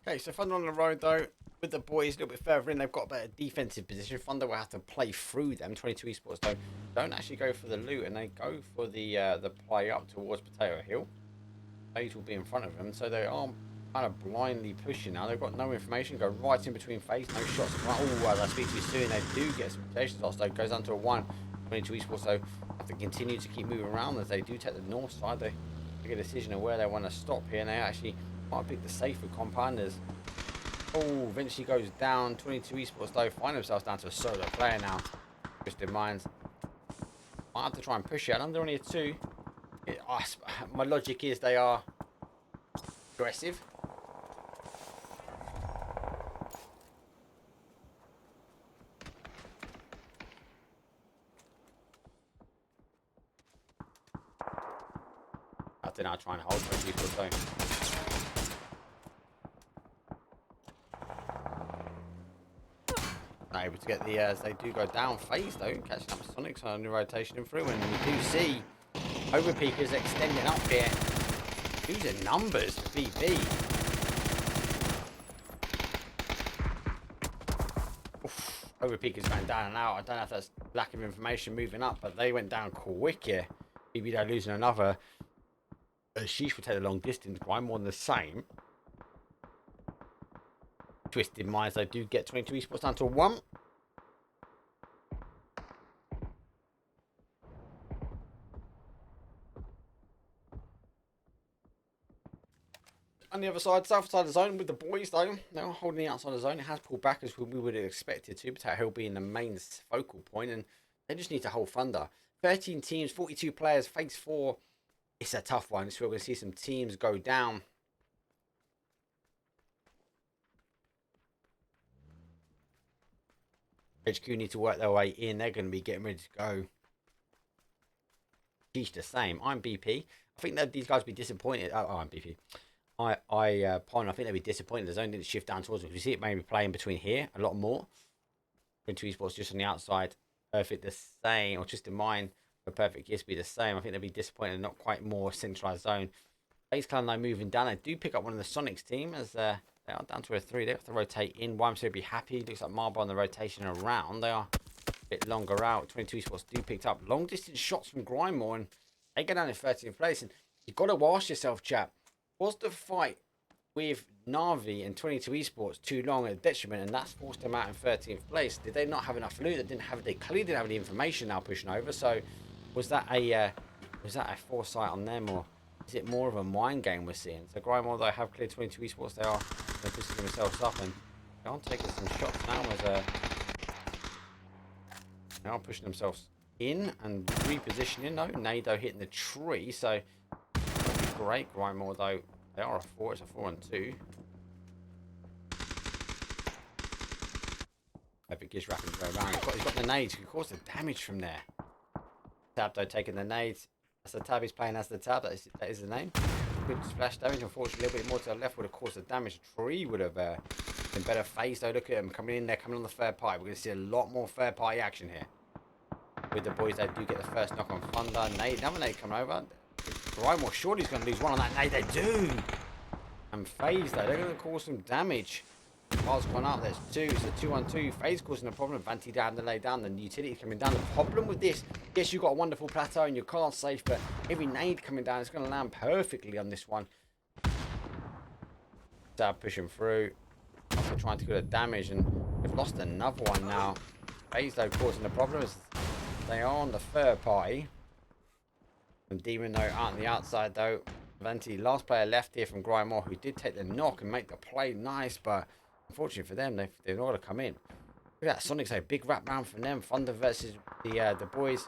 Okay, so Thunder on the road though, with the boys a little bit further in, they've got a better defensive position. Thunder will have to play through them. 22 Esports though don't actually go for the loot, and they go for the play up towards Potato Hill. FaZe will be in front of them, so they are kind of blindly pushing now. They've got no information, go right in between FaZe, no shots. Oh, as I speak to you soon, they do get some rotation shots though. Goes down to a 1. 22 Esports though have to continue to keep moving around as they do take the north side. They make a decision of where they want to stop here, and they actually might pick the safer compounders. Oh, Vincere goes down. 22 Esports though find themselves down to a solo player now. Just in mind, might have to try and push it. Under only a 2. My logic is they are aggressive. I have to now try and hold 22 Esports though. Able to get the as they do go down. FaZe though catching up with SONIQS on the rotation and through, and we do see Overpeekers extending up here. Using numbers for BB. Overpeekers going down and out. I don't know if that's lack of information moving up, but they went down quick here. BB they're losing another. SHEESH will take the long distance. GRINDMORE the same. Twisted minds, they do get 22 Esports down to a 1. On the other side, south side of the zone with the boys though, they're holding the outside of the zone. It has pulled back as we would have expected to. Potato Hill being the main focal point, and They just need to hold Thunder. 13 teams, 42 players, phase 4. It's a tough one. So we're going to see some teams go down. HQ need to work their way in. They're going to be getting ready to go. Sheesh the same. I'm BP. I think that these guys will be disappointed. Oh, I'm BP. IPON, I think they'll be disappointed. The zone didn't shift down towards them. We see it maybe playing between here a lot more. Into esports just on the outside. Perfect the same, or just in mine for perfect yes be the same. I think they'll be disappointed, not quite more centralized zone. FaZe Clan now moving down. They do pick up one of the SONIQS team as they are down to a 3. They have to rotate in. YMCA will be happy. Looks like Marble on the rotation around. They are a bit longer out. 22 esports do picked up long distance shots from GRINDMORE, and they go down in 13th place. And you've got to ask yourself, chap, was the fight with NAVI and 22 esports too long at detriment, and that's forced them out in 13th place? Did they not have enough loot? They clearly didn't have any information now pushing over. So was that a foresight on them, or is it more of a mind game we're seeing? So GRINDMORE, though, have cleared 22 esports. They're pushing themselves up, and they are taking some shots now as they are pushing themselves in and repositioning. No, Nado hitting the tree, so that'd be great. GRINDMORE, though, they are a 4. It's a 4 and 2. I think he's wrapping to go around. He's got the nades. He can cause the damage from there. Tabdo taking the nades. That's the tab he's playing as the tab. That is the name. Good splash damage. Unfortunately, a little bit more to the left would have caused the damage. Tree would have been better phased, though. Look at him coming in there, coming on the third party. We're going to see a lot more third party action here. With the boys, they do get the first knock on Thunder. Nade, another nade coming over. GRINDMORE surely he's going to lose one on that nade. They do. And FaZe, though, they're going to cause some damage. Ball's gone up. There's 2. It's a 2-on-2. FaZe causing a problem. Vanti down to lay down. The utility coming down. The problem with this, yes, you've got a wonderful plateau and your car's safe, but every nade coming down is going to land perfectly on this one. Stab pushing through. Also trying to get the damage, and they've lost another one now. FaZe, though, causing the problem as they are on the third party. And Demon, though, out on the outside, though. Vanti, last player left here from GRINDMORE, who did take the knock and make the play nice, but unfortunately for them, they've not got to come in. Look at that, SONIQS, a big wrap round from them. Thunder versus the boys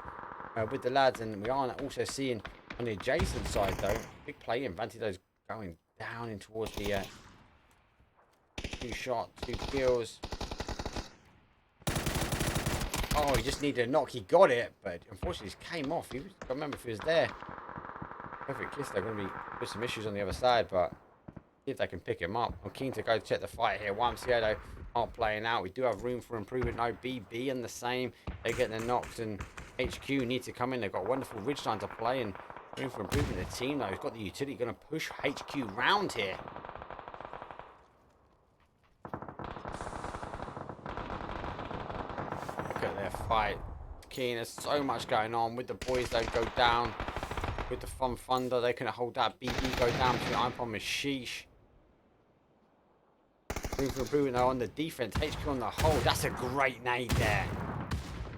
with the lads, and we are also seeing on the adjacent side, though, big play in. Vanti, though, going down in towards the 2 shot, 2 kills. Oh, he just needed a knock. He got it, but unfortunately, he came off. I can't remember if he was there. Perfect kiss. They're going to be with some issues on the other side, but see if they can pick him up. I'm keen to go check the fight here. YMCA, though, aren't playing out. We do have room for improvement. No, BB and the same. They get their knocks, and HQ need to come in. They've got a wonderful ridgeline to play, and room for improvement. The team, though, has got the utility. Going to push HQ round here. Look at their fight. Keen. There's so much going on with the boys. They go down. With the Thunder, they can hold that. BB go down to IPON with SHEESH. Room for improvement though on the defense. HQ on the hold. That's a great nade there.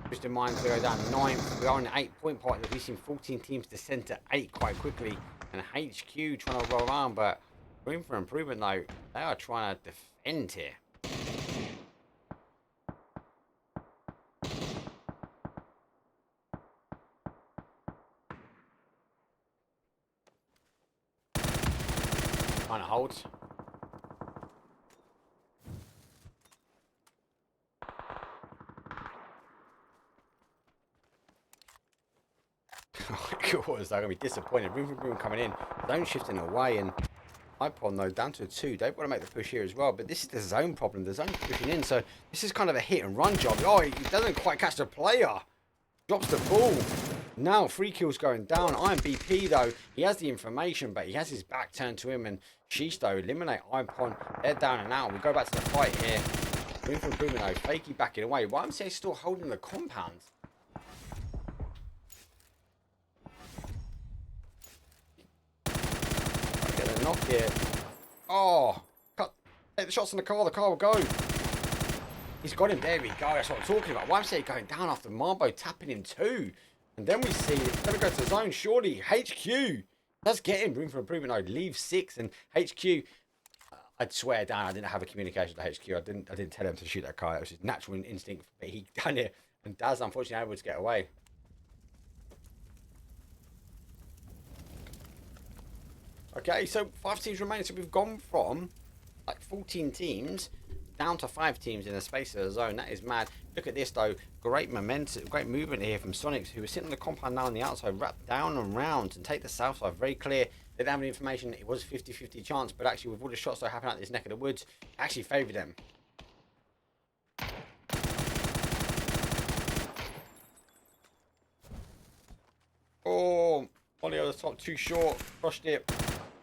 Just in mind to go down 9th. We are in the 8-point part. We've seen 14 teams descend to 8 quite quickly. And HQ trying to roll around, but room for improvement though. They are trying to defend here. Trying to hold. They're going to be disappointed. Room for improvement coming in. Zone shifting away, and IPON, though, down to a 2. They've got to make the push here as well, but this is the zone problem. The zone's pushing in, so this is kind of a hit and run job. Oh, he doesn't quite catch the player. Drops the ball. Now, 3 kills going down. BP, though, he has the information, but he has his back turned to him, and SHEESH, though, eliminate IPON. They're down and out. We go back to the fight here. Room for improvement, though. Fakey backing away. YMCA still holding the compound. Get a knock here. Oh, take the shots on the car will go. He's got him. There we go. That's what I'm talking about. YMCA going down after Marbo tapping him too. And then we see it's going to go to the zone. Surely HQ does get him. Room for improvement. I leave 6, and HQ I'd swear down I didn't have a communication with HQ. I didn't tell him to shoot that car. It was his natural instinct, but he done it, and Daz unfortunately able to get away. Okay, so 5 teams remain. So we've gone from like 14 teams down to 5 teams in the space of a zone. That is mad. Look at this though. Great momentum, great movement here from SONIQS, who are sitting on the compound now on the outside, wrapped down and round and take the south side. Very clear. They didn't have any information. It was 50-50 chance, but actually with all the shots that happened out this neck of the woods, it actually favoured them. Oh, volley over the top, too short, crushed it.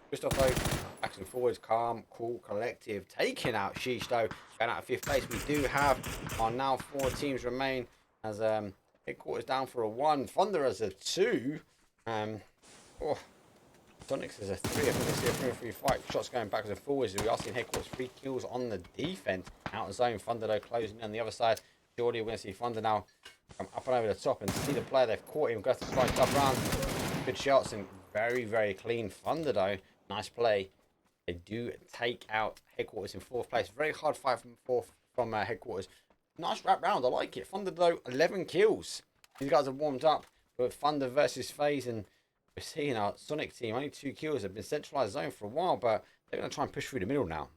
Christoph though, backs and forwards, calm, cool, collective, taking out SHEESH though, going out of 5th place. We do have our now 4 teams remain as headquarters down for a 1, Thunder as a 2. Oh, SONIQS as a 3. I think we see a 3-3 fight. Shots going backwards and forwards. We are seeing headquarters 3 kills on the defense. Out of zone, Thunder though closing in on the other side. Jordy, we're going to see Thunder now come up and over the top and see the player. They've caught him, got to slice up round. Good shots and very, very clean. Thunder though, nice play. They do take out headquarters in 4th place. Very hard fight from headquarters. Nice wrap round. I like it. Thunder though, 11 kills. These guys have warmed up. But Thunder versus FaZe, and we're seeing our Sonic team only 2 kills. Have been centralized zone for a while, but they're going to try and push through the middle now.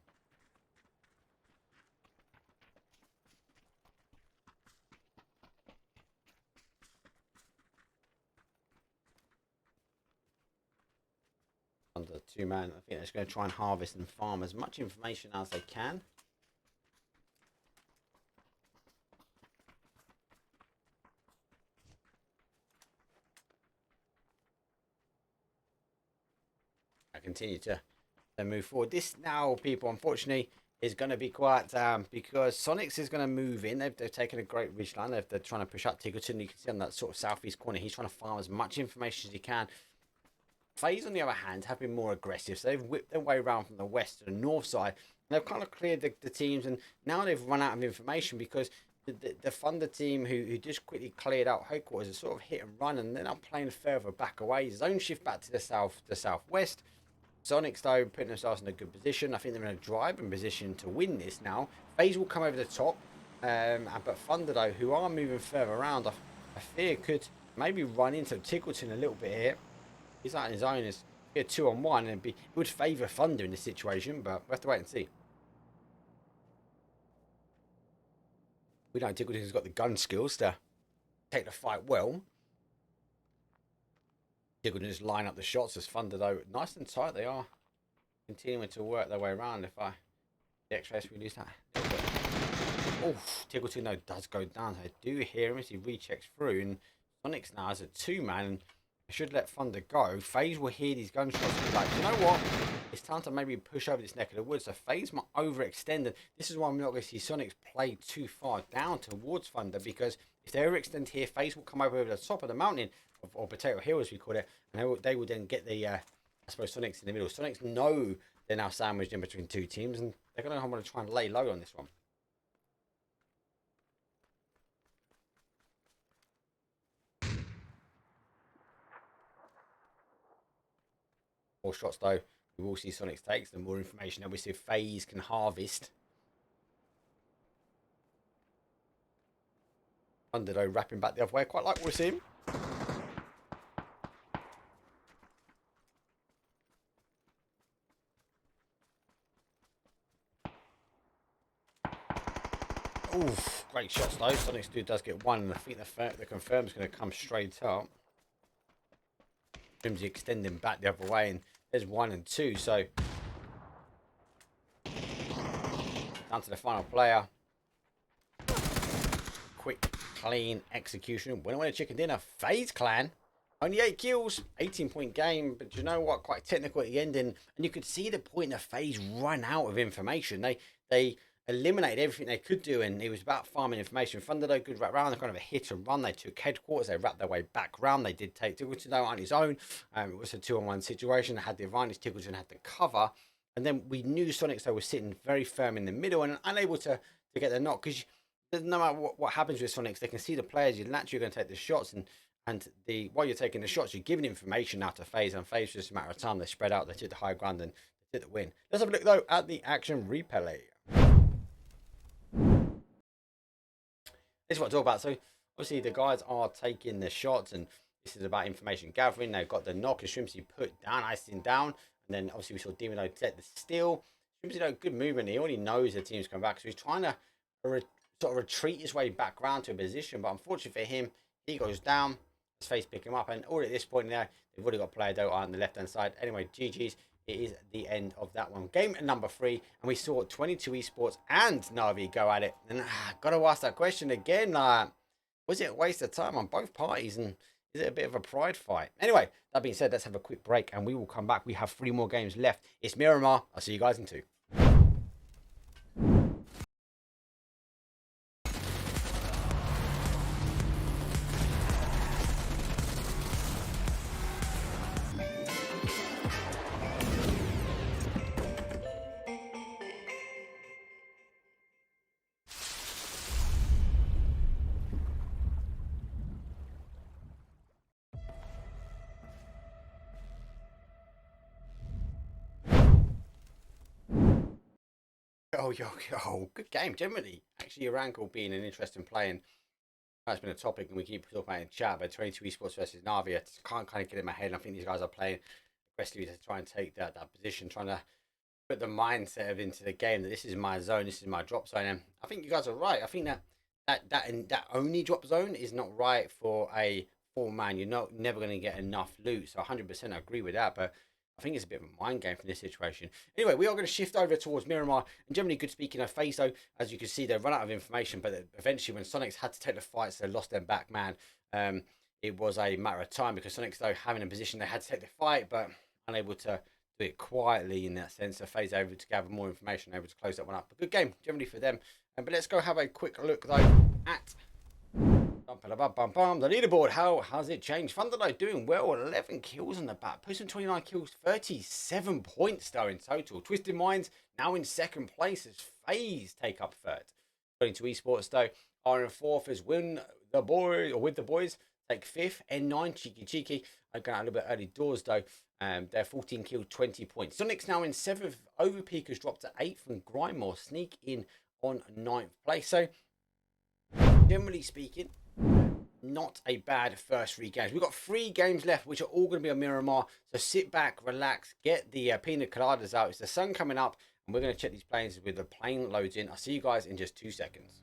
Under 2-man, I think they're just going to try and harvest and farm as much information as they can. I continue to move forward. This now, people, unfortunately, is going to be quite because SONIQS is going to move in. They've taken a great ridge line. They're trying to push up Tiggleton. You can see on that sort of southeast corner, he's trying to farm as much information as he can. FaZe, on the other hand, have been more aggressive. So they've whipped their way around from the west to the north side. And they've kind of cleared the teams, and now they've run out of information because the Thunder team, who just quickly cleared out headquarters, are sort of hit and run, and they're not playing further back away. Zone shift back to the southwest. SONIQS, though, putting themselves in a good position. I think they're in a driving position to win this now. FaZe will come over the top, but Thunder, though, who are moving further around, I fear could maybe run into Tiggleton a little bit here. He's out on his own. It's a 2-on-1, and it would favour Thunder in this situation, but we'll have to wait and see. We know Tiggleton's got the gun skills to take the fight well. Tiggleton just line up the shots as Thunder, though, nice and tight. They are continuing to work their way around. If the X-rays, we lose that. Oh, Tiggleton, though, does go down. I do hear him as he rechecks through, and SONIQS now is a 2-man. I should let Thunder go. FaZe will hear these gunshots and be like, you know what? It's time to maybe push over this neck of the woods. So FaZe might overextend. And this is why I'm not going to see SONIQS play too far down towards Thunder, because if they overextend here, FaZe will come over the top of the mountain, or Potato Hill as we call it, and they will then get the, I suppose, SONIQS in the middle. SONIQS know they're now sandwiched in between 2 teams, and they're going to want to try and lay low on this one. More shots, though, we will see SONIQS takes, the more information that we see if FaZe can harvest. Thunder, though, wrapping back the other way, quite like what we're seeing. Oof, great shots, though. SONIQS does get 1, and I think the confirm's going to come straight up. Grimsy extending back the other way, and there's 1 and 2, so down to the final player. Quick, clean execution. Winner, winner, chicken dinner. FaZe clan, only 8 kills, 18-point game, but you know what? Quite technical at the end, and you could see the point that FaZe run out of information. They eliminated everything they could do, and it was about farming information. Thunder, though, good wrap round. They're kind of a hit and run. They took headquarters. They wrapped their way back round. They did take Tiggleton, though, on his own. It was a 2-on-1 situation. They had the advantage. Tiggleton had the cover. And then we knew SONIQS, though, was sitting very firm in the middle and unable to get the knock. Because no matter what happens with SONIQS, they can see the players. You're naturally going to take the shots. And while you're taking the shots, you're giving information out to FaZe. And FaZe, just a matter of time. They spread out. They took the high ground and to the win. Let's have a look, though, at the action replay. This is what I talk about. So, obviously, the guys are taking the shots, and this is about information gathering. They've got the knock, and Shrimpsy put down, icing down, and then obviously we saw Demino set the steal. Shrimpsy, though, good movement. He already knows the team's coming back, so he's trying to sort of retreat his way back round to a position, but unfortunately for him, he goes down. His face pick him up, and already at this point now, they've already got player Dota on the left-hand side. Anyway, GG's. It is the end of that one. Game number 3, and we saw 22 Esports and NAVI go at it. And got to ask that question again. Was it a waste of time on both parties, and is it a bit of a pride fight? Anyway, that being said, let's have a quick break, and we will come back. We have 3 more games left. It's Miramar. I'll see you guys in 2. Yo, good game, generally. Actually, Orankle being an interesting play, and that's been a topic, and we keep talking about it in chat, but 22 Esports versus NAVI, I can't kind of get in my head, and I think these guys are playing aggressively to try and take that position, trying to put the mindset of into the game that this is my zone, this is my drop zone, and I think you guys are right. I think that only drop zone is not right for a 4-man. You're never going to get enough loot, so 100% I agree with that, but I think it's a bit of a mind game from this situation. Anyway, we are going to shift over towards Miramar. And generally, good speaking of FaZe, though, as you can see, they've run out of information. But eventually, when SONIQS had to take the fights, they lost their back man. It was a matter of time because SONIQS, though, having a position, they had to take the fight, but unable to do it quietly in that sense. So FaZe able to gather more information, able to close that one up. A good game, generally, for them. But let's go have a quick look, though, at the leaderboard. How's it changed? Thunderlight doing well, 11 kills on the bat, pushing 29 kills, 37 points though in total. Twisted Minds now in second place as FaZe take up third. According to esports though, are in fourth as with the boys take fifth. N9 cheeky. I got a little bit early doors though. They're 14 kills, 20 points. SONIQS now in seventh. Overpeekers dropped to 8th, and GRINDMORE sneak in on 9th place. So generally speaking, not a bad first 3 games. We've got 3 games left, which are all going to be on Miramar. So sit back, relax, get the pina coladas out. It's the sun coming up, and we're going to check these planes with the plane loads in. I'll see you guys in just 2 seconds.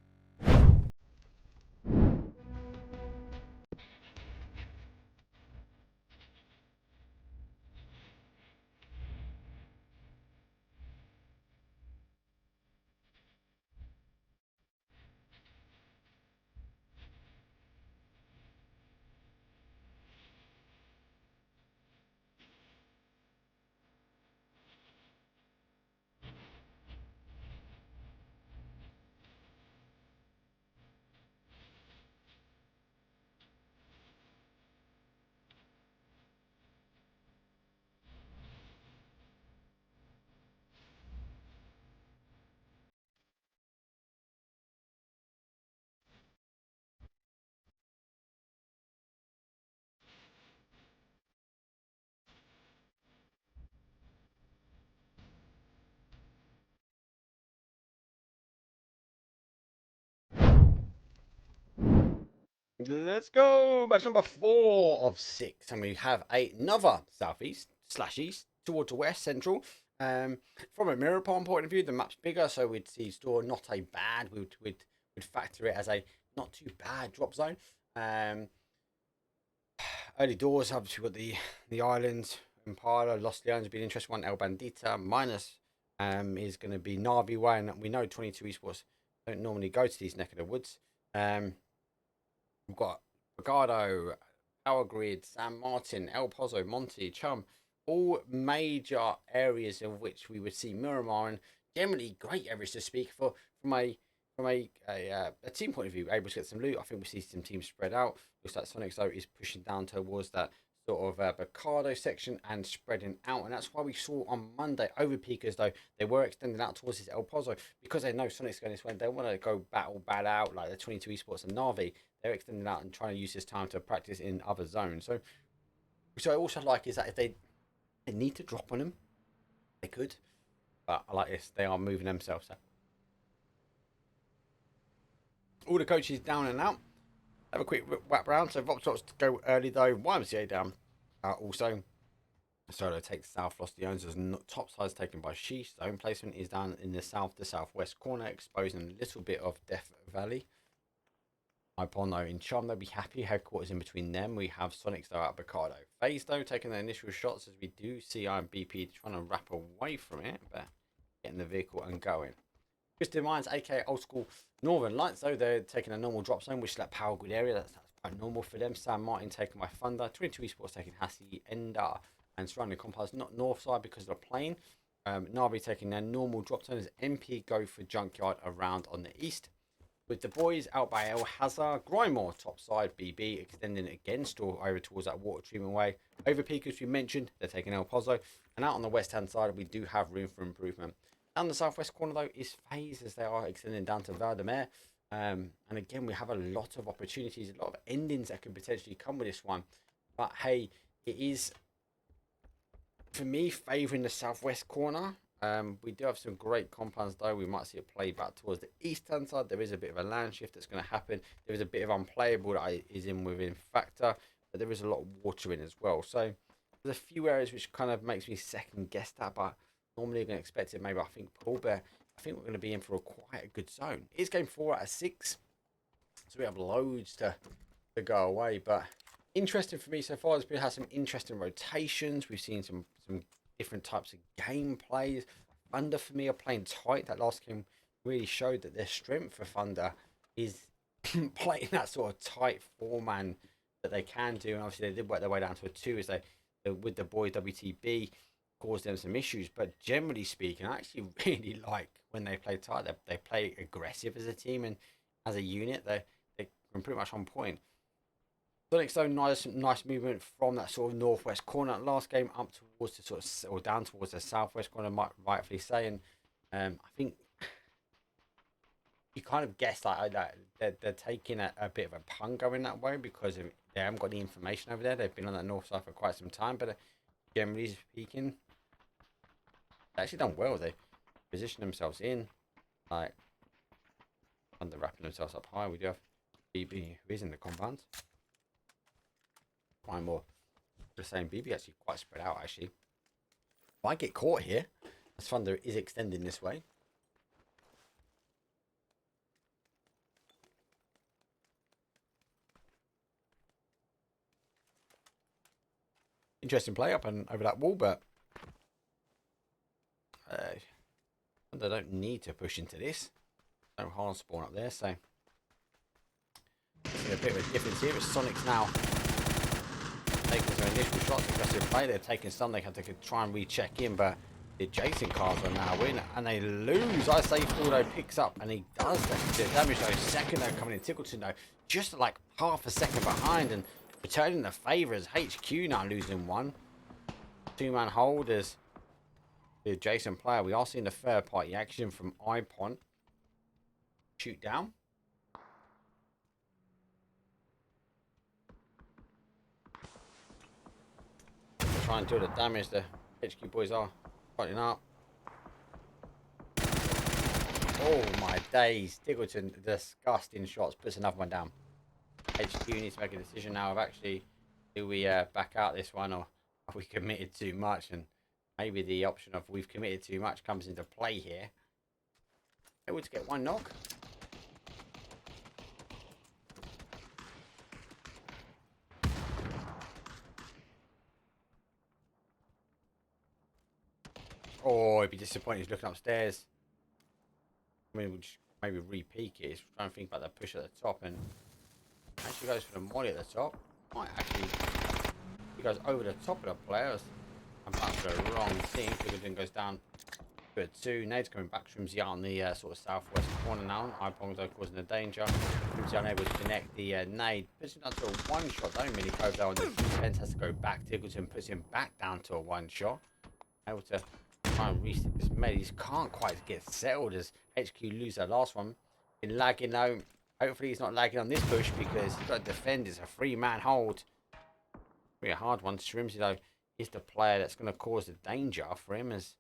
Let's go. Match number 4 of 6. And we have another southeast/east towards the west central. From a mirror palm point of view, the map's bigger, so we'd see store not a bad. We'd factor it as a not too bad drop zone. Early doors, obviously, got the islands, Impala, Lost Leons would be an interesting one. El Bandita minus is going to be Navi way, and we know 22 Esports don't normally go to these neck of the woods. We've got Ricardo, Power Grid, San Martin, El Pozo, Monty, Chum, all major areas of which we would see Miramar, and generally great areas to speak for from a team point of view, able to get some loot. I think we see some teams spread out. Looks like SONIQS though is pushing down towards that sort of Ricardo section and spreading out, and that's why we saw on Monday Overpeekers though they were extending out towards this El Pozo because they know SONIQS going this way. They want to go bad out like the 22 Esports and NAVI. They're extending out and trying to use this time to practice in other zones. So I also like is that if they need to drop on them, They could. But I like this. They are moving themselves. So. All the coaches down and out. Have a quick wrap round. So VUPTROX go early though. YMCA down. Also. Solo takes south, lost the owners. Top sides taken by SHEESH. Zone placement is down in the south to southwest corner, exposing a little bit of Death Valley. IPON though in Chum, they'll be happy. Headquarters in between them. We have SONIQS though at Bacado. FaZe though taking their initial shots as we do see IMBP trying to wrap away from it, but getting the vehicle and going. Twisted Minds, aka Old School Northern Lights though, they're taking a normal drop zone, which is that power grid area. That's quite normal for them. Sam Martin taken by Thunder. 22 Esports taking Hassie, Ender. And surrounding compounds, not north side because of the plane. Navi taking their normal drop zone as MP go for Junkyard around on the east. With the boys out by El Hazard, GRINDMORE top side, BB extending again, still over towards that water treatment way. Overpeekers we mentioned, they're taking El Pozo. And out on the west hand side, we do have room for improvement. Down the southwest corner though is FaZe as they are extending down to Valdemar. And again, we have a lot of opportunities, a lot of endings that could potentially come with this one. But hey, it is, for me, favouring the southwest corner. We do have some great compounds though. We might see it play back towards the eastern side. There is a bit of a land shift that's going to happen. There is a bit of unplayable that is in within factor, but there is a lot of water in as well. So there's a few areas which kind of makes me second guess that, but normally you're going to expect it. Maybe I think Paul Bear. I think we're going to be in for quite a good zone. It's game 4 out of 6, so we have loads to go away, but interesting for me so far. This has some interesting rotations. We've seen some different types of gameplays. Thunder for me are playing tight. That last game really showed that their strength for Thunder is playing that sort of tight 4-man that they can do. And obviously they did work their way down to a 2 as they with the boys WTB caused them some issues. But generally speaking, I actually really like when they play tight. They play aggressive as a team, and as a unit they're pretty much on point. SONIQS though, nice movement from that sort of northwest corner last game up towards the sort of, or down towards the southwest corner, might rightfully say. And I think you kind of guess like they're taking a bit of a pun going that way because they haven't got the information over there. They've been on that north side for quite some time, but generally speaking, they actually done well. They position themselves in, like under wrapping themselves up high. We do have BB who is in the compound. GRINDMORE, the same. BB actually quite spread out actually. Might get caught here as Thunder is extending this way. Interesting play up and over that wall, but Thunder don't need to push into this. No hard spawn up there, so see a bit of a difference here. It's SONIQS now taking some initial shots, aggressive play. They're taking some. They have to try and recheck in, but the adjacent cars are now in and they lose. I say Fordo picks up and he does the damage though. Second though coming in. Tickleton though just like half a second behind and returning the favour as HQ now losing one. 2-man hold as the adjacent player. We are seeing the third party action from IPON. Shoot down. Try and do the damage the HQ boys are fighting up. Oh my days. Tiggleton, disgusting shots. Puts another one down. HQ needs to make a decision now of actually, do we back out this one or have we committed too much? And maybe the option of we've committed too much comes into play here. Able to get one knock. Oh, he'd be disappointed. He's looking upstairs. I mean, we'll just maybe re-peek it. He's trying to think about that push at the top and actually goes for the molly at the top. Might actually, he goes over the top of the players. I'm back for the wrong thing. Tiggleton goes down to a 2. Nade's coming back. Shrimsy on the sort of southwest corner now. IPON's causing the danger. Shrimsy unable to connect the nade. Puts him down to a 1-shot. Don't really go down. The defense has to go back. Tiggleton puts him back down to a 1-shot. Able to try and reset this med. He can't quite get settled as HQ lose their last one. Been lagging though. Hopefully he's not lagging on this push because he's got to defend. It's a 3-man hold. Pretty hard one. Shrimsy though is the player that's going to cause the danger for him as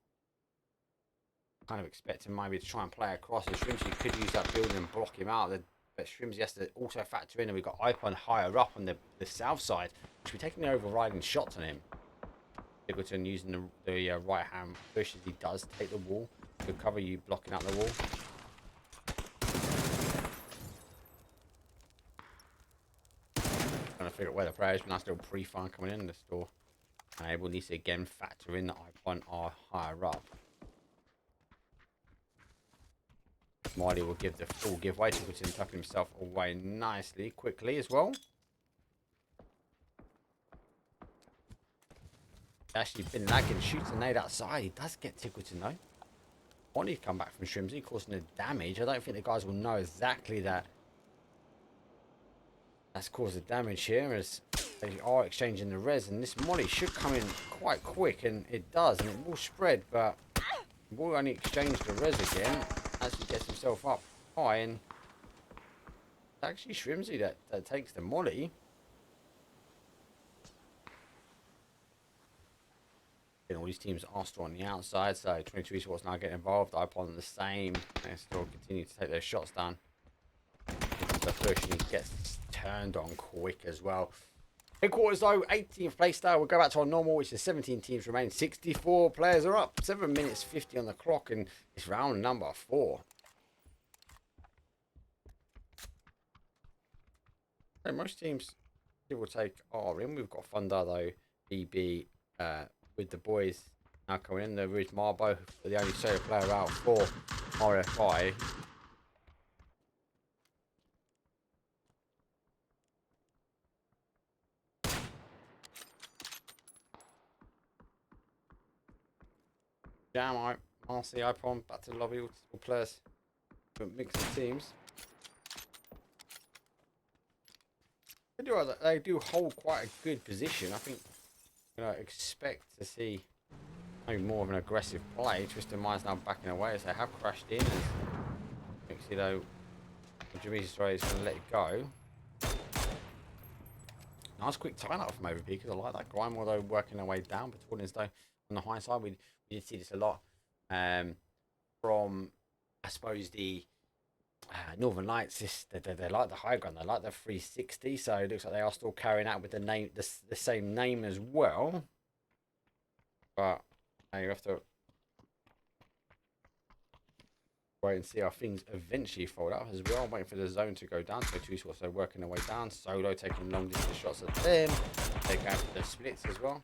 kind of expecting maybe to try and play across. And Shrimsy could use that building and block him out. But Shrimsy has to also factor in, and we've got IPON higher up on the south side, which we're taking the overriding shots on him. Tiggleton using the right hand push as he does take the wall to cover you blocking out the wall. Trying to figure out where the players, nice little pre-fire coming in the store. And able needs to again factor in that IPON are higher up. Marley will give the full giveaway. Tiggleton tucking himself away nicely, quickly as well. Actually been lagging, shoots a nade outside. He does get Tiggleton though. Bonnie come back from Shrimsy, causing the damage. I don't think the guys will know exactly that that's caused the damage here as they are exchanging the res, and this molly should come in quite quick, and it does, and it will spread, but will only exchange the res again as he gets himself up high, and it's actually Shrimsy that takes the molly. All these teams are still on the outside, so 22 Esports now getting involved. IPON the same. They still continue to take their shots down. The push, and he gets turned on quick as well. Headquarters though, 18th place there. We'll go back to our normal, which is 17 teams remain. 64 players are up. 7 minutes 50 on the clock, and it's round number 4. So most teams will take R in. We've got Thunder though, BB, with the boys now coming in. The Ridge Marbo, the only solo player out for RFI. Jam, RC, IPON, back to the lobby, all players, mix of teams. They do hold quite a good position. I think expect to see maybe more of an aggressive play. Twisted Mind's now backing away as they have crashed in. Mixie though, Jameis Ray is going to let it go. Nice quick timeout from Overpeekers. I like that. GRINDMORE though working their way down. But Tornins though on the high side, we did see this a lot from I suppose the Northern Lights. They like the high ground. They like the 360. So it looks like they are still carrying out with the same name as well. But you have to wait and see how things eventually fold out as well. I'm waiting for the zone to go down. So 2 Esports are working their way down. Solo taking long distance shots at them. They're going for the splits as well.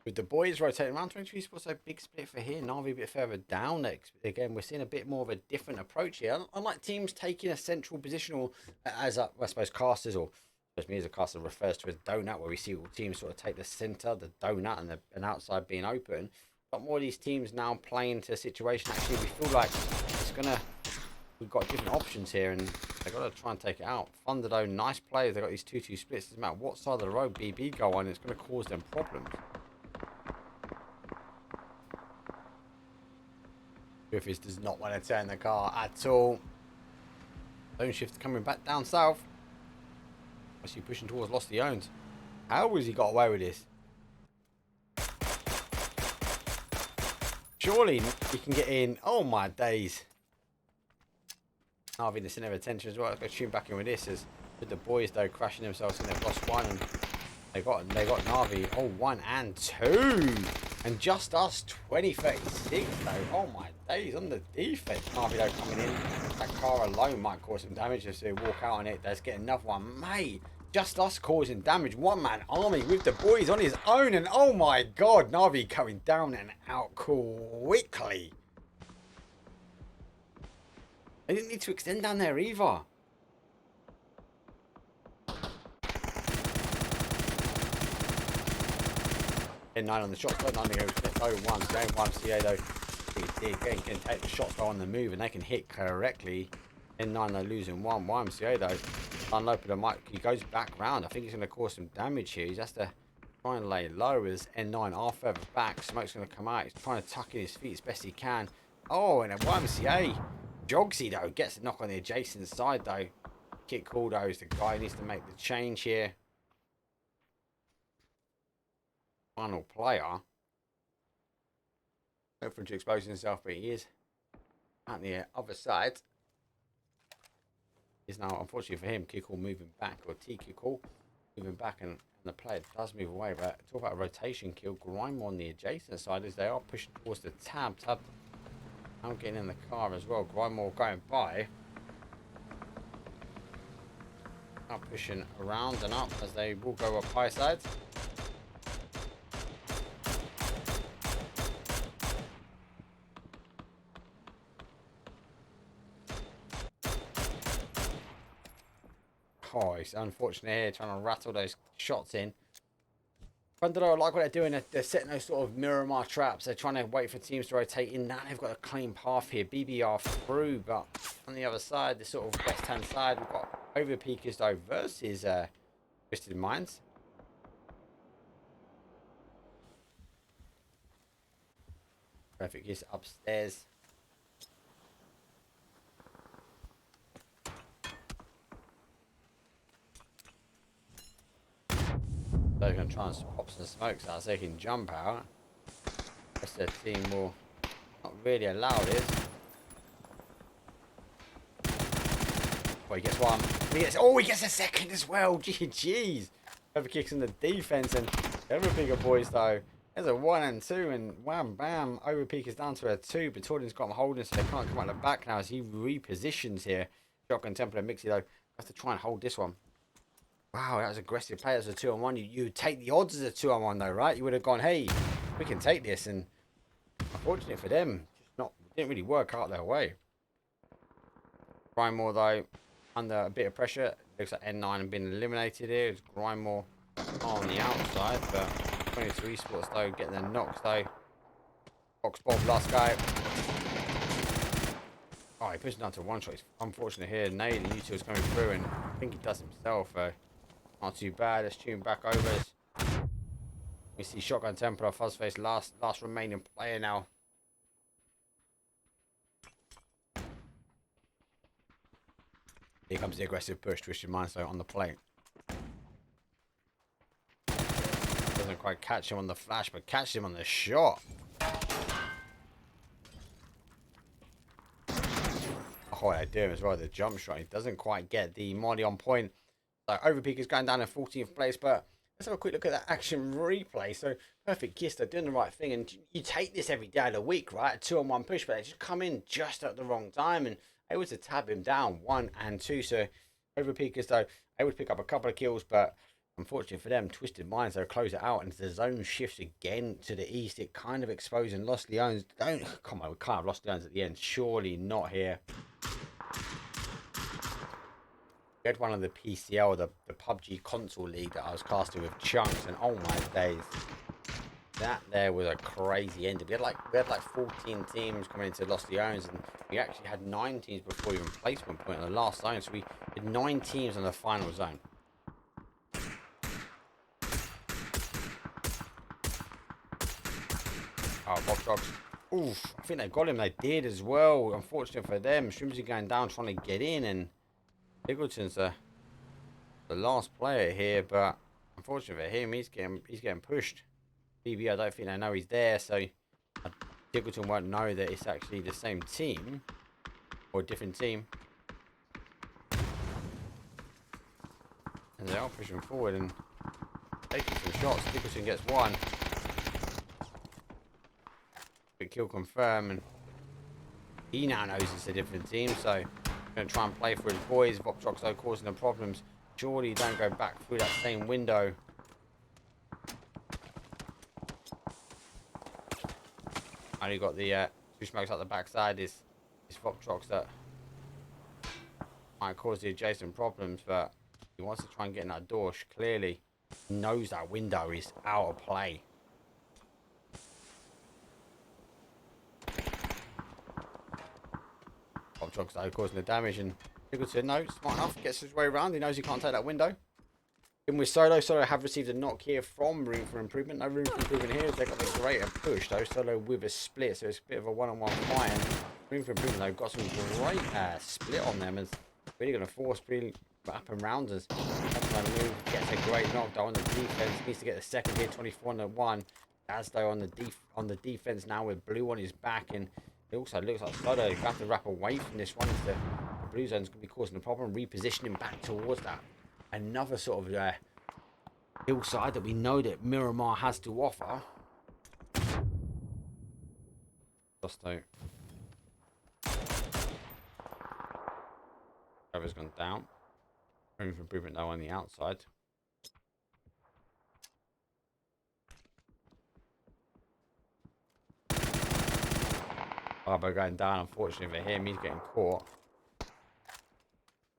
With the boys rotating around, 22 Esports, a big split for here. NAVI a bit further down. Again, we're seeing a bit more of a different approach here. Unlike teams taking a central position, or as I suppose casters, or just me as a caster refers to as donut, where we see all teams sort of take the center, the donut, and the outside being open. But more of these teams now playing to a situation. Actually, we feel like we've got different options here, and they've got to try and take it out. Thunder though, nice players. They've got these 2-2 splits. Doesn't matter what side of the road BB go on, it's going to cause them problems. Griffiths does not want to turn the car at all. Zone shift coming back down south. I see pushing towards Lost the Owns. How has he got away with this? Surely he can get in. Oh my days. NAVI in the center of attention as well. Let's go tune back in with this as with the boys though crashing themselves in. They've lost one and they got NAVI. Oh, 1 and 2. And just us 20-36 though. Oh my days on the defense. NAVI though coming in. That car alone might cause some damage as they walk out on it. Let's get another one. Mate, just us causing damage. One-man army with the boys on his own. And oh my god, NAVI coming down and out quickly. They didn't need to extend down there either. N9 on the shots, 9 to go, 0-1, YMCA though, again can take the shots on the move and they can hit correctly. N9 though losing 1, YMCA though, unloaded the mic, he goes back round. I think he's going to cause some damage here. He has to try and lay low as N9 are further back. Smoke's going to come out, he's trying to tuck in his feet as best he can. Oh, and a YMCA, Jogsy though, gets a knock on the adjacent side though. Kick call though is the guy who needs to make the change here. Final player. Hoping to expose himself, but he is at the other side. Is now, unfortunately for him, kick call moving back, or T kick call moving back, and the player does move away. But talk about a rotation kill. GRINDMORE on the adjacent side as they are pushing towards the tab. Tab now getting in the car as well. GRINDMORE going by. Now pushing around and up as they will go up high side. Oh, it's unfortunate here trying to rattle those shots in. I don't know, I like what they're doing. They're setting those sort of Miramar traps. They're trying to wait for teams to rotate in. Now they've got a clean path here. BBR through, but on the other side, the sort of west-hand side, we've got Overpeekers though versus Twisted Minds. Perfect is upstairs. They're going to try and pop some smokes out so they can jump out. The rest of the team will not really allow this. Oh, he gets one. He gets a second as well. GG's. Overkicks in the defense, and the other bigger boys though. There's a 1 and 2, and wham bam. Overpeekers down to a 2. But Torden's got him holding, so they can't come out the back now as he repositions here. Shotgun Templar and Mixie though have to try and hold this one. Wow, that was aggressive play. That was a 2-on-1. You take the odds as a 2-on-1 though, right? You would have gone, hey, we can take this, and unfortunate for them, didn't really work out their way. GRINDMORE though, under a bit of pressure. Looks like N9 have been eliminated here. It's GRINDMORE on the outside, but 22 esports though getting the knocks though. Box Bob, last guy. Oh, he pushed down to one shot. It's unfortunate here. Nade and U2 is coming through, and I think he does himself. Not too bad. Let's tune back over. We see Shotgun Templar, Fuzzface, last remaining player now. Here comes the aggressive push. Twisted Minds though on the plate. Doesn't quite catch him on the flash, but catches him on the shot. Oh, they do him as well. The jump shot. He doesn't quite get the Molly on point. So Overpeekers going down in 14th place, but let's have a quick look at that action replay. So Perfect Kiss, they're doing the right thing, and you take this every day of the week, right? A 2-on-1 push, but they just come in just at the wrong time and able to tab him down 1 and 2. So Overpeekers though able to pick up a couple of kills, but unfortunately for them, Twisted Minds though close it out, and the zone shifts again to the east. It kind of exposing Lost Leones. Come on, we can't have Lost Leones at the end. Surely not here. We had one of the PCL, the PUBG console league that I was casting with Chunks, and oh my days, that there was a crazy ending. We had like 14 teams coming into Lost Leones, and we actually had 9 teams before even placement point in the last zone. So we had 9 teams in the final zone. Oh, VUPTROX. Oof, I think they got him. They did as well. Unfortunate for them. Shrimsy going down trying to get in, and Pickleton's the last player here, but unfortunately for him, he's getting pushed. BB, I don't think they know he's there, so Pickleton won't know that it's actually the same team or a different team. And they are pushing forward and taking some shots. Pickleton gets one. Big kill confirm, and he now knows it's a different team, so going to try and play for his boys. VUPTROX though causing the problems. Surely don't go back through that same window. Only got the 2 smokes out the backside. Is VUPTROX that might cause the adjacent problems, but he wants to try and get in that door. Clearly knows that window is out of play. VUPTROX though causing the damage, and Pickleton, no, smart enough, gets his way around. He knows he can't take that window. In with Solo, Solo have received a knock here from Room for Improvement. No room for improvement here. They got the greater push though. Solo with a split, so it's a bit of a one-on-one fight. Room for Improvement though got some great split on them, and really going to force up and round us. Gets a great knockdown on the defense. Needs to get the second here, 24-1. As though on the defense now with blue on his back, and it also looks like Soda you have to wrap away from this one. The blue zone's going to be causing a problem. Repositioning back towards that. Another sort of hillside that we know that Miramar has to offer. Just though. Trevor's gone down. Room for improvement though on the outside. Barbo going down, unfortunately for him. He's getting caught.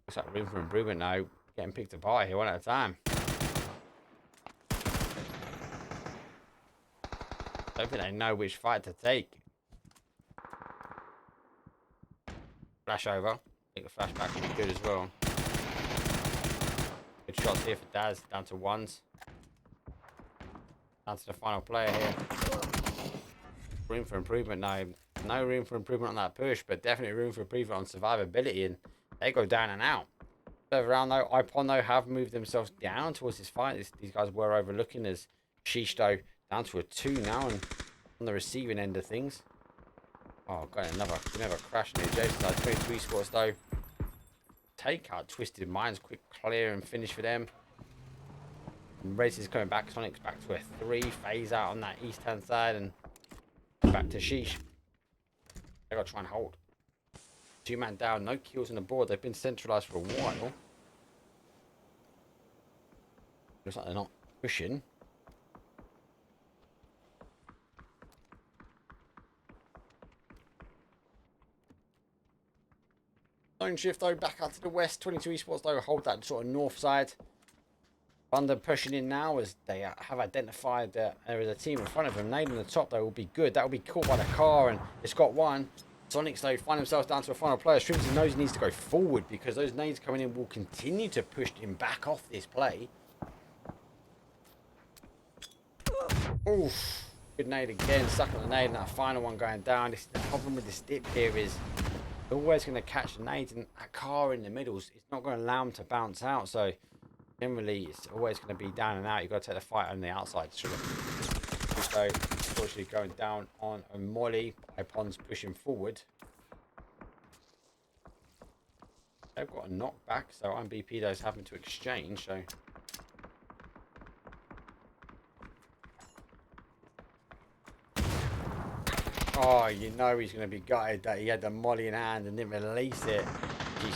Looks like room for improvement now. Getting picked apart here one at a time. Don't think they know which fight to take. Flash over. I think the flashback will be good as well. Good shots here for Daz. Down to ones. Down to the final player here. Room for improvement now. No room for improvement on that push, but definitely room for improvement on survivability, and they go down and out. Further around though, IPON though have moved themselves down towards this fight. These guys were overlooking as SHEESH though down to a 2 now, and on the receiving end of things. Oh, got another crash in the adjacent side. 22 esports though. Take out Twisted Minds, quick clear and finish for them. And Race is coming back. SONIQS back to a 3. FaZe out on that east hand side, and back to SHEESH. They got to try and hold. 2-man down, no kills on the board. They've been centralized for a while. Looks like they're not pushing. Zone shift though, back out to the west. 22 esports though hold that sort of north side. Thunder pushing in now as they have identified that there is a team in front of them. Nade on the top though will be good. That will be caught by the car, and it's got one. SONIQS though find themselves down to a final player. Shrimps knows he needs to go forward because those nades coming in will continue to push him back off this play. Oof. Good nade again. Stuck on the nade, and that final one going down. The problem with this dip here is they're always going to catch the nades, and that car in the middle, it's not going to allow them to bounce out. So generally, it's always going to be down and out. You've got to take the fight on the outside. So, unfortunately, going down on a molly. IPON's pushing forward. They've got a knockback, so MVP those having to exchange. So oh, you know he's going to be gutted that he had the molly in hand and didn't release it.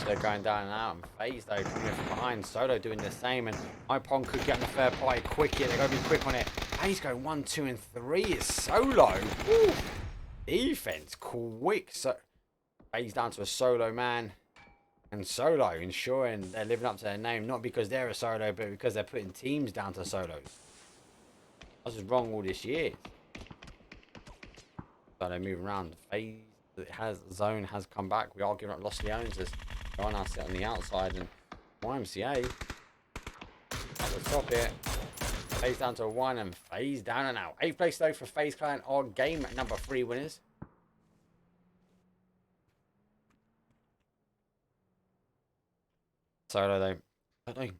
They're going down and out, and FaZe though coming from behind. Solo doing the same, and IPON could get on the fair play quick here. They're going to be quick on it. FaZe go 1, 2, and 3. It's Solo. Woo. Defense quick. So FaZe down to a solo man, and Solo ensuring they're living up to their name, not because they're a solo, but because they're putting teams down to solos. This is wrong all this year. So they move around. FaZe zone has come back. We are giving up Lost Leones as they are now sit on the outside, and YMCA at the top here. FaZe down to 1, and FaZe down and out. 8th place though for FaZe Clan are game at number 3 winners. Solo though, I don't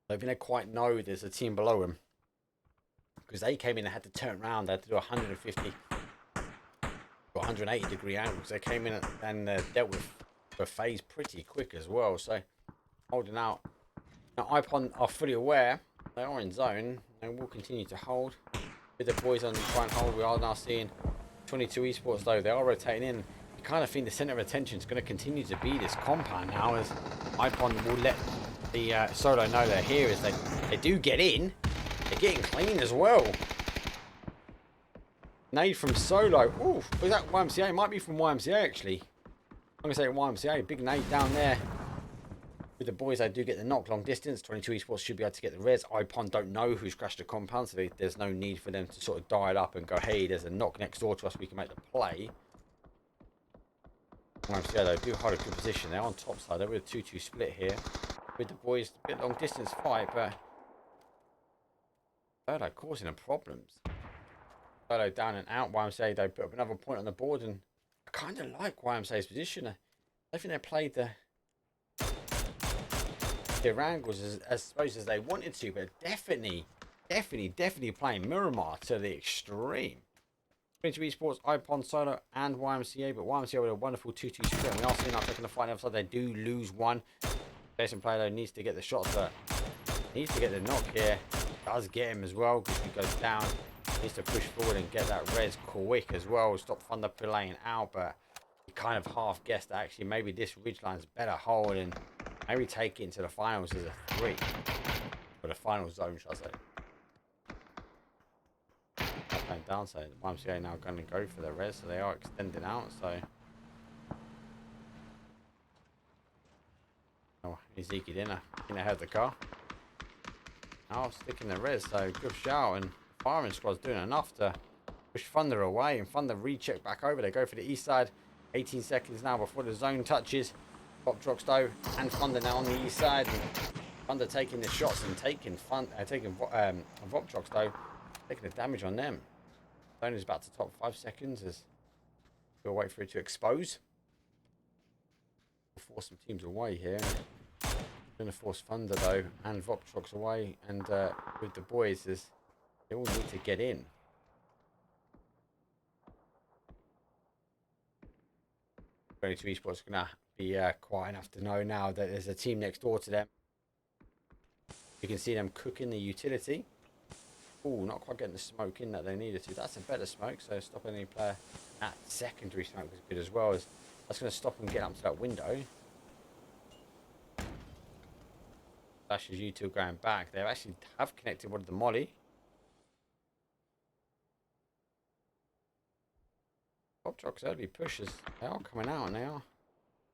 think they quite know there's a team below them, because they came in and had to turn around. They had to do 150 or 180 degree angles. They came in and dealt with the FaZe pretty quick as well. So holding out. Now IPON are fully aware they are in zone and will continue to hold. With the boys on the try and hold, we are now seeing 22 esports though. They are rotating in. You kind of think the center of attention is going to continue to be this compound now, as IPON will let the solo know they're here, as they do get in. They're getting clean as well. Nade from Solo. Ooh, was that YMCA? It might be from YMCA actually. I'm going to say YMCA. Big nade down there. With the boys, they do get the knock long distance. 22 esports should be able to get the res. IPON don't know who's crashed the compound, so there's no need for them to sort of dial up and go, hey, there's a knock next door to us, we can make the play. YMCA though do hold a good position. They're on top side. They're with a 2-2 split here. With the boys, a bit long distance fight, but Solo causing them problems. Solo down and out. YMCA they put up another point on the board, and I kind of like YMCA's position. I think they played the their angles as suppose as they wanted to, but definitely playing Miramar to the extreme. 22 Esports, IPON, Solo, and YMCA, but YMCA with a wonderful 2-2 split. We are seeing now taking the fight on the other side. They do lose one. Jason Player though needs to get the shots, but needs to get the knock here. Does get him as well because he goes down. Needs to push forward and get that res quick as well. Stop Thunder playing out, but he kind of half guessed that actually maybe this ridgeline's better hold and maybe take it into the finals as a 3. For the final zone, shall I say. Playing down, so YMCA now going to go for the res, so they are extending out, so. Oh, Ezekiel in ahead of the car. Now sticking the res, so good shout, and firing squad's doing enough to push Thunder away, and Thunder recheck back over. They go for the east side. 18 seconds now before the zone touches. VUPTROX though, and Thunder now on the east side. And Thunder taking the shots and taking VUPTROX though, taking the damage on them. Zone is about to top 5 seconds as we'll wait for it to expose. We'll force some teams away here. Going to force Thunder though and VUPTROX away, and with the boys as they all need to get in. Esports is going to be quiet enough to know now that there's a team next door to them. You can see them cooking the utility. Oh, not quite getting the smoke in that they needed to. That's a better smoke, so stopping any player at secondary smoke was good as well. As that's going to stop them getting up to that window. Flashes you two going back. They actually have connected with the molly. VUPTROX early pushes. They are coming out and they are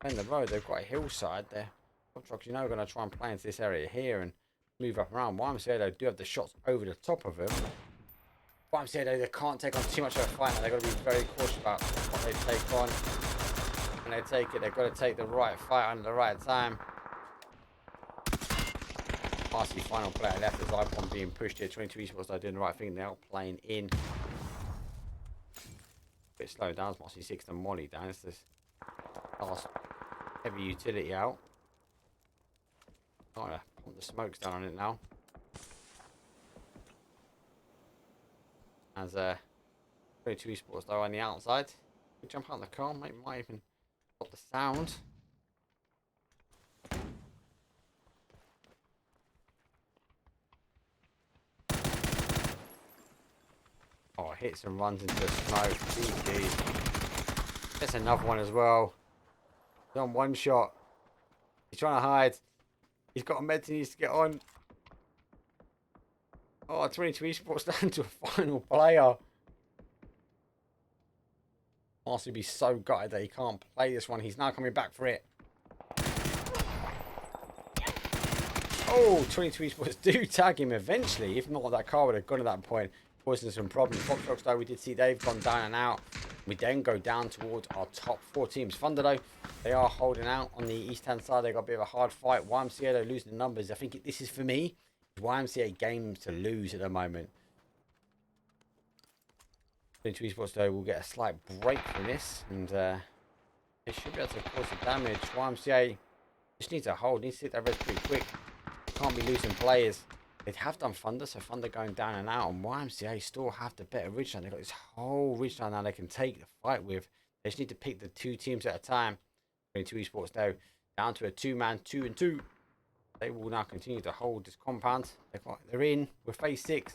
in the road. They've got a hillside there. VUPTROX, you know, are going to try and play into this area here and move up around. YMCA though do have the shots over the top of him. YMCA though, they can't take on too much of a fight now. They've got to be very cautious about what they take on. When they take it, they've got to take the right fight under the right time. Marcy final player left as IPON being pushed here. 22 Esports are doing the right thing. They're playing in. A bit slow down. Marcy 6 and Molly down. It's this last heavy utility out. Oh, yeah. Pump the smokes down on it now. As 22 Esports though on the outside. We jump out in the car. Might even stop the sound. Oh, hits and runs into the smoke. GG. Gets another one as well. He's on one shot. He's trying to hide. He's got a med he needs to get on. Oh, 22 Esports down to a final player. Marcy would be so gutted that he can't play this one. He's now coming back for it. Oh, 22 Esports do tag him eventually. If not, that car would have gone at that point. Causing some problems. VUPTROX though, we did see they've gone down and out. We then go down towards our top 4 teams. Thunder though, they are holding out on the east hand side. They got a bit of a hard fight. YMCA though losing the numbers. I think this is for me. YMCA games to lose at the moment. 22 Esports though will get a slight break from this, and they should be able to cause the damage. YMCA just needs to hold. Needs to hit that res pretty quick. Can't be losing players. They have done Thunder, so Thunder going down and out, and YMCA still have the better ridgeline. They've got this whole ridgeline now they can take the fight with. They just need to pick the 2 teams at a time. 22 Esports though, down to a 2-man, 2 and 2. They will now continue to hold this compound. They're in with phase 6.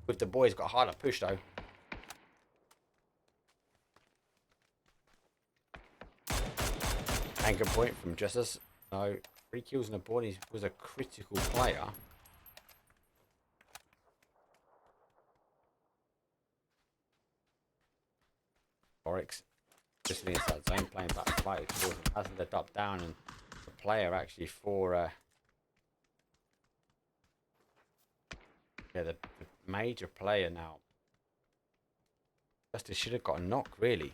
With the boys got a harder push though. Anchor point from Justice. No. 3 kills on the board. He was a critical player. Oryx just inside zone playing back fight. Hasn't led up down, and the player actually for yeah, the major player now. Justice should have got a knock really.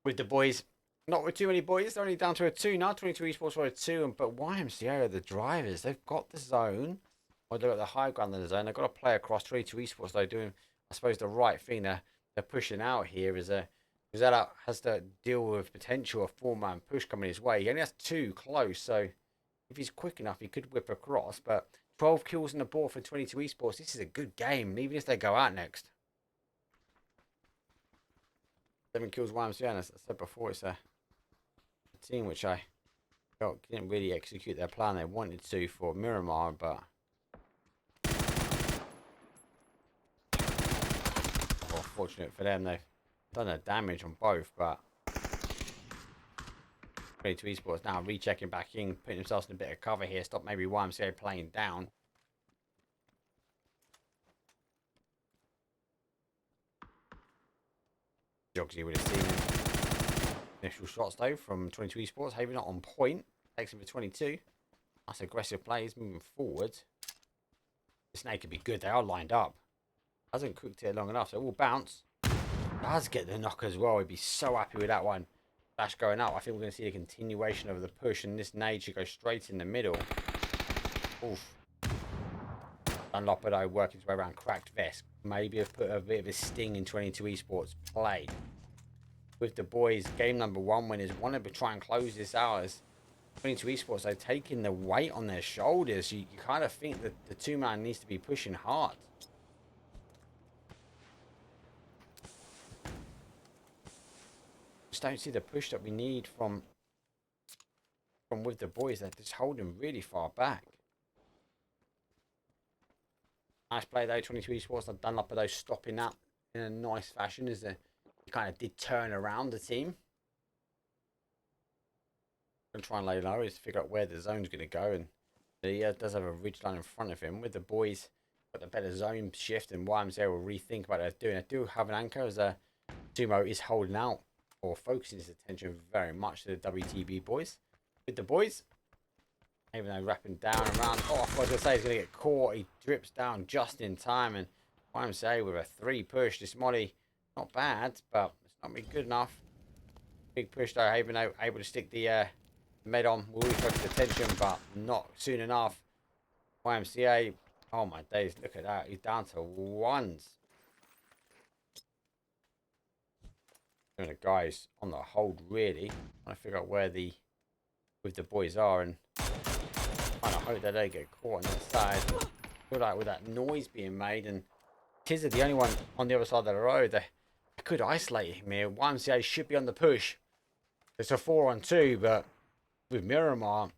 With the boys. Not with too many boys. They're only down to a 2 now. 22 Esports for a 2. But YMCA are the drivers. They've got the zone. Or they've got the high ground in the zone. They've got to play across. 22 Esports, they're doing, I suppose, the right thing. They're pushing out here is Zella has to deal with potential of 4-man push coming his way. He only has 2 close, so if he's quick enough, he could whip across. But 12 kills on the board for 22 Esports. This is a good game, even if they go out next. 7 kills, YMCA, and as I said before, it's a team which I felt didn't really execute their plan they wanted to for Miramar, but well, fortunate for them, they've done the damage on both. But 22 Esports now rechecking back in, putting themselves in a bit of cover here, stop maybe YMCA playing down. Jogsy would have seen him. Initial shots though from 22 Esports. Haven not on point. Takes him for 22. That's aggressive plays moving forward. The snake could be good. They are lined up. Hasn't cooked it long enough, so it will bounce. Does get the knock as well. He'd be so happy with that one. Flash going up. I think we're going to see a continuation of the push, and this nade should go straight in the middle. Oof. Unlopado working his way around. Cracked vest. Maybe have put a bit of a sting in 22 Esports play. With the boys, game number 1 winners wanted to try and close this out as 22 Esports, they're taking the weight on their shoulders. You kind of think that the 2-man needs to be pushing hard. Just don't see the push that we need from with the boys. They're just holding really far back. Nice play though, 22 Esports. I've done up with those stopping that in a nice fashion as they kind of did turn around the team. Gonna try and lay low is to figure out where the zone's going to go, and he does have a ridge line in front of him. With the boys got the better zone shift, and YMCA will rethink about what they're doing. I do have an anchor as Sumo is holding out or focusing his attention very much to the WTB boys. With the boys, even though wrapping down around, oh, I was going to say he's going to get caught. He drips down just in time, and YMCA with a 3 push. This molly, not bad, but it's not been good enough. Big push though, Haven able to stick the med on. Will refocus attention, but not soon enough. YMCA, oh my days, look at that. He's down to 1s. And the guys on the hold really. Trying to figure out where the boys are, and kind of hope that they get caught on that side. Feel like with that noise being made, and Tiz are the only one on the other side of the road. They could isolate him here. YMCA should be on the push. It's a 4-on-2, but with Miramar,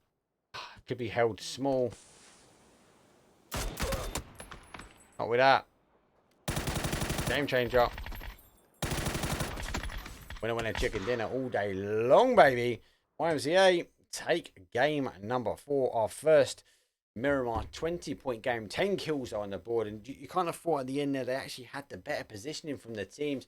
could be held small. Not with that. Game changer. Winner, chicken dinner all day long, baby. YMCA take game number 4. Our first Miramar 20-point game. 10 kills on the board. And you kind of thought at the end there they actually had the better positioning from the teams.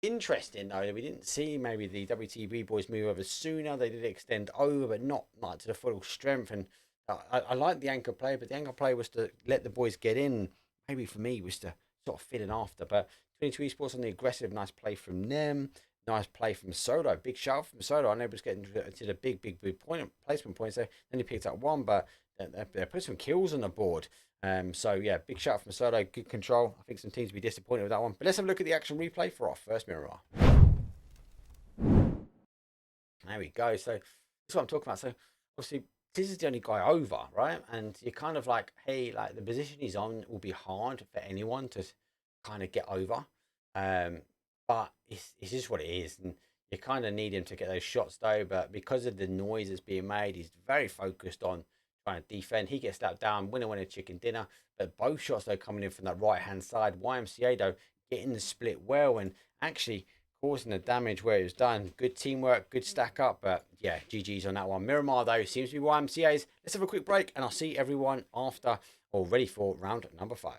Interesting though, we didn't see maybe the WTB boys move over sooner. They did extend over, but not like to the full strength. And I like the anchor play, but the anchor play was to let the boys get in. Maybe for me was to sort of fit in after. But 22 Esports on the aggressive, nice play from them. Nice play from Soto. Big shout from Soto. I know he was getting to the big point placement points there. Then he picked up 1, but they put some kills on the board. So yeah, big shout from Soto. Good control. I think some teams will be disappointed with that one. But let's have a look at the action replay for our first Miramar. There we go. So that's what I'm talking about. So obviously this is the only guy over, right? And you're kind of like, hey, like the position he's on will be hard for anyone to kind of get over. But it's just what it is. And you kind of need him to get those shots though. But because of the noise that's being made, he's very focused on trying to defend. He gets slapped down. Winner, chicken dinner. But both shots though coming in from that right-hand side. YMCA though getting the split well and actually causing the damage where it was done. Good teamwork, good stack up. But yeah, GG's on that one. Miramar though seems to be YMCA's. Let's have a quick break and I'll see everyone after or ready for round number 5.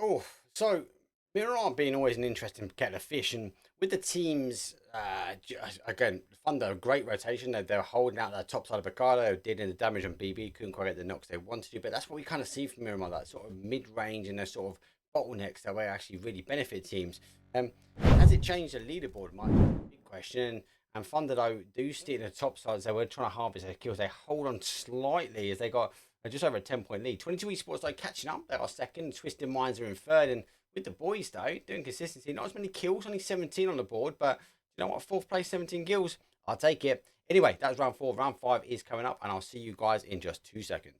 Oh, so Miramar being always an interesting kettle of fish, and with the teams, again, Thunder, great rotation. They're holding out their top side of Picardo, dealing the damage on BB, couldn't quite get the knocks they wanted to, but that's what we kind of see from Miramar, that sort of mid-range and those sort of bottlenecks that way actually really benefit teams. Has it changed the leaderboard? My big question. And Thunder, though, do stick in the top side, so we're trying to harvest their kills. They hold on slightly as they got just over a 10-point lead. 22 Esports, though, catching up. They are second. Twisted Minds are in third, and with the boys, though, doing consistency. Not as many kills, only 17 on the board, but you know what? Fourth place, 17 kills. I'll take it. Anyway, that was round 4. Round 5 is coming up, and I'll see you guys in just 2 seconds.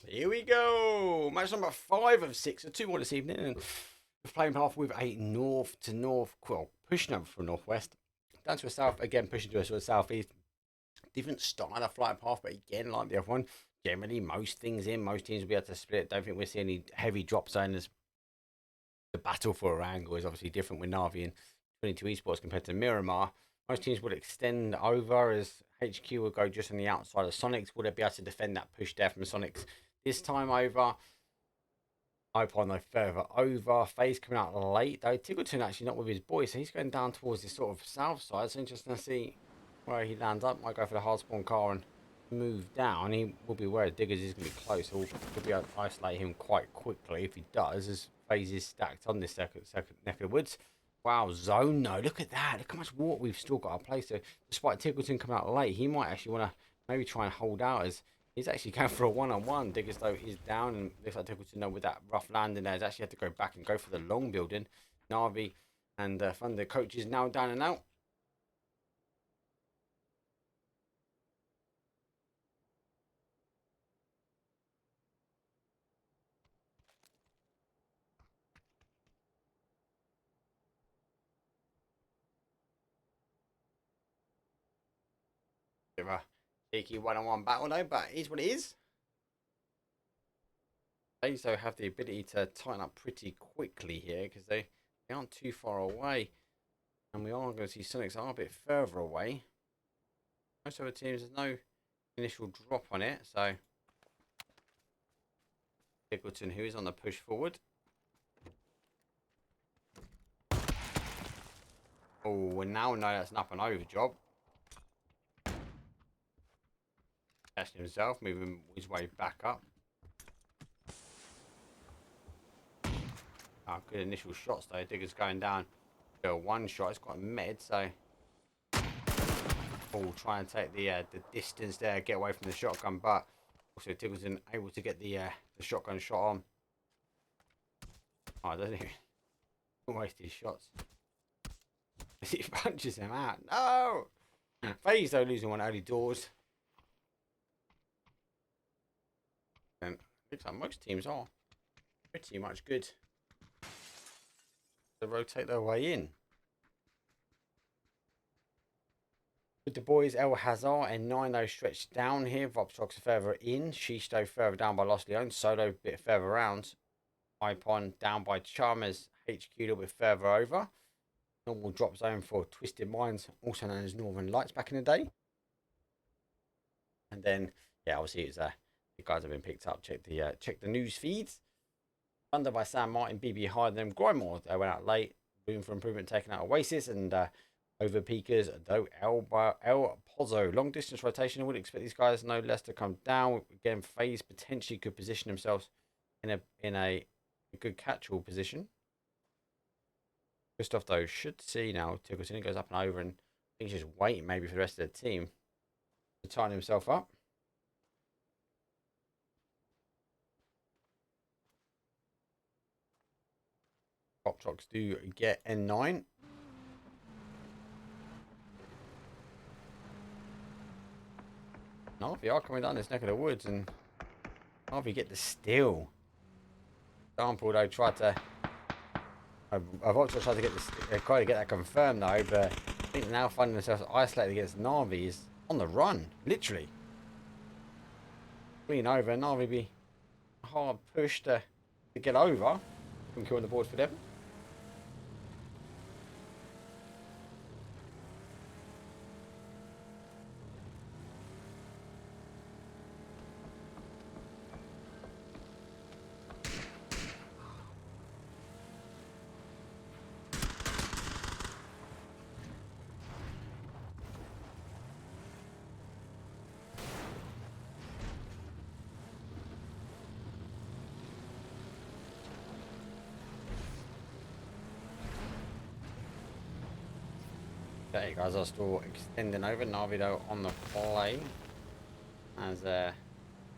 Here we go. Match number 5 of 6. So 2 more this evening. And we're playing half with a north to north. Well, pushing over from northwest. Down to a south. Again, pushing to a sort of southeast. Different style of flight path. But again, like the other one, generally most things in. Most teams will be able to split. Don't think we'll see any heavy drop zones. The battle for a angle is obviously different with NAVI and 22 Esports compared to Miramar. Most teams would extend over as HQ will go just on the outside of SONIQS. Will they be able to defend that push there from SONIQS this time over? IPON though further over. FaZe coming out late though. Tiggleton actually not with his boys, so he's going down towards the sort of south side. So interesting to see where he lands up. Might go for the hard spawn car and move down. He will be where Diggers is going to be close. So we'll be able to isolate him quite quickly if he does, as FaZe is stacked on this second neck of the woods. Wow, zone though. Look at that. Look how much water we've still got to play. So despite Tiggleton coming out late, he might actually want to maybe try and hold out as he's actually going for a one-on-one. Diggers, though, is down, and looks like Tiggleton, though, with that rough landing there, has actually had to go back and go for the long building. Navi and Thunder coaches now down and out. Bit of a cheeky one-on-one battle, though, but it is what it is. They also have the ability to tighten up pretty quickly here because they aren't too far away. And we are going to see SONIQS are a bit further away. Most other teams, there's no initial drop on it. So, Tiggleton, who is on the push forward. Oh, we now know that's an up and over job. Testing himself, moving his way back up. Oh, good initial shots though. Digger's going down. One shot. It's got a med, so oh, try and take the distance there, get away from the shotgun, but also Tiggleton able to get the shotgun shot on. Oh, doesn't he? Waste his shots. He punches him out. No! FaZe though losing one early doors. And looks like most teams are pretty much good to rotate their way in. With the boys, El Hazard and Nino stretched down here. VUPTROX further in. SHEESH though further down by Lost Leon. Solo a bit further around. IPON down by Chalmers. HQ a little bit further over. Normal drop zone for Twisted Minds, also known as Northern Lights back in the day. And then, yeah, obviously it's the guys have been picked up. Check the news feeds. Thunder by Sam Martin, BB higher than GRINDMORE. They went out late. Room for improvement taken out Oasis, and Overpeekers, though El Pozo. Long distance rotation. I would expect these guys no less to come down. Again, FaZe potentially could position themselves in a good catch-all position. Good stuff though. Should see now. Tickleton goes up and over, and I think he's just waiting maybe for the rest of the team to tighten himself up. VUPTROX do get N9. NAVI are coming down this neck of the woods, and NAVI get the steal. Example though, tried to. I've also tried to get this, quite to get that confirmed though, but I think now finding themselves isolated against NAVI is on the run, literally. Clean over, NAVI be a hard push to get over. Can kill on the board for them. Okay, guys, are still extending over. NAVI though on the play as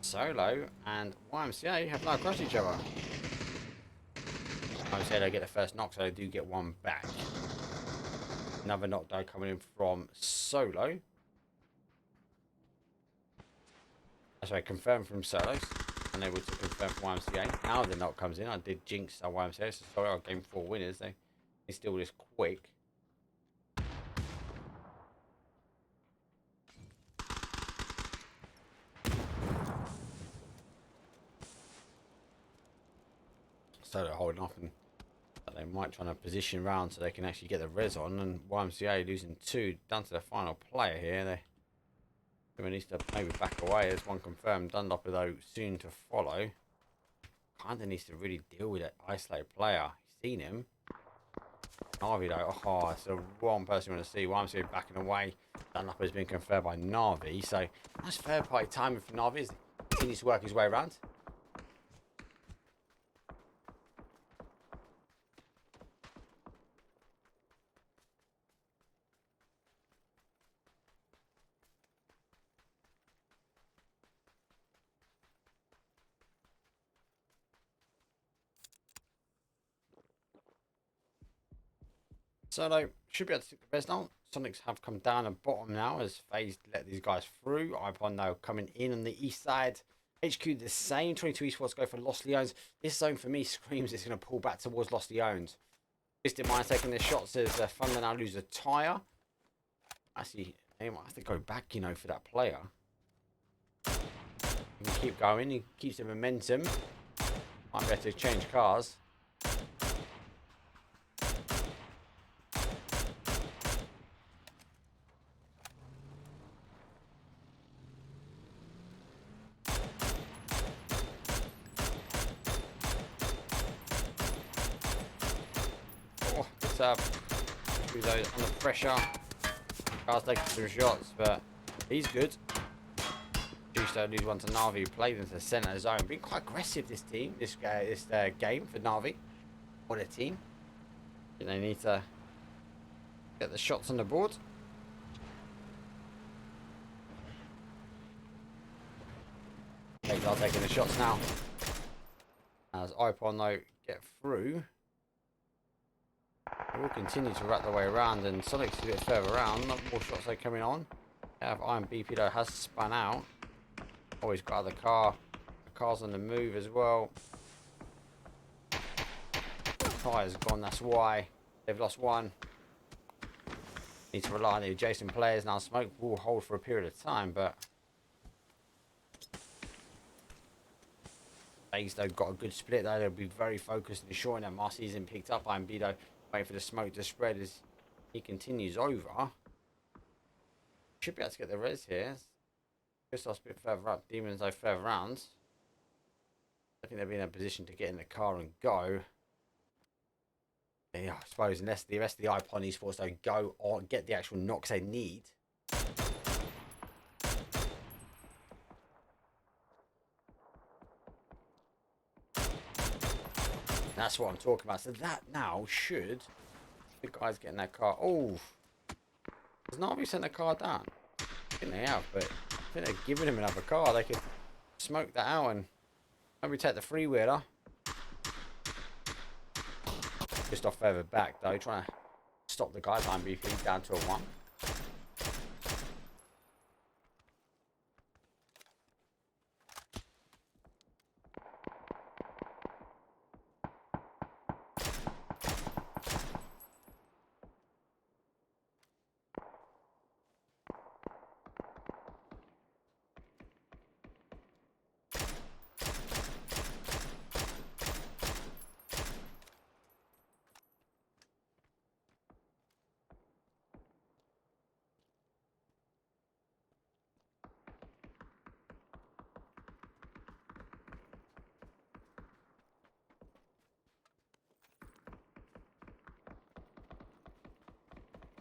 Solo and YMCA have now crossed each other. YMCA they get the first knock, so they do get one back. Another knock though coming in from Solo. Sorry, confirmed from Solos. Unable to confirm from YMCA. Now the knock comes in. I did jinx our YMCA, so sorry, our game 4 winners. They steal this quick. So they're holding off, and they might try to position round so they can actually get the res on. And YMCA losing 2 down to the final player here. They needs to maybe back away. There's one confirmed. Dunlop though soon to follow. Kinda needs to really deal with that isolated player. He's seen him. NAVI though, oh, it's the wrong person you want to see. YMCA backing away. Dunlop has been confirmed by NAVI. So nice third party timing for NAVI as he continues to work his way around. Solo should be able to take the res now. SONIQS have come down the bottom now as FaZe let these guys through. IPON now coming in on the east side. HQ the same. 22 esports go for Lost Leons. This zone for me screams it's going to pull back towards Lost Leons. Twisted Mind taking their shots as Thunder now lose a tyre. Actually, they might have to go back, you know, for that player. He can keep going. He keeps the momentum. Might be able to change cars. Through those under pressure. Car's taking some shots, but he's good. Juice lose one to NAVI, who played into the centre zone. Been quite aggressive this team, this game for NAVI. What a team. They need to get the shots on the board. They are taking the shots now. As IPON though get through. They will continue to wrap their way around, and SONIQS a bit further around. Not more shots are coming on. Iron BP though has spun out. Oh, he's got the car. The car's on the move as well. Tyre's gone, that's why. They've lost one. Need to rely on the adjacent players. Now Smoke will hold for a period of time, but FaZe though got a good split though. They'll be very focused and ensuring that Marcy isn't picked up. Iron B though waiting for the smoke to spread as he continues over. Should be able to get the res here. Christos a bit further up. Demons though further round. I think they'll be in a position to get in the car and go. Yeah, I suppose unless the rest of the IPON esports don't go on, get the actual knocks they need. That's what I'm talking about. So that now should the guys getting that car. Oh, has NAVI sent the car down? I think they have, but I think they're giving him another car. They could smoke that out and maybe take the freewheeler. Just off further back though, trying to stop the guideline briefly down to a 1.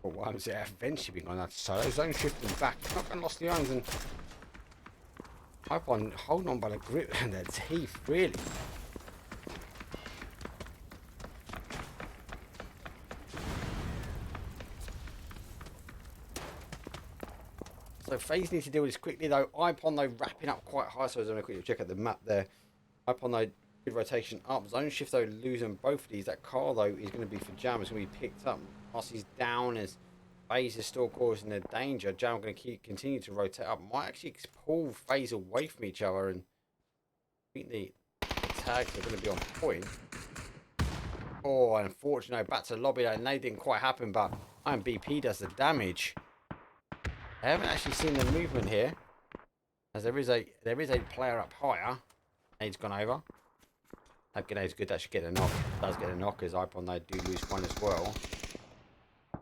YMCA eventually being on that side. Zone shifting back. He's not going to lost the irons and IPON holding on by the grip and their teeth, really. So FaZe needs to deal with this quickly though. IPON though wrapping up quite high, so I was going to quickly check at the map there. IPON though, good rotation up. Zone shift though, losing both of these. That car though is going to be for Jam. It's going to be picked up. He's down as FaZe is still causing the danger. Jam going to continue to rotate up. Might actually pull FaZe away from each other, and I think the tags are going to be on point. Oh, unfortunately, back to the lobby. And they didn't quite happen, but BP does the damage. I haven't actually seen the movement here, as there is a player up higher. He's gone over. That grenade's good. That should get a knock. Does get a knock, as IPON they do lose one as well.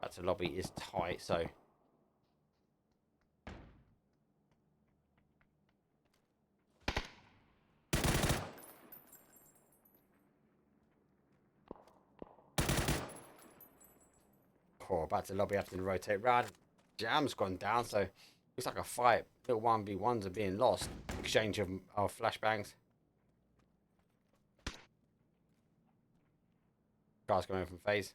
That's the lobby is tight, so back to lobby after the rotate round. Jam's gone down, so looks like a fight. Little 1v1s are being lost. Exchange of flashbangs. Guys coming from FaZe.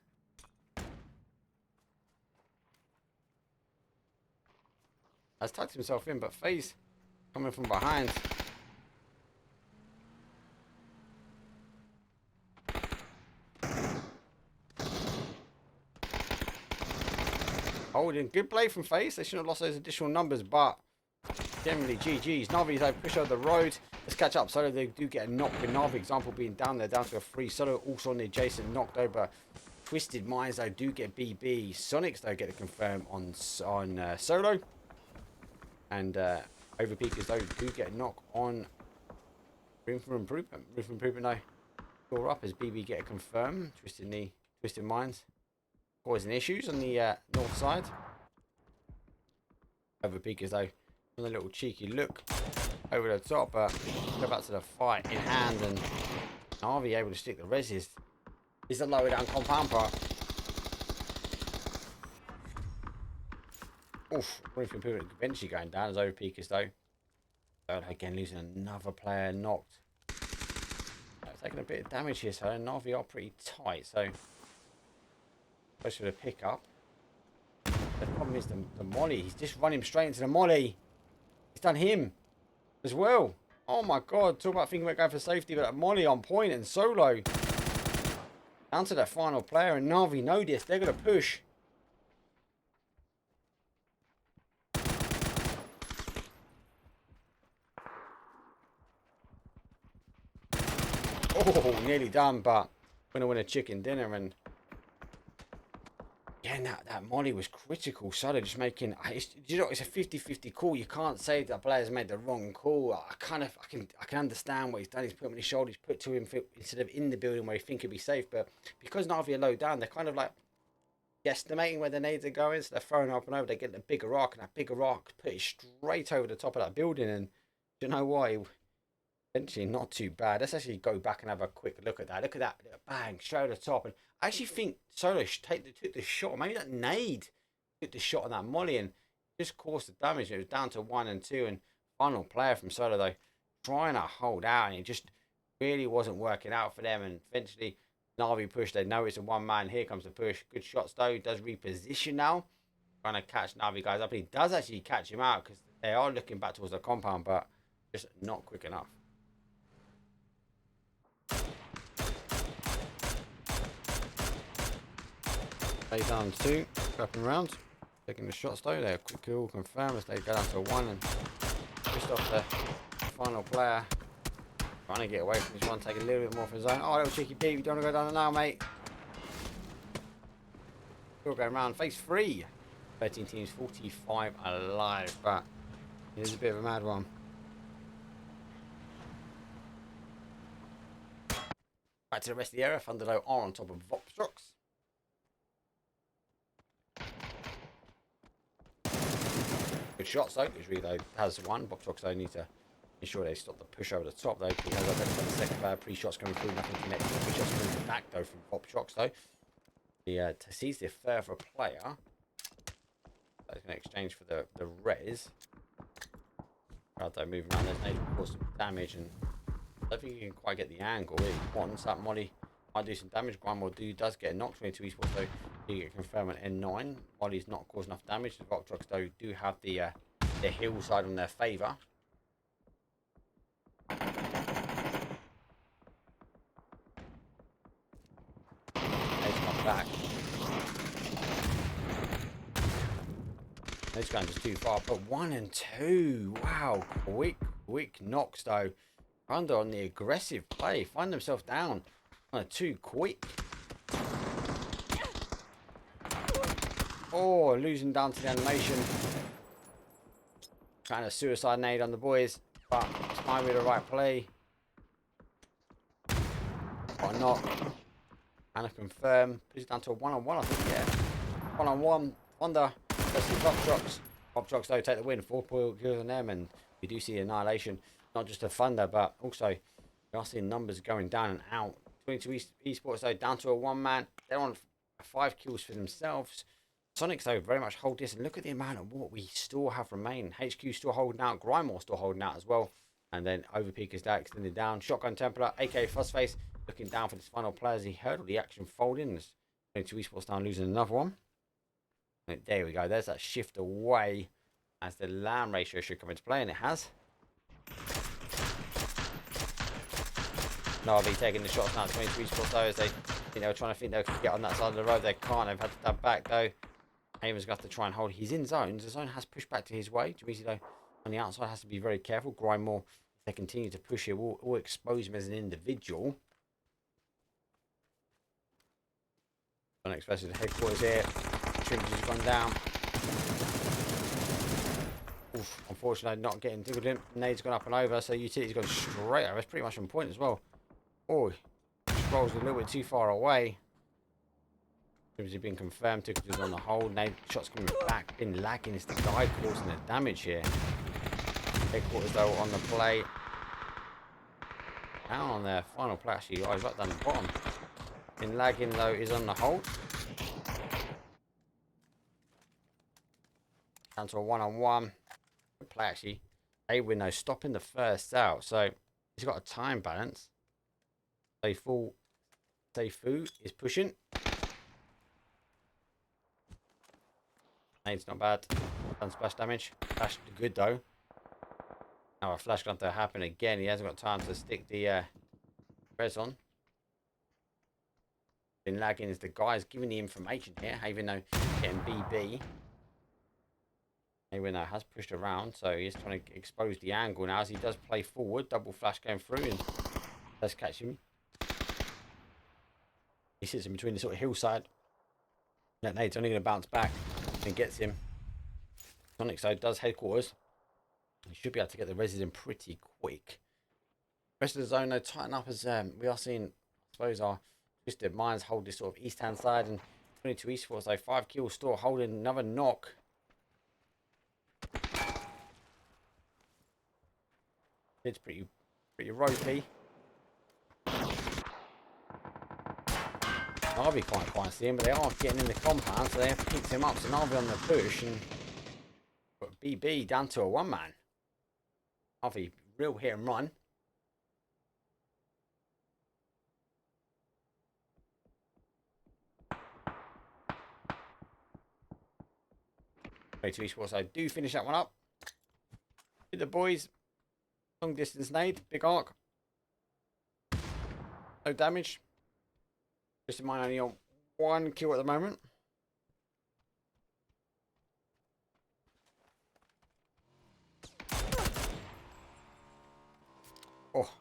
Has tucked himself in, but FaZe coming from behind. Holding, good play from FaZe. They shouldn't have lost those additional numbers, but generally GG's. NAVI, they push over the road. Let's catch up. Solo, they do get a knock with NAVI. Example being down there, down to a 3. Solo also on the adjacent, knocked over. Twisted Minds, though, do get BB. SONIQS, though, get a confirm on Solo. And Overpeekers, though, do get a knock on Room for Improvement. Room for Improvement, though, score up as BB get a confirm. Twisted Minds causing issues on the north side. Overpeekers, though, on a little cheeky look over the top, but go back to the fight in hand, and NAVI able to stick the reses. Is the lower down compound part. Oof, Room for Improvement eventually going down as Overpeekers, though. Again, losing another player knocked. Taking a bit of damage here, so NAVI are pretty tight, so close for the pickup. The problem is the molly. He's just run him straight into the molly. He's done him as well. Oh my god, talk about thinking about going for safety, but that molly on point and Solo. Down to that final player, and NAVI know this. They're going to push. Oh, nearly done, but going to win a chicken dinner. And yeah, that molly was critical. Solo just making, you know, it's a 50-50 call. You can't say that player's made the wrong call. I can understand what he's done. He's put him on his shoulders, put to him instead of in the building where he think he'd be safe. But because NAVI are low down, they're kind of like guesstimating where the nades are going. So they're throwing up and over. They get the bigger arc, and that bigger arc put it straight over the top of that building. And do you know why? Eventually, not too bad. Let's actually go back and have a quick look at that. Look at that, bang, straight over the top. And I actually think Solo took the shot. Maybe that nade took the shot on that molly and just caused the damage. It was down to 1 and 2. And final player from Solo, though, trying to hold out. And it just really wasn't working out for them. And eventually, Navi pushed. They know it's a one-man. Here comes the push. Good shots, though. He does reposition now. Trying to catch Navi guys up. And he does actually catch him out because they are looking back towards the compound, but just not quick enough. Stay down 2, scrapping rounds, taking the shots though. They're quick kill, confirm as they go down to 1 and just off the final player. Trying to get away from this one, take a little bit more from the zone. Oh, little cheeky peep, you don't want to go down now, mate. Still going round, phase 3. 13 teams, 45 alive, but it is a bit of a mad one. Back to the rest of the area, Thunderlow are on top of VUPTROX. Good shots though, which really though has one. VUPTROX though need to ensure they stop the push over the top though. He has the second pre-shots coming through, nothing connected. Pre-shots coming back though from VUPTROX though. The sees the further player. So he's going to exchange for the res. Right though, moving around, there's no cause some damage, and I don't think you can quite get the angle really. Once that molly might do some damage. GRINDMORE does get a knock. 22 esports though. You get confirmed on N9. Molly's not caused enough damage. The VUPTROX though do have the hillside on their favour. They've come back. They're going just too far. But 1 and 2. Wow, quick knocks though. Under on the aggressive play. Find themselves down on a 2 quick. Oh, losing down to the animation. Trying a suicide nade on the boys, but it's might be the right play. Or not. And I confirm. Puts it down to a 1-on-1, I think, yeah. 1-on-1. Thunder versus VUPTROX. VUPTROX, though, take the win. 4 kills on them, and we do see annihilation. Not just a Thunder, but also we are seeing numbers going down and out. 22 esports, though, down to a 1-man. They're on 5 kills for themselves. SONIQS though very much hold this, and look at the amount of what we still have remaining. HQ still holding out, GRINDMORE still holding out as well, and then Overpeekers that extended down. Shotgun Templar, aka Fuzzface, looking down for this final player as he heard all the action folding. 22 esports down, losing another one. And there we go. There's that shift away as the land ratio should come into play, and it has. NAVI taking the shots now. 22 esports though, as they were trying to think they could get on that side of the road. They can't. They've had to stab back though. Haven's got to try and hold. He's in zones. The zone has pushed back to his way. Jimmy though on the outside has to be very careful. GRINDMORE, if they continue to push it, will expose him as an individual. SONIQS versus the headquarters here. Trinity has gone down. Oof, unfortunately, not getting tickled in. Nade's gone up and over, so Utility's gone straight over. It's pretty much on point as well. Oh, scrolls a little bit too far away. Has been confirmed. Tickets on the hold. Nade shots coming back. Been lagging. It's the guy causing the damage here. Headquarters though on the play. Down on their final play. Actually, I got down the bottom. Been lagging though is on the hold. Down to a 1-on-1. Good play actually. They win though, stopping the first out. So he's got a time balance. Seifu is pushing. It's not bad. Done splash damage. Flash good though. Now a flash going to happen again. He hasn't got time to stick the res on. Been lagging as the guy's giving the information here. Even though getting BB. Even though has pushed around, so he's trying to expose the angle now as he does play forward. Double flash going through and does catch him. He sits in between the sort of hillside. That nade's only going to bounce back. And gets him. SONIQS though does headquarters. He should be able to get the res in pretty quick. Rest of the zone though tighten up as we are seeing, I suppose, our twisted minds hold this sort of east hand side, and 22 esports though 5 kills still holding another knock. It's pretty ropey. NAVI can't quite see him, but they are getting in the compound, so they have picked him up. So NAVI on the push, and put BB down to a one-man. NAVI, real hit and run. ESPORTS, I do finish that one up. With the boys, long distance nade, big arc. No damage. Just in mind, only on 1 kill at the moment. Oh.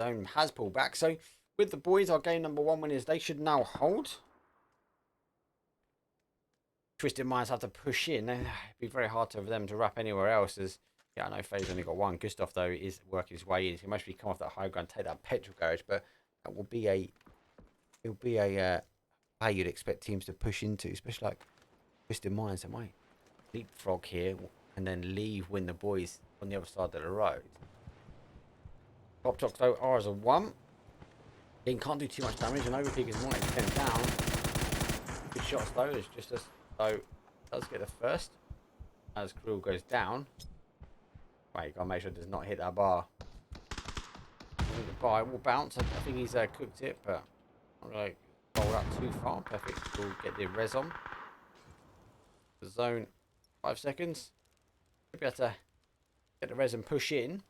Zone has pulled back. So with the boys, our game number 1 winners, they should now hold. Twisted Minds have to push in. It'd be very hard for them to wrap anywhere else. As yeah, I know FaZe only got 1. Gustav though is working his way in. He must be come off that high ground, take that petrol garage, but that will be a how you'd expect teams to push into, especially like Twisted Minds. They might leapfrog here and then win the boys on the other side of the road. VUPTROX though are as a 1. He can't do too much damage, and Overpeekers might extend down. Good shots though. It's just as though does get the first as Krill goes down. Wait, gotta make sure it does not hit that bar. I think the bar will bounce. I think he's cooked it, but not really roll up too far. Perfect. We'll get the res on. The zone, 5 seconds. Should be able to get the res and push in.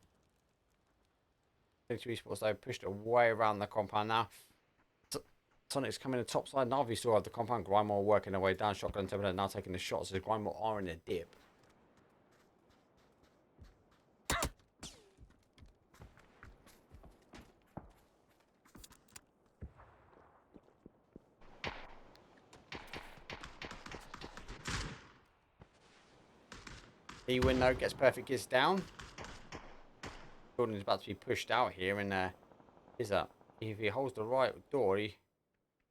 ESPORTS though pushed away around the compound now. SONIQS coming to the top side. NAVI still have the compound. GRINDMORE working their way down. Shotgun Terminator now taking the shots as GRINDMORE are in a dip. Win though gets perfect kiss down. Jordan is about to be pushed out here, and is that if he holds the right door, he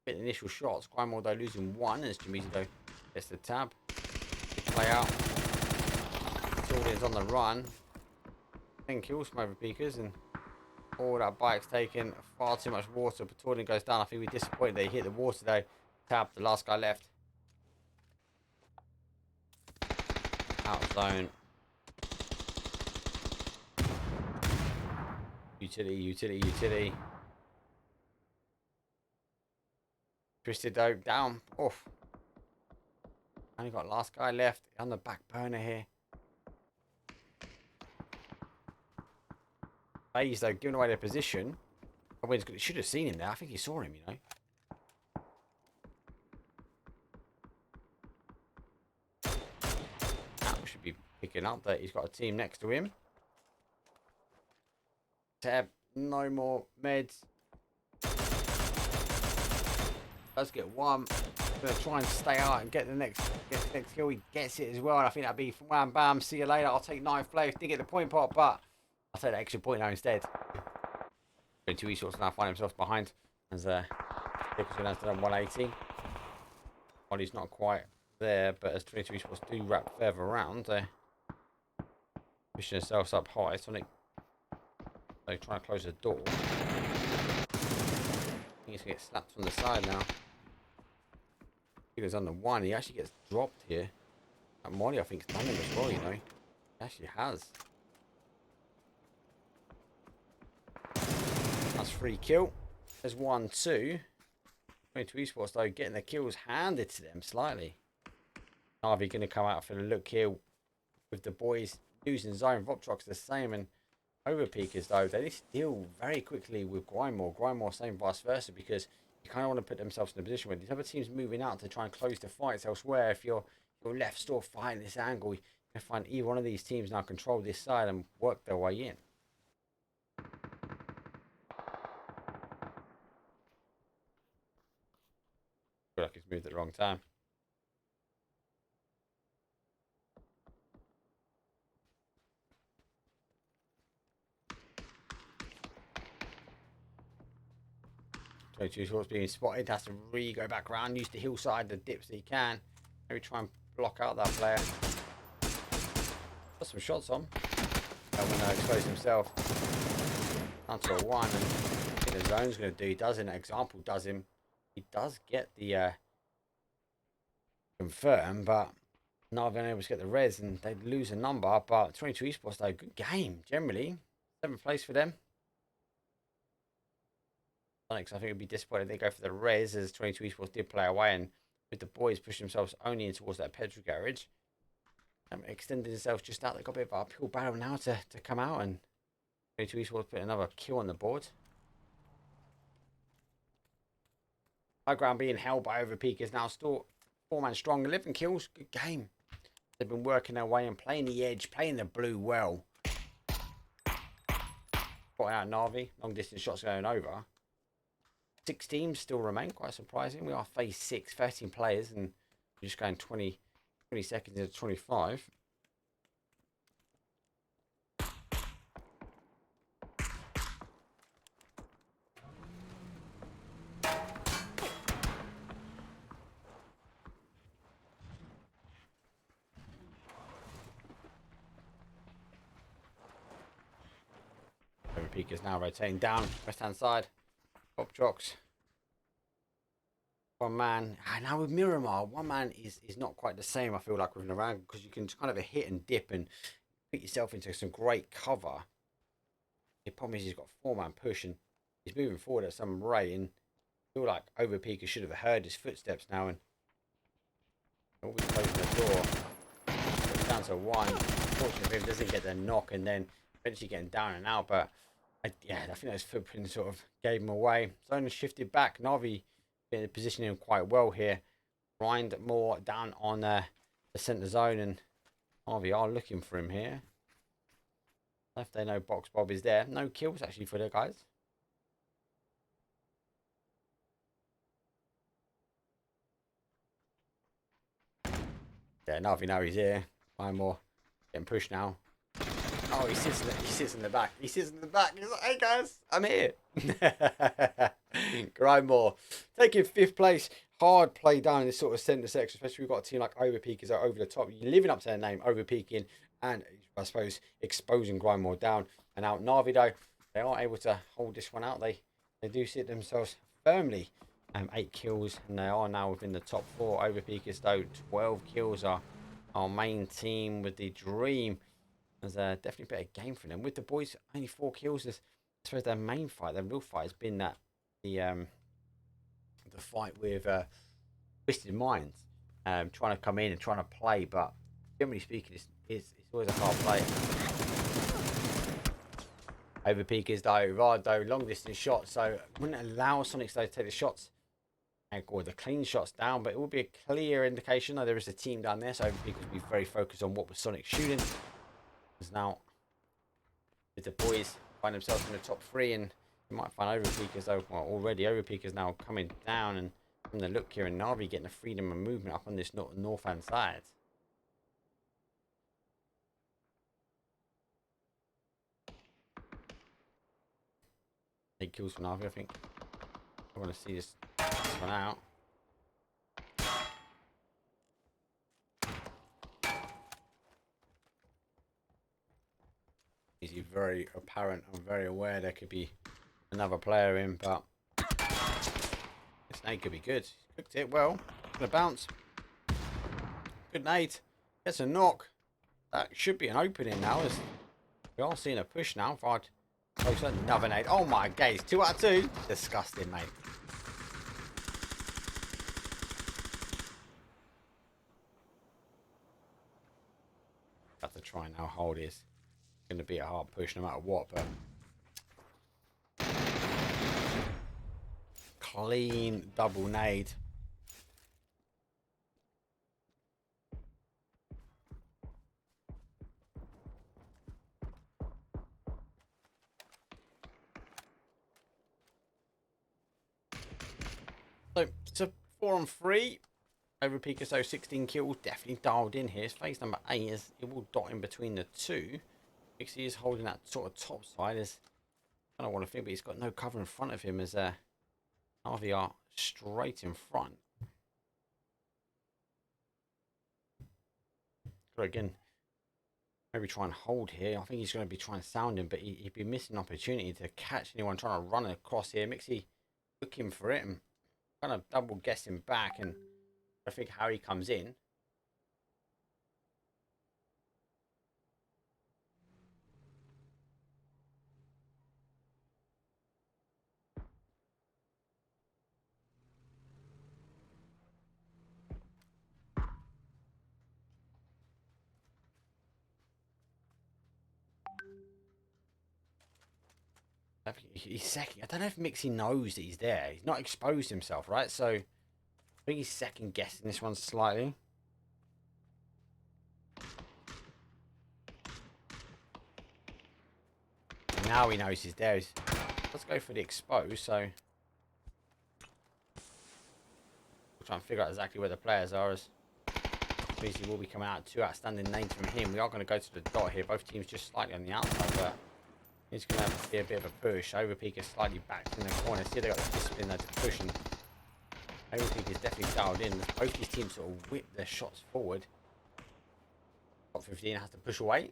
hit the initial shots. GRINDMORE though losing 1 as Jamisa though gets the tab. Play out. Jordan's on the run. 10 kills from Overpeekers, and all that bike's taken far too much water. But Jordan goes down. I think we're disappointed they hit the water though. Tab, the last guy left. Out zone. Utility. Twisted though, down. Oof. Only got last guy left on the back burner here. FaZe though, giving away their position. He should have seen him there. I think he saw him, you know. That should be picking up that he's got a team next to him. Tab, no more meds. Let's get 1. Gonna try and stay out and get the next kill. He gets it as well, and I think that'd be wham bam. See you later. I'll take 9th place. Didn't get the point pot, but I'll take the extra point now instead. 22 esports now find himself behind as Pickles going down to 180. Body's not quite there, but as 22 esports do wrap further around, pushing themselves up high. SONIQS they're trying to close the door. I think he's going to get slapped from the side now. He goes on the 1. He actually gets dropped here. And Molly, I think, has done him as well, you know. He actually has. That's 3 kill. There's 1, 2. 22 esports, though, getting the kills handed to them slightly. NAVI going to come out for the look here with the boys losing zone. VUPTROX the same, and Overpeekers though, they deal very quickly with GRINDMORE. GRINDMORE same vice versa, because you kind of want to put themselves in a position where these other teams moving out to try and close the fights elsewhere. If you're left still fighting this angle, you can find either one of these teams now control this side and work their way in. I feel like he's moved at the wrong time. esports being spotted, has to really go back around, use the hillside, the dips that he can. Maybe try and block out that player. Got some shots on. When exposed himself. Down to a 1, and I think the zone's going to do. He does an example, does him. He does get the confirm, but not being able to get the res, and they lose a number. But 22 Esports, though, good game generally. 7th place for them. SONIQS, I think, would be disappointed if they go for the res, as 22 Esports did play away, and with the boys pushing themselves only in towards that petrol garage, extended themselves just out. They've got a bit of an uphill battle now to come out, and 22 Esports put another kill on the board. High ground being held by Overpeekers now, still 4-man strong, 11 kills. Good game. They've been working their way and playing the edge, playing the blue well. Got out NAVI, long distance shots going over. 6 teams still remain, quite surprising. We are phase 6, 13 players, and we're just going 20 seconds into 25. Overpeekers now rotating down, west hand side. VUPTROX. 1 man. Now with Miramar, 1 man is not quite the same, I feel like, with an around, because you can kind of hit and dip and put yourself into some great cover. The problem is he's got 4-man push and he's moving forward at some rate, and I feel like Overpeekers should have heard his footsteps now and will be closing the door. It's down to 1. Unfortunately, he doesn't get the knock and then eventually getting down and out, but yeah, I think those footprints sort of gave him away. Zone shifted back. NAVI positioning him quite well here. GRINDMORE down on the centre zone, and NAVI are looking for him here. If they know Box Bob is there. No kills actually for the guys. Yeah, NAVI now he's here. GRINDMORE getting pushed now. Oh, he sits in the back. He sits in the back. He's like, hey guys, I'm here. GRINDMORE taking 5th place. Hard play down in this sort of centre section, especially we've got a team like Overpeekers that are over the top. You're living up to their name, overpeaking, and I suppose exposing GRINDMORE down and out. NAVI though, they are able to hold this one out. They do sit themselves firmly. 8 kills, and they are now within the top 4. Overpeekers though, 12 kills are our main team with the dream. There's definitely a better game for them. With the boys, only 4 kills. I suppose their main fight, their real fight, has been that the fight with Twisted Minds, trying to come in and trying to play. But generally speaking, it's always a hard play. Overpeekers though, long distance shots, so wouldn't allow SONIQS though to take the shots or the clean shots down, but it will be a clear indication that there is a team down there. So Overpeekers will be very focused on what was SONIQS shooting. Now with the boys find themselves in the top 3, and you might find Overpeekers though, well, already Overpeekers now coming down, and from the look here, and NAVI getting the freedom of movement up on this north hand side. 8 kills for NAVI, I think. I want to see this one out. He's very apparent. I'm very aware there could be another player in, but this nade could be good. Cooked it well. Gonna bounce. Good nade. Gets a knock. That should be an opening now. As we are seeing a push now. If I'd close another nade. Oh my days. 2 out of 2. Disgusting, mate. Have to try now. Hold this. Going to be a hard push no matter what, but clean double nade. So it's a 4-on-3. Overpeekers, so 16 kills, definitely dialed in here. It's phase number 8, as it will dot in between the 2. Blissey is holding that sort of top side, as I don't want to think, but he's got no cover in front of him, as NAVI are straight in front. But again, maybe try and hold here. I think he's going to be trying to sound him, but he'd be missing an opportunity to catch anyone trying to run across here. Mixie looking for it and kind of double guessing back, and I think Harry comes in. He's second. I don't know if Mixie knows that he's there. He's not exposed himself, right? So I think he's second guessing this one slightly. Now he knows he's there. Let's go for the expose. So we'll try and figure out exactly where the players are. As Blissey will be coming out. 2 outstanding names from him. We are going to go to the dot here. Both teams just slightly on the outside, but it's going to be a bit of a push. Overpeekers slightly back in the corner. See, they got the discipline there to push, and Overpeekers definitely dialed in. Both these teams sort of whip their shots forward. Top 15 has to push away.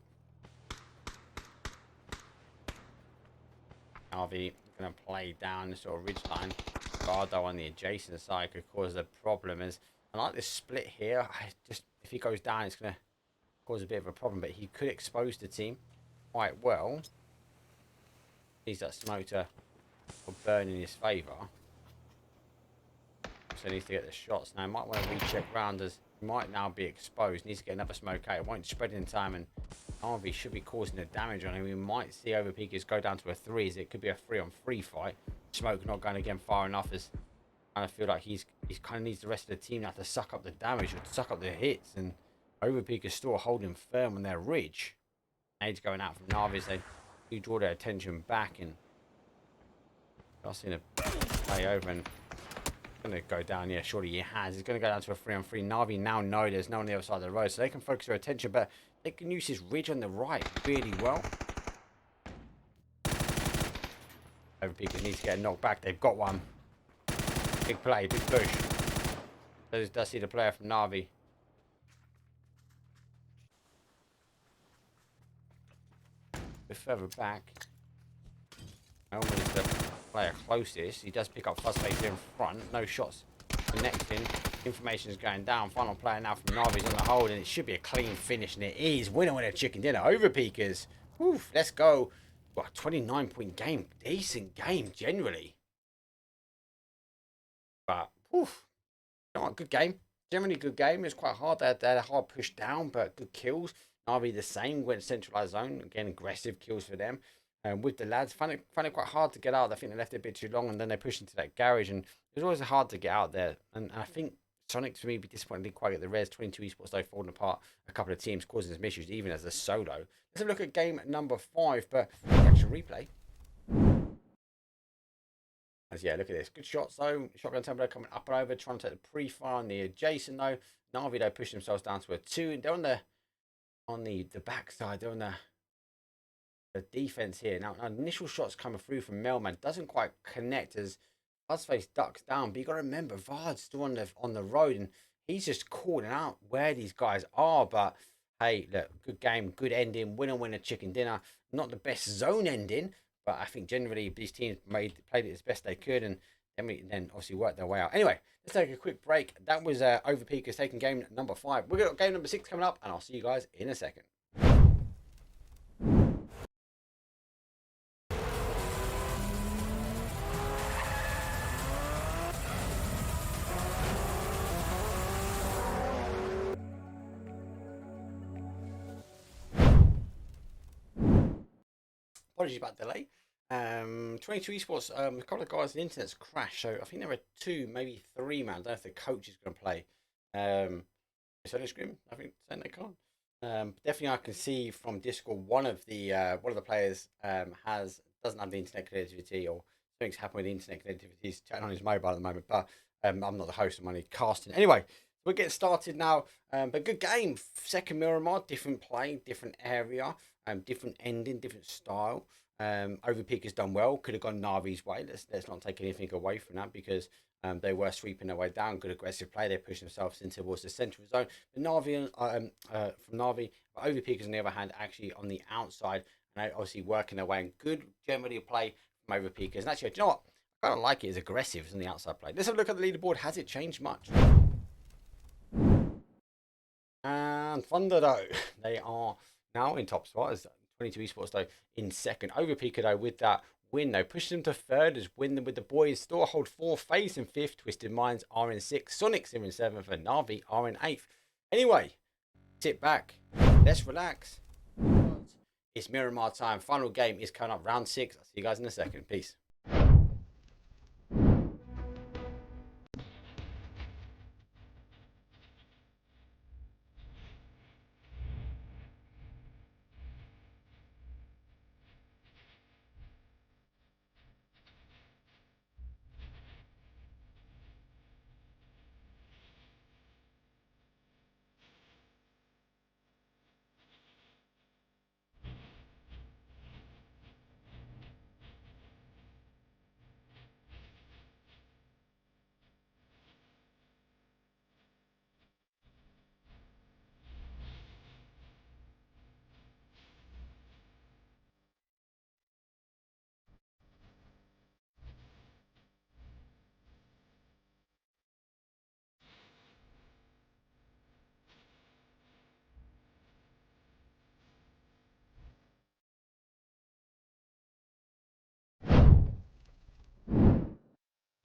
NAVI going to play down the sort of ridge line. Gardo on the adjacent side could cause a problem. As I like this split here. If he goes down, it's going to cause a bit of a problem. But he could expose the team quite well. Needs that smoke to burn in his favour. So he needs to get the shots. Now, he might want to recheck round as he might now be exposed. Needs to get another smoke out. It won't spread in time, and NAVI should be causing the damage on him. We might see Overpeekers go down to a 3, as it could be a 3-on-3 fight. Smoke not going again far enough, as I kind of feel like he kind of needs the rest of the team now to suck up the damage or suck up the hits. And Overpeekers still holding firm on their ridge. Nades going out from NAVI as they do draw their attention back, and I've seen a play over and going to go down. Yeah, surely he has. He's going to go down to a 3-on-3. NAVI now know there's no one on the other side of the road, so they can focus their attention, but they can use his ridge on the right really well. Overpeekers need to get a knock back. They've got one. Big play, big push. Does see the player from NAVI. A bit further back. Elman is the player closest. He does pick up FaZe in front. No shots connecting. Information is going down. Final player now from NAVI's on the hold, and it should be a clean finish, and it is. Winner winner chicken dinner. Overpeekers. Oof, let's go. What, 29-point game. Decent game generally. But oof, you know what, good game. Generally good game. It's quite hard. They had a hard push down, but good kills. NAVI the same. Went centralized zone. Again, aggressive kills for them. With the lads, find it quite hard to get out. I think they left it a bit too long, and then they pushed into that garage, and it was always hard to get out there. And I think SONIQS, for me, be disappointed didn't quite get the res. 22 esports though falling apart. A couple of teams causing some issues, even as a solo. Let's have a look at game number 5, but actual replay. As yeah, look at this. Good shots though. Shotgun tempo coming up and over, trying to take the pre-fire on the adjacent though. NAVI though push themselves down to a 2. They're on the back side. They're on the defense here. Now initial shots coming through from Melman doesn't quite connect as FaZe ducks down, but you got to remember Vard's still on the road, and he's just calling out where these guys are. But hey, look, good game, good ending, winner chicken dinner. Not the best zone ending, but I think generally these teams played it as best they could, and then obviously worked their way out. Anyway, let's take a quick break. That was Overpeekers taking game number 5. We've got game number 6 coming up, and I'll see you guys in a second. Apologies about the delay. 22 esports, a couple of guys, the internet's crashed, so I think there are 2, maybe 3 man. I don't know if the coach is going to play. Solo scrim, I think saying they can't. Definitely, I can see from Discord one of the players doesn't have the internet connectivity, or something's happened with the internet connectivity. He's chatting on his mobile at the moment, but I'm not the host. I'm only casting. Anyway, we're getting started now. But good game. Second Miramar, different play, different area, different ending, different style. Overpeekers done well. Could have gone Navi's way. Let's not take anything away from that because they were sweeping their way down. Good aggressive play. They pushed themselves in towards the central zone. But Navi, from Navi, but Overpeekers on the other hand, actually on the outside and obviously working their way. And good generally play from Overpeekers. And actually, do you know what? I kind of like it as aggressive as on the outside play. Let's have a look at the leaderboard. Has it changed much? And Thunder though, they are now in top spot as 22 Esports though in second. Overpeeker though with that win though pushes them to third as win them with the boys. Store hold fourth, FaZe in fifth, Twisted Minds are in sixth, SONIQS are in seventh, and NAVI are in eighth. Anyway, sit back, let's relax. It's Miramar time. Final game is coming up, round 6. I'll see you guys in a second. Peace.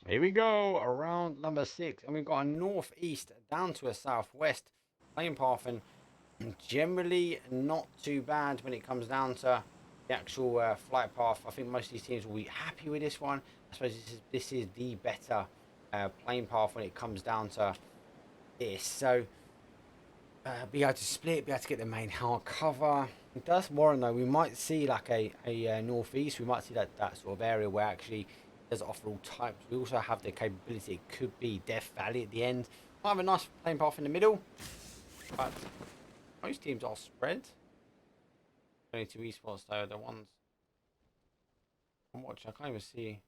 Here we go, around number 6, and we've got a northeast down to a southwest playing path, and generally not too bad when it comes down to the actual flight path. I think most of these teams will be happy with this one. I suppose this is the better playing path when it comes down to this. So be able to split, be able to get the main hard cover. It does warrant though. We might see like a northeast. We might see that sort of area where actually does offer all types. We also have the capability. It could be Death Valley at the end. Might have a nice playing path in the middle, but most teams are spread. 22 Esports though, the ones I'm watching, I can't even see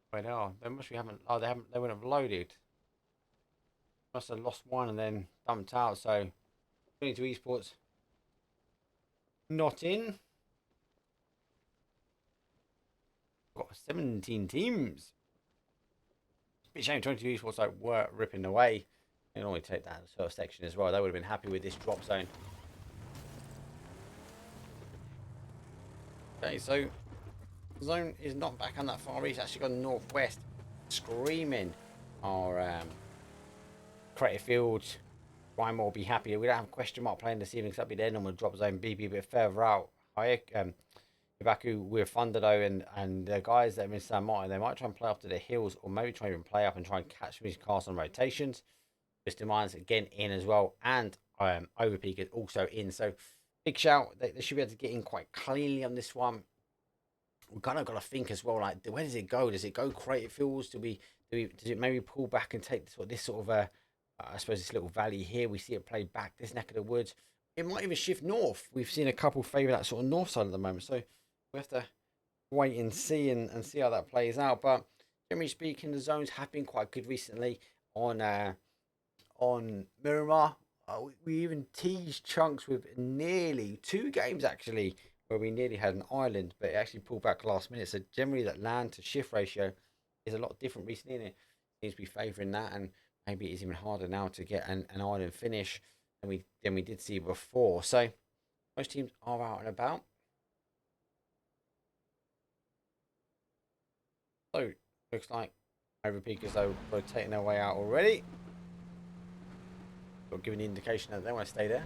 where they are. They must be haven't. Oh, they wouldn't have loaded. Must have lost one and then dumped out. So 22 Esports not in. Got 17 teams. Bit shame 22 Esports like were ripping away. They normally take that sort of section as well. They would have been happy with this drop zone. Okay, so the zone is not back on that far east. Actually gone northwest. Screaming our creative fields. GRINDMORE will be happy. We don't have a question mark playing this evening because that'll be their normal drop zone. BB a bit further out. Ibaku with Thunder though, and the guys that are in San Martin, they might try and play up to the hills or maybe try and play up and try and catch these cars on rotations. Mr. Mines again in as well, and Overpeekers also in. So big shout. They should be able to get in quite cleanly on this one. We've kind of got to think as well, like where does it go? Does it go creative fields? Does it maybe pull back and take this sort of I suppose this little valley here? We see it play back this neck of the woods. It might even shift north. We've seen a couple favour that sort of north side at the moment, so we have to wait and see and see how that plays out. But generally speaking, the zones have been quite good recently on Miramar. We even teased chunks with nearly 2 games actually where we nearly had an island, but it actually pulled back last minute. So generally that land to shift ratio is a lot different recently, and it seems to be favouring that, and maybe it's even harder now to get an island finish than we did see before. So most teams are out and about. So looks like Overpeekers though rotating their way out already. But giving the indication that they want to stay there.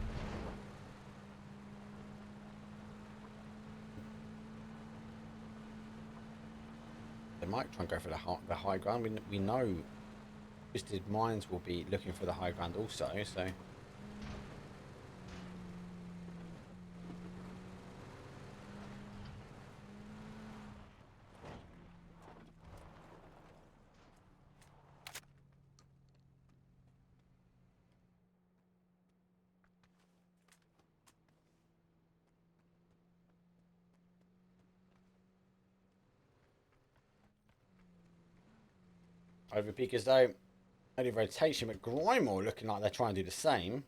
They might try and go for the high ground. We know Twisted Minds will be looking for the high ground also, so Overpeekers though, only rotation, but GRINDMORE looking like they're trying to do the same.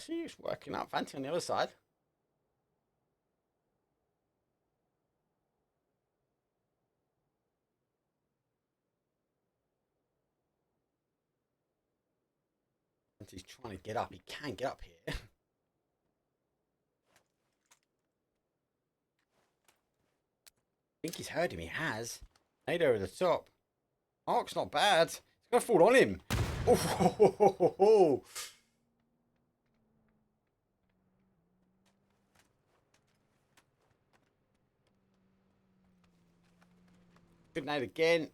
SHEESH working out. Fancy on the other side. He's trying to get up. He can get up here. I think he's heard him. He has. Nade over the top. Mark's not bad. It's going to fall on him. Oh. Good nade again.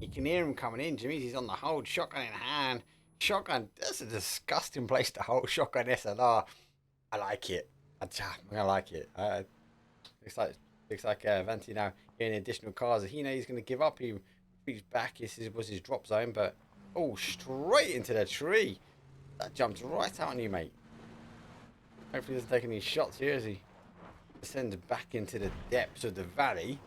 You can hear him coming in. Jimmy's he's on the hold. Shotgun in hand. Shotgun. That's a disgusting place to hold shotgun SLR. I like it. I like it. Looks like Vincere now getting additional cars. He knows he's going to give up. He reaches back. This was his drop zone, but oh, straight into the tree. That jumped right out on you, mate. Hopefully, he doesn't take any shots here as he descends back into the depths of the valley.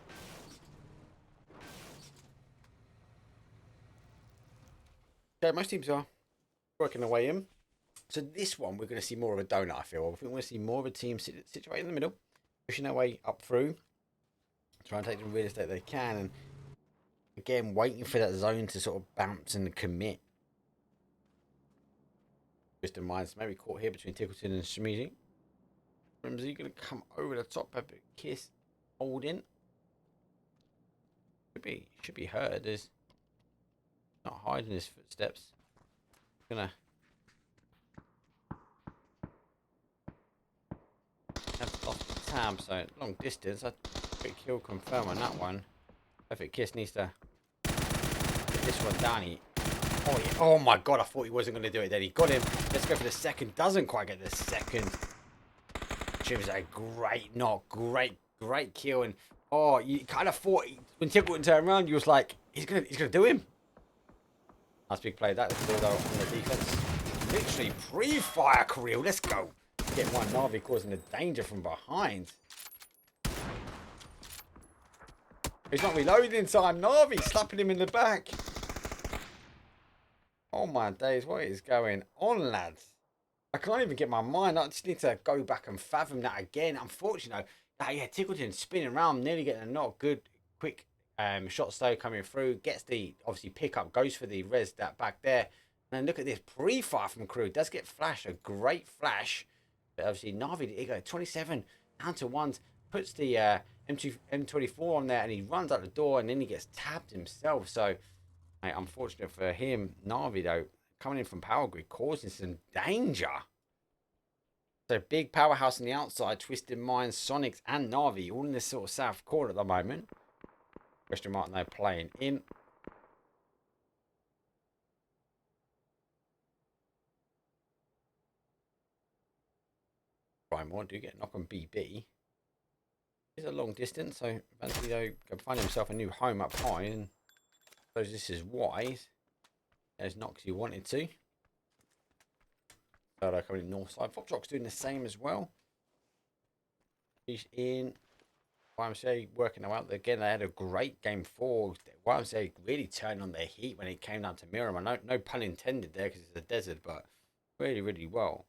Okay, most teams are working their way in. So this one, we're going to see more of a donut, I feel. I think we're going to see more of a team situated in the middle, pushing their way up through, trying to take the real estate they can, and again, waiting for that zone to sort of bounce and commit. Just in mind, maybe caught here between Tickleton and Schmeezy. Rimsey going to come over the top, a bit kiss, holding. Should be heard. There's not hiding his footsteps. Gonna have off the tab, so long distance. I quick kill confirm on that one. Perfect kiss needs to get this one down. Oh, yeah. Oh my god, I thought he wasn't going to do it then. He got him. Let's go for the second. Doesn't quite get the second. Which was a great knock. Great kill. And oh, you kind of thought when Tickleton turned around, you was like, he's gonna do him. Nice big play. That was though on the defense. Literally pre-fire Creel. Let's go. Get one NAVI causing the danger from behind. He's not reloading in time. NAVI slapping him in the back. Oh my days, what is going on, lads? I can't even get my mind. I just need to go back and fathom that again. Unfortunately, yeah, Tickleton spinning around, nearly getting a not good, quick shot though coming through. Gets the obviously pick up, goes for the res that back there. And then look at this pre-fire from Crew. Does get flash, a great flash. But obviously NAVI, he got 27 down to ones, puts the M24 on there, and he runs out the door, and then he gets tapped himself. So, mate, unfortunate for him, NAVI though, coming in from power grid, causing some danger. So big powerhouse on the outside, Twisted Minds, SONIQS, and NAVI, all in this sort of south corner at the moment. Question mark now playing in. GRINDMORE do get a knock on BB. It's a long distance, so Vincere though can find himself a new home up high, and I suppose this is wise. There's knocks he wanted to. So coming in north side. VUPTROX doing the same as well. He's in. YMCA working them out. Again, they had a great game 4. YMCA really turned on their heat when it came down to Miramar. No pun intended there because it's a desert, but really well.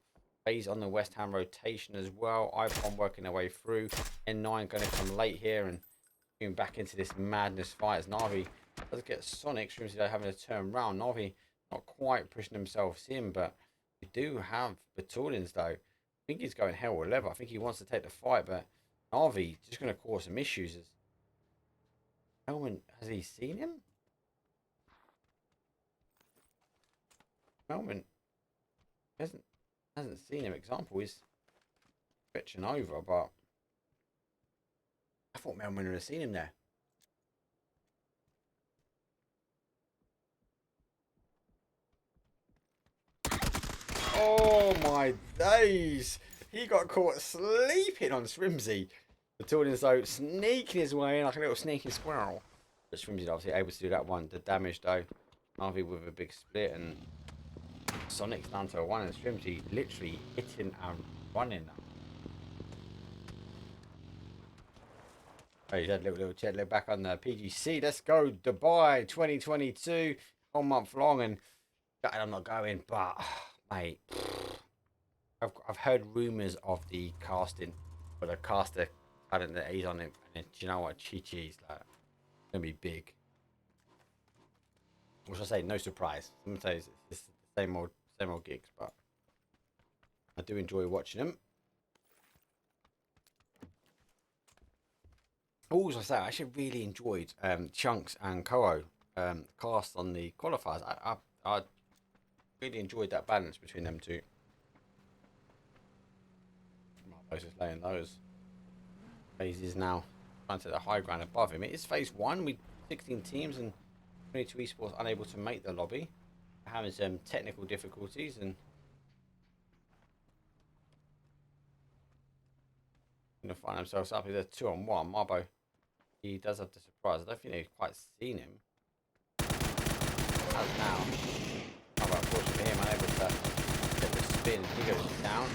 FaZe on the West Ham rotation as well. IPON working their way through. N9 going to come late here and going back into this madness fight as NAVI does get SONIQS. Rimsey having to turn around. NAVI not quite pushing themselves in, but we do have Battalions though. I think he's going hell or leather. I think he wants to take the fight, but NAVI just going to cause some issues. Melman, has he seen him? Melman hasn't seen him. Example is stretching over, but I thought Melman would have seen him there. Oh my days! He got caught sleeping on Swimsy. Battalions though sneaking his way in like a little sneaky squirrel. But Swimsy's obviously able to do that one. The damage though, NAVI with a big split, and SONIQS down to a 1 and Strimsy literally hitting and running now. Oh, he's had a little chat. Look back on the PGC. Let's go Dubai 2022. Whole month long, and I'm not going, but mate, I've heard rumours of the casting, or the caster talent that he's on it, and do you know what? Chi-Chi's like gonna be big. What should I say? No surprise. Sometimes it's the same old gigs, but I do enjoy watching them. Also, I actually really enjoyed Chunks and Koho cast on the qualifiers. I really enjoyed that balance between them two. Marbo's just laying those. FaZe is now trying to the high ground above him. It is phase 1 with 16 teams and 22 esports unable to make the lobby, having some technical difficulties and going to find themselves up with a 2-on-1. Marbo, he does have the surprise. I don't think they've quite seen him. As now, Marbo, unfortunately for him, unable to get the spin. He goes down.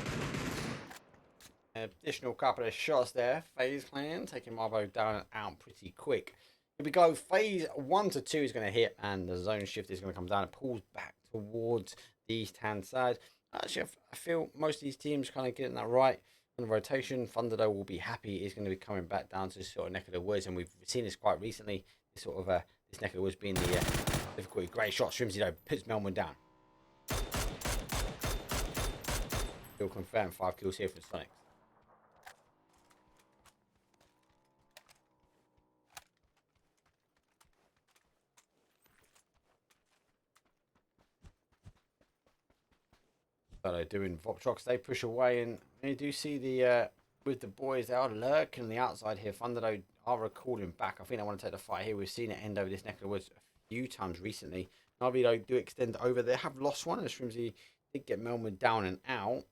An additional couple of shots there. FaZe clan taking Marbo down and out pretty quick. Here we go. Phase 1 to 2 is going to hit, and the zone shift is going to come down. It pulls back towards the east-hand side. Actually, I feel most of these teams kind of getting that right on the rotation. Thunderdome will be happy. He's going to be coming back down to this sort of neck of the woods, and we've seen this quite recently. This sort of this neck of the woods being the difficulty. Great shot. Strimsy though puts Melman down. Still confirmed 5 kills here from SONIQS. So they're doing VUPTROX. They push away, and you do see the with the boys, they are lurking on the outside here. Thunderdome are recalling back. I think they want to take the fight here. We've seen it end over this neck of the woods a few times recently. NAVI though do extend over. They have lost one, and Strimsy did get Melman down and out.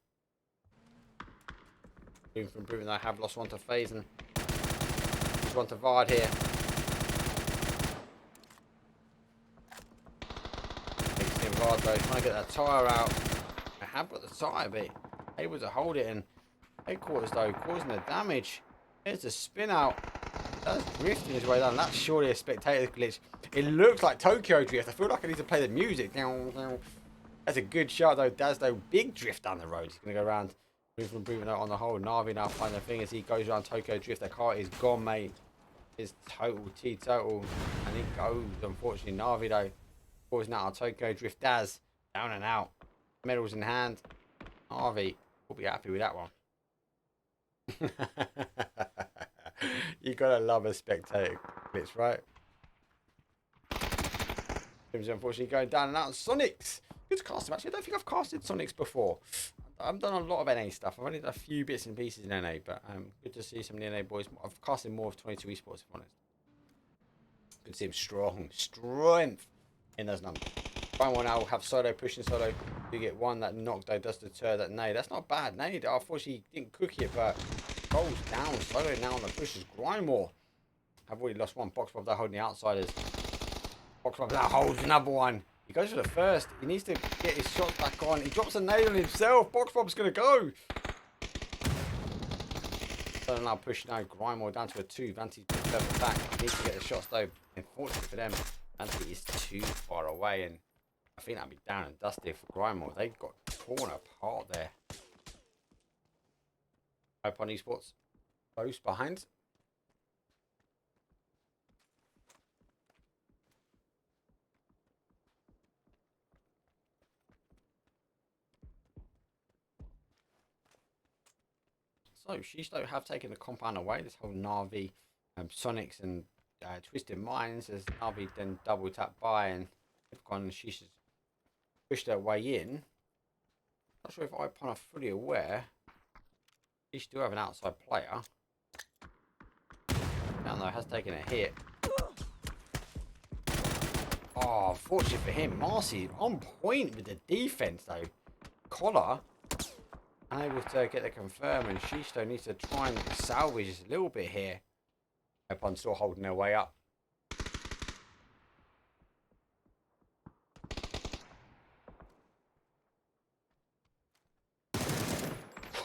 Room for improvement. I have lost one to FaZe, and just one to Vard here. Vard though trying to get that tire out. I have got the tire, but able to hold it, and headquarters though causing the damage. Here's the spin out. That's drifting his way down. That's surely a spectator glitch. It looks like Tokyo Drift. I feel like I need to play the music. That's a good shot though. Daz though, big drift down the road. He's gonna go around, moving out on the whole. NAVI now finding the thing as he goes around Tokyo Drift. The car is gone, mate. It's total total, and it goes. Unfortunately, NAVI though causing out on Tokyo Drift. Daz down and out. Medals in hand. NAVI will be happy with that one. You gotta love a spectator glitch, right? Unfortunately going down and out. SONIQS. Good to cast him. Actually, I don't think I've casted SONIQS before. I've done a lot of NA stuff. I've only done a few bits and pieces in NA, but good to see some of the NA boys. I've casted more of 22 esports, if I'm honest. Good to see him strong. Strength in those numbers. GRINDMORE now will have solo, pushing solo. You get one. That knockdown does deter that nade. That's not bad. Nade, unfortunately, didn't cook it, but goes down. Solo now on the pushes. GRINDMORE have already lost one. BoxBob, they're holding the outsiders. BoxBob now holds another one. He goes for the first. He needs to get his shots back on. He drops a nade on himself. BoxBob's going to go. So now pushing out GRINDMORE down to a 2. Vante's further back. He needs to get the shots though. Unfortunately for them, Vante is too far away, and I think that'll be down and dusty for GRINDMORE. They got torn apart there. IPON esports close behind. So SHEESH have taken the compound away. This whole NAVI, SONIQS and Twisted Minds as NAVI then double tap by, and they've gone and SHEESH has pushed their way in. Not sure if IPON are fully aware. SHEESH do have an outside player. Down though has taken a hit. Oh, fortunate for him. Marcy on point with the defense though. Collar unable to get the confirm, and SHEESH needs to try and salvage a little bit here. IPON still holding their way up.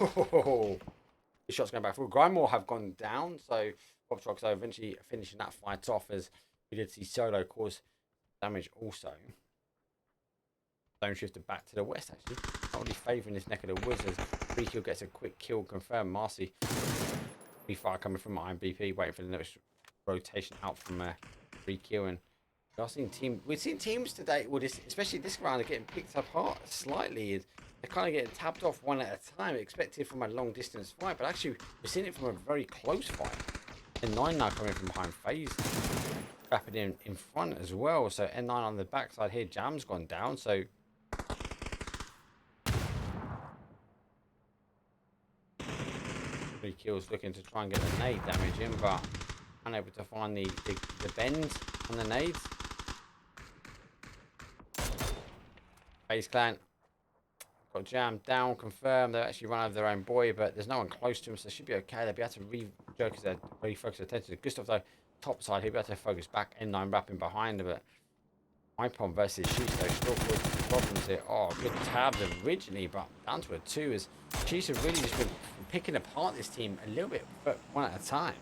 Oh, the shots going back through. GRINDMORE have gone down, so VUPTROX are eventually finishing that fight off, as we did see Solo cause damage also. Zone shifted back to the west, actually. Not really favouring this neck of the woods, as Free Kill gets a quick kill confirmed. Marcy, free fire coming from IMBP, waiting for the next rotation out from Free Kill. And we've seen teams today, well, especially this round, are getting picked apart slightly. They're kind of getting tapped off one at a time, expected from a long distance fight, but actually we're seeing it from a very close fight. And N9 now coming from behind FaZe, wrapping in front as well. So N9 on the backside here, Jam's gone down, so 3 kills, looking to try and get the nade damage in, but unable to find the bend on the nades. FaZe clan got jammed down, confirmed. They actually run over their own boy, but there's no one close to him, so they should be okay. They'll be able to refocus their attention. Gustav, though, top side, he'll be able to focus back. N9 wrapping behind, but IPON versus SHEESH, though, still causing problems here. Oh, good tabs originally, but down to a 2, as SHEESH have really just been picking apart this team a little bit, but one at a time.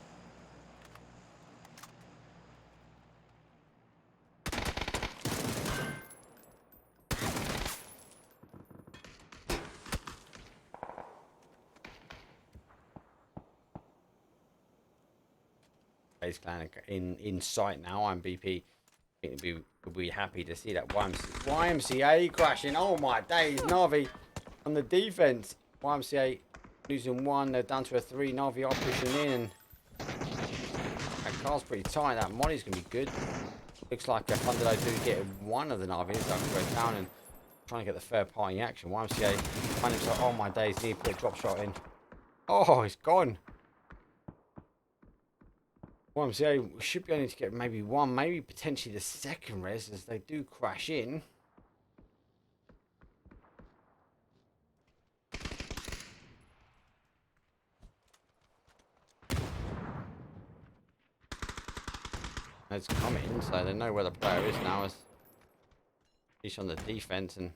FaZe clan in sight now. I'm BP. We'll be happy to see that YMCA crashing. Oh my days, Navi on the defense. YMCA losing 1. They're down to a 3. Navi are pushing in. That car's pretty tight. That Molly's gonna be good. Looks like Thunder do get one of the Navis. Don't go down and trying to get the third party action. YMCA find himself. Oh my days, need to put a drop shot in. Oh, it's gone. YMCA should be able to get maybe 1, maybe potentially the second res, as they do crash in. It's coming, so they know where the player is now, as he's on the defense. And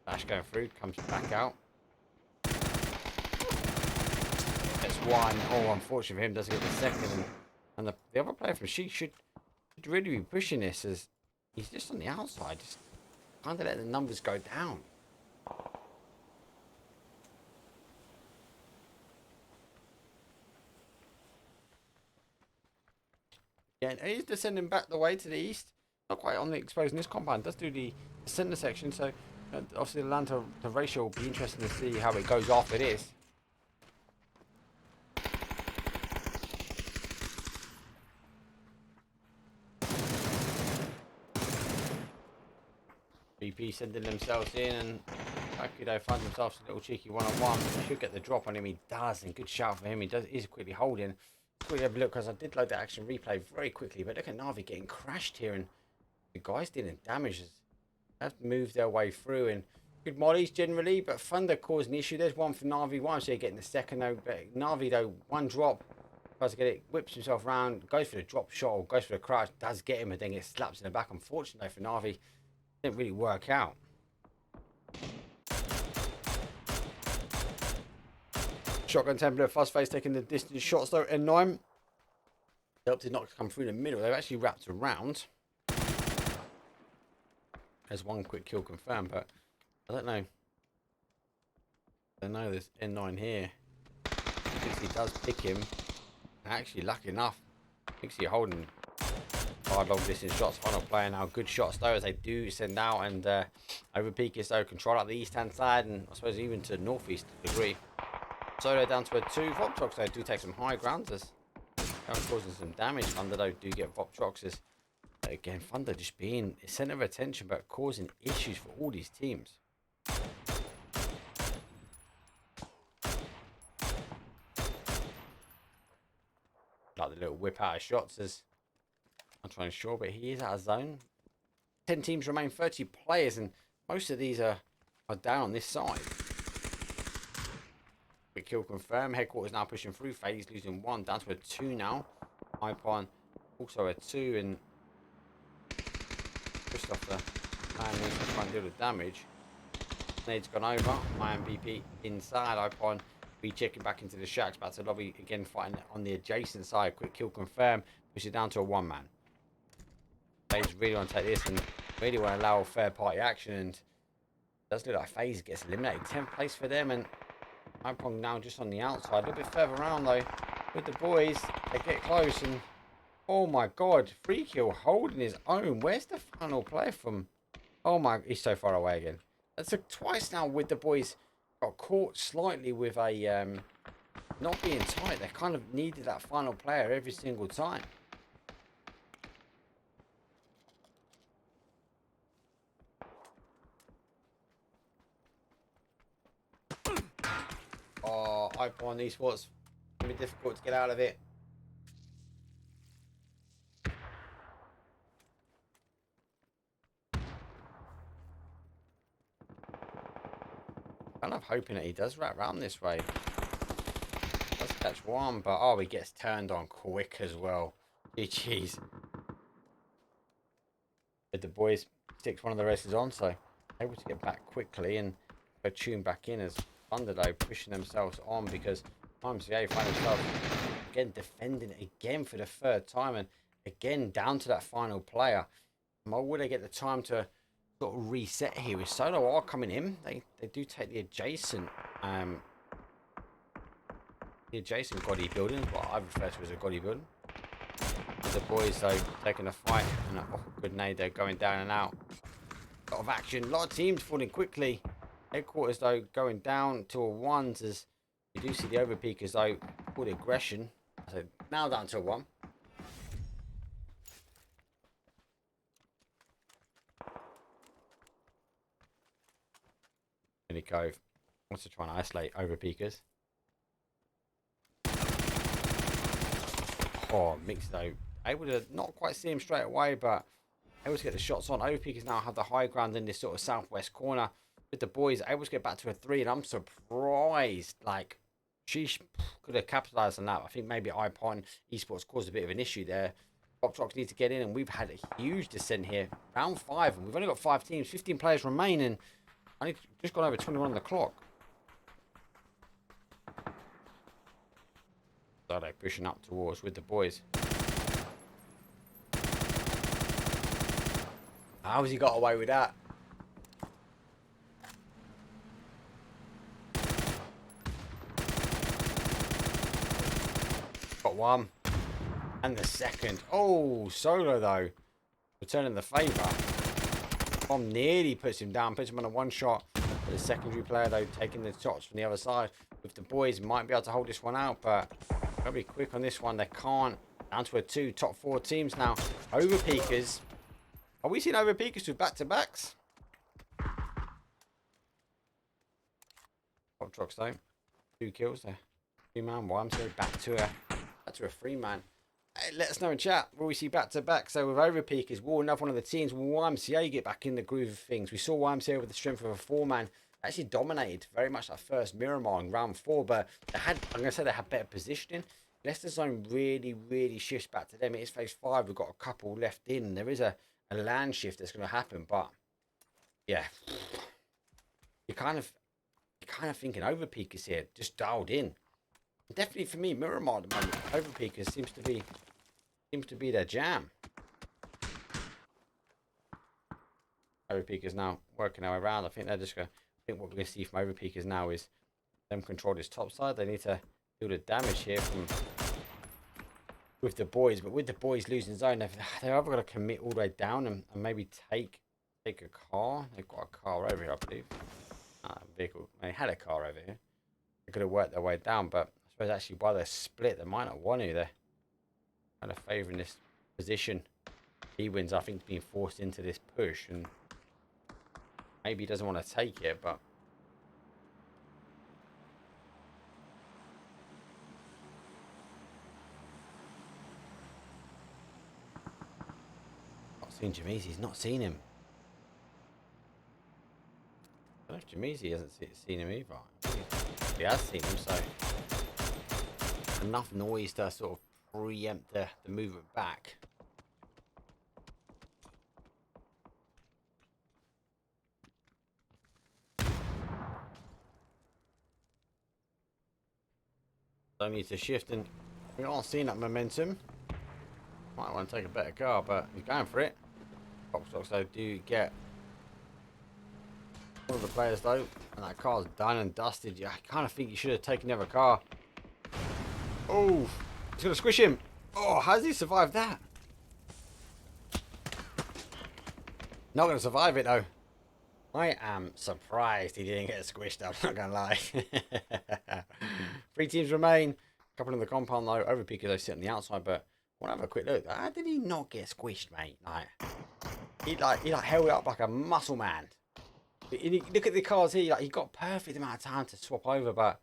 Flash going through, comes back out. Gets 1. Oh, unfortunately for him, doesn't get the second. And the other player from SHEESH should really be pushing this, as he's just on the outside, just kind of letting the numbers go down. Yeah, and he's descending back the way to the east. Not quite on the exposing this compound. Does do the center section, so obviously the land to ratio will be interesting to see how it goes after this. BP sending themselves in, and Bakudo finds himself a little cheeky one-on-one. He should get the drop on him. He does, and good shout for him. He's quickly holding. Quickly have a look, because I did load the action replay very quickly, but look at Navi getting crashed here, and the guys dealing damage. They have to move their way through, and good mollies generally, but Thunder causing the issue. There's one for Navi. YMCA getting the second, though. But Navi, though, one drop, tries to get it, whips himself around, goes for the drop shot, or goes for the crouch, does get him, and then gets slaps in the back. Unfortunately for Navi, didn't really work out. Shotgun template, FaZe taking the distance shots, though. N9 helped it not come through the middle. They've actually wrapped around. There's 1 quick kill confirmed, but I don't know. I know there's N9 here. Blissey does pick him. Actually, lucky enough, Blissey holding hard long distance shots. Final player now. Good shots though, as they do send out, and Overpeekers though control out the east hand side, and I suppose even to the northeast to a degree. Solo down to a 2. VUPTROX though do take some high grounds, as causing some damage. Thunder though do get VUPTROX, again Thunder just being a centre of attention, but causing issues for all these teams. Like the little whip out of shots, as I'm trying to sure, but he is out of zone. 10 teams remain, 30 players, and most of these are down on this side. Quick kill confirmed. Headquarters now pushing through. FaZe losing 1, down to a 2 now. IPON also a 2, and Christopher plan is to try and deal the damage. Nade's gone over. My MVP inside. IPON re-checking back into the shacks. Back to lobby again, fighting on the adjacent side. Quick kill confirmed. Push it down to a 1-man. FaZe really want to take this and really want to allow third party action. And it does look like FaZe gets eliminated. 10th place for them. And IPON now just on the outside. A little bit further around though. With the boys, they get close and oh my god, free kill holding his own. Where's the final player from? Oh my, he's so far away again. That's twice now with the boys. Got caught slightly with a not being tight. They kind of needed that final player every single time. Oh, IPON eSports. It's be difficult to get out of it. Kind of hoping that he does wrap around this way. Does catch one, but oh, he gets turned on quick as well. GG's. But the boys sticks one of the races on, so able to get back quickly and go tune back in as Thunderdome pushing themselves on because YMCA find themselves again defending again for the third time and again down to that final player. Or will they get the time to sort of reset here? With Solo are coming in, they do take the adjacent goddy building, what I refer to as a goddy building. The boys though taking a fight and a good nade there going down and out. A lot of action, a lot of teams falling quickly. Headquarters though going down to a 1s as you do see the Overpeekers though full aggression. So now down to a 1. Cove wants to try and isolate Overpeekers. Oh, Mix though able to not quite see him straight away, but able to get the shots on. Overpeekers now have the high ground in this sort of southwest corner with the boys able to get back to a 3, and I'm surprised like SHEESH could have capitalized on that. I think maybe IPON eSports caused a bit of an issue there. VUPTROX need to get in, and we've had a huge descent here. Round 5, and we've only got 5 teams, 15 players remaining. I need just gone over 21 on the clock. So they're pushing up towards with the boys. How has he got away with that? Got one. And the second. Oh, Solo though. Returning the favour. Bomb nearly puts him down, puts him on a 1 shot. But the secondary player though taking the shots from the other side. With the boys might be able to hold this one out, but gotta be quick on this one. They can't. Down to a 2, top 4 teams now. Overpeekers. Are we seeing Overpeekers with back-to-backs? VUPTROX though. 2 kills there. 3-man. YMCA back to a 3-man. Hey, let us know in chat. Will we see back-to-back? So with Overpeekers, will another one of the teams, will YMCA get back in the groove of things? We saw YMCA with the strength of a 4-man. Actually dominated very much that first Miramar in round 4, but they had, I'm going to say they had better positioning. Leicester Zone really shifts back to them. It is phase 5. We've got a couple left in. There is a land shift that's going to happen, but yeah, you're kind of thinking Overpeekers here, just dialed in. Definitely for me, Miramar at the moment, Overpeekers seems to be their jam. Overpeekers now working our way around. I think they're just going to, I think what we're going to see from Overpeekers now is them control this top side. They need to do the damage here from with the boys, but with the boys losing zone, they're either going to commit all the way down and maybe take a car. They've got a car over here, I believe. Vehicle. They had a car over here. They could have worked their way down, but I suppose actually while they're split, they might not want to. They're kind of favouring this position. He wins, I think, being forced into this push, and maybe he doesn't want to take it, but not seen Jameezy. He's not seen him. I don't know if Jameezy hasn't seen him either. He has seen him, so enough noise to sort of preempt the movement back. Don't need to shift, and we aren't seeing that momentum. Might want to take a better car, but he's going for it. VUPTROX though do get all of the players though, and that car's done and dusted. Yeah, I kind of think you should have taken the other car. Oh, he's gonna squish him. Oh, how does he survive that? Not gonna survive it though. I am surprised he didn't get squished. I'm not gonna lie. 3 teams remain. A couple in the compound though. Overpeekers though sit on the outside, but I want to have a quick look. How did he not get squished, mate? He held it up like a muscle man. Look at the cars here. Like, he got perfect amount of time to swap over, but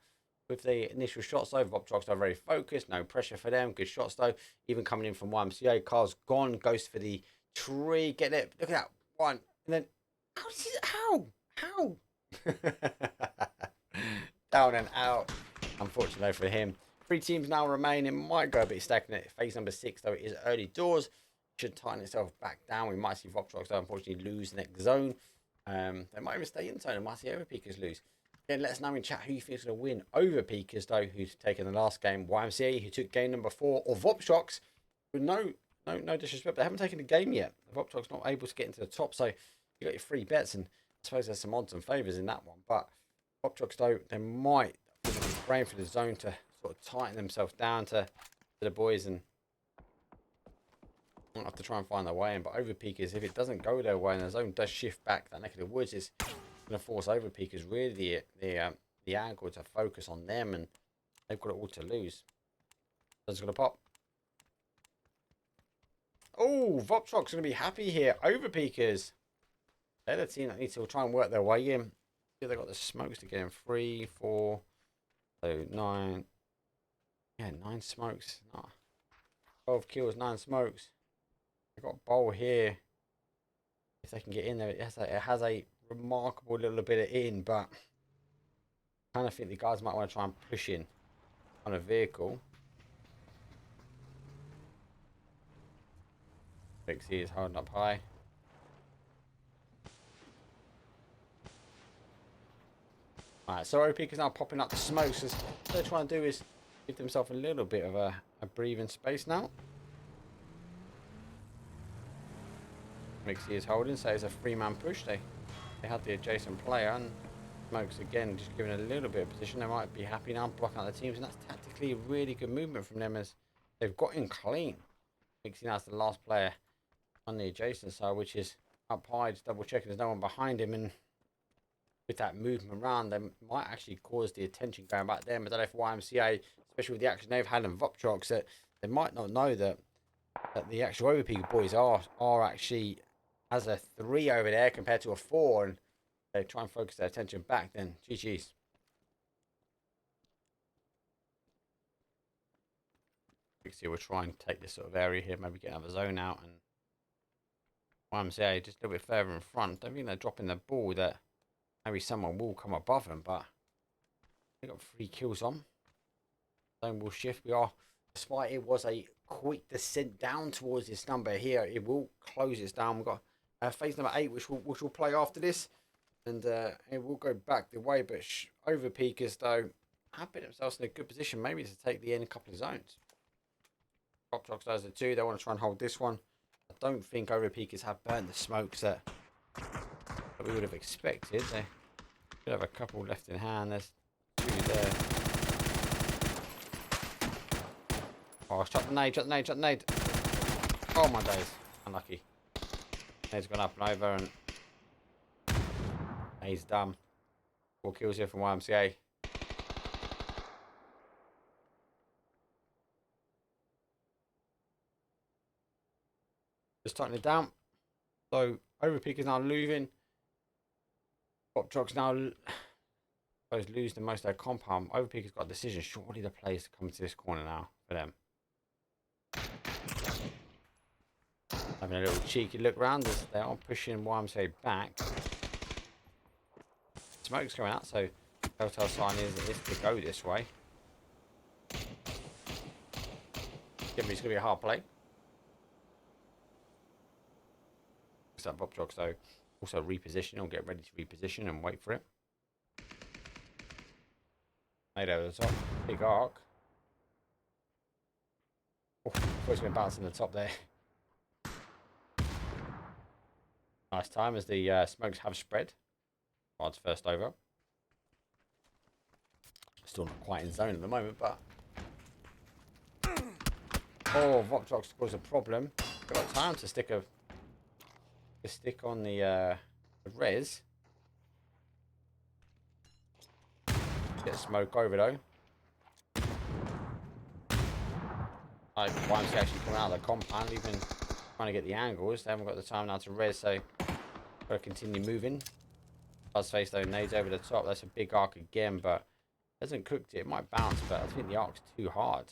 with the initial shots though, VUPTROX are very focused. No pressure for them. Good shots though. Even coming in from YMCA, car's gone. Goes for the tree. Get it. Look at that one. And then how? Down and out. Unfortunately for him. 3 teams now remain. It might go a bit stagnant. Phase number 6 though, it is early doors. Should tighten itself back down. We might see VUPTROX though unfortunately lose the next zone. They might even stay in zone and might see Overpeekers lose. Again, let us know in chat who you think is going to win. Overpeekers though, who's taken the last game. YMCA, who took game number 4, or VUPTROX, with no disrespect, but they haven't taken the game yet. VUPTROX not able to get into the top, so you got your 3 bets, and I suppose there's some odds and favours in that one. But VUPTROX though, they might be praying for the zone to sort of tighten themselves down to the boys, and have to try and find their way in. But Overpeekers, if it doesn't go their way and the zone does shift back that neck of the woods, is going to force Overpeekers really the angle to focus on them, and they've got it all to lose. That's going to pop. Oh, VUPTROX going to be happy here. Overpeekers, they're the team that needs to try and work their way in. Yeah, they got the smokes to get in 3, 4, so 9. Yeah, 9 smokes. No. 12 kills, 9 smokes. They've got Bowl here. If they can get in there, it has a remarkable little bit of in, but I kind of think the guys might want to try and push in on a vehicle. Blissey is holding up high. Alright, so Overpeekers is now popping up the smokes. What they're trying to do is give themselves a little bit of a breathing space now. Blissey is holding, so it's a 3-man push. They had the adjacent player, and Smokes again just giving a little bit of position. They might be happy now blocking out the teams, and that's tactically a really good movement from them as they've got in clean. Blissey now is the last player on the adjacent side, which is up high, just double checking there's no one behind him, and with that movement around, they might actually cause the attention going back there. I don't know if YMCA, especially with the action they've had in VUPTROX, that they might not know that the actual Overpeekers boys are actually as a 3 over there compared to a 4, and they try and focus their attention back, then GG's. Blissey will try and take this sort of area here, maybe get another zone out, and YMCA just a little bit further in front. Don't think they're dropping the ball, that maybe someone will come above them, but they got 3 kills on. Zone will shift. We are, despite it was a quick descent down towards this number here, it will close this down. We've got phase number 8, which will play after this, and it will go back the way. But Overpeekers though have put themselves in a good position, maybe to take the end a couple of zones. VUPTROX does the 2. They want to try and hold this one. I don't think Overpeekers have burnt the smokes that we would have expected. They should have a couple left in hand. There's 2 there. Oh, shot the nade, shot the nade, shot the nade. Oh my days. Unlucky. Nade's gone up and over, and he's done. 4 kills here from YMCA. Just tightening it down. So Overpeekers now losing. VUPTROX now losing most of their compound. Overpeekers got a decision. Surely the players to come to this corner now for them. Having a little cheeky look around as they are pushing YMCA back. Smoke's going out, so telltale sign is to go this way. It's going to be a hard play. So VUPTROX though also reposition, or get ready to reposition and wait for it. Made over the top, big arc. It's going to bounce in the top there. Nice time as the smokes have spread. Rod's first over. Still not quite in zone at the moment, but... Oh, VUPTROX caused a problem. Got time to stick on the res. Get smoke over though. YMCA actually coming out of the compound, even trying to get the angles. They haven't got the time now to res, so got to continue moving. FaZe though, nades over the top. That's a big arc again, but hasn't cooked it. It might bounce, but I think the arc's too hard.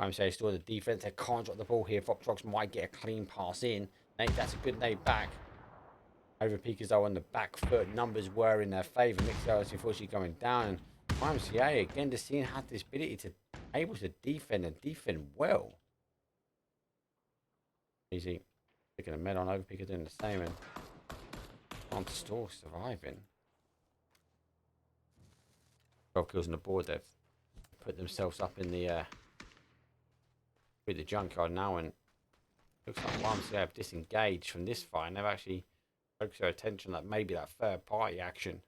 YMCA still the defense. They can't drop the ball here. VUPTROX might get a clean pass in. Nate, that's a good nade back. Overpeekers though on the back foot. Numbers were in their favour. Vincere is unfortunately going down. And YMCA again just seeing had this ability to able to defend and defend well. Easy. Taking a med on Overpeekers doing the same and on Store surviving. 12 kills on the board. They've put themselves up in the with the junkyard now, and looks like YMCA have disengaged from this fight and they've actually focused their attention on maybe that third party action.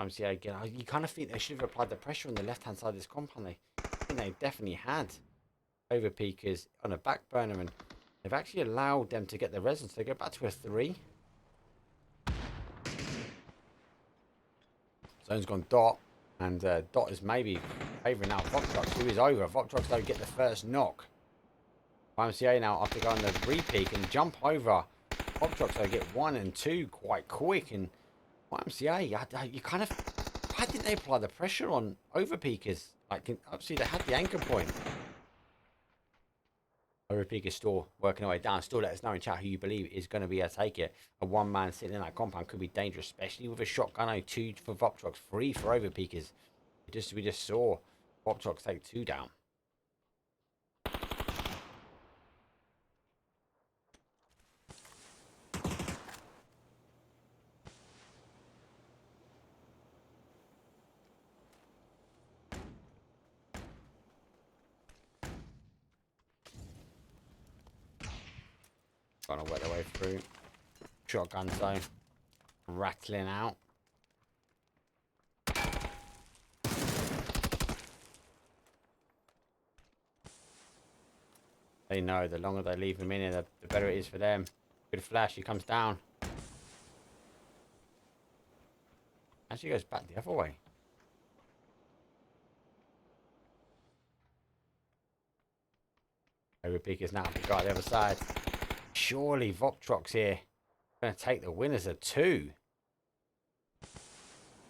YMCA again, you kind of think they should have applied the pressure on the left hand side of this compound. I think they definitely had Overpeekers on a back burner, and they've actually allowed them to get the resonance. They go back to a 3. Zone's gone dot, and dot is maybe favouring out VUPTROX, who is over. VUPTROX don't get the first knock. YMCA now after going the repeak and jump over. VUPTROX they get 1 and 2 quite quick, and YMCA, you kind of, why didn't they apply the pressure on Overpeekers? Like, obviously they had the anchor point. Overpeekers still working their way down. Still let us know in chat who you believe is going to be able to take it. A one man sitting in that compound could be dangerous, especially with a shotgun. 2 for VUPTROX, 3 for Overpeekers. We just saw VUPTROX take 2 down. Trying to work their way through. Shotgun zone. Rattling out. They know the longer they leave him in here, the better it is for them. Good flash, he comes down. Actually goes back the other way. Overpeekers now to guard the other side. Surely VUPTROX here going to take the winners of 2.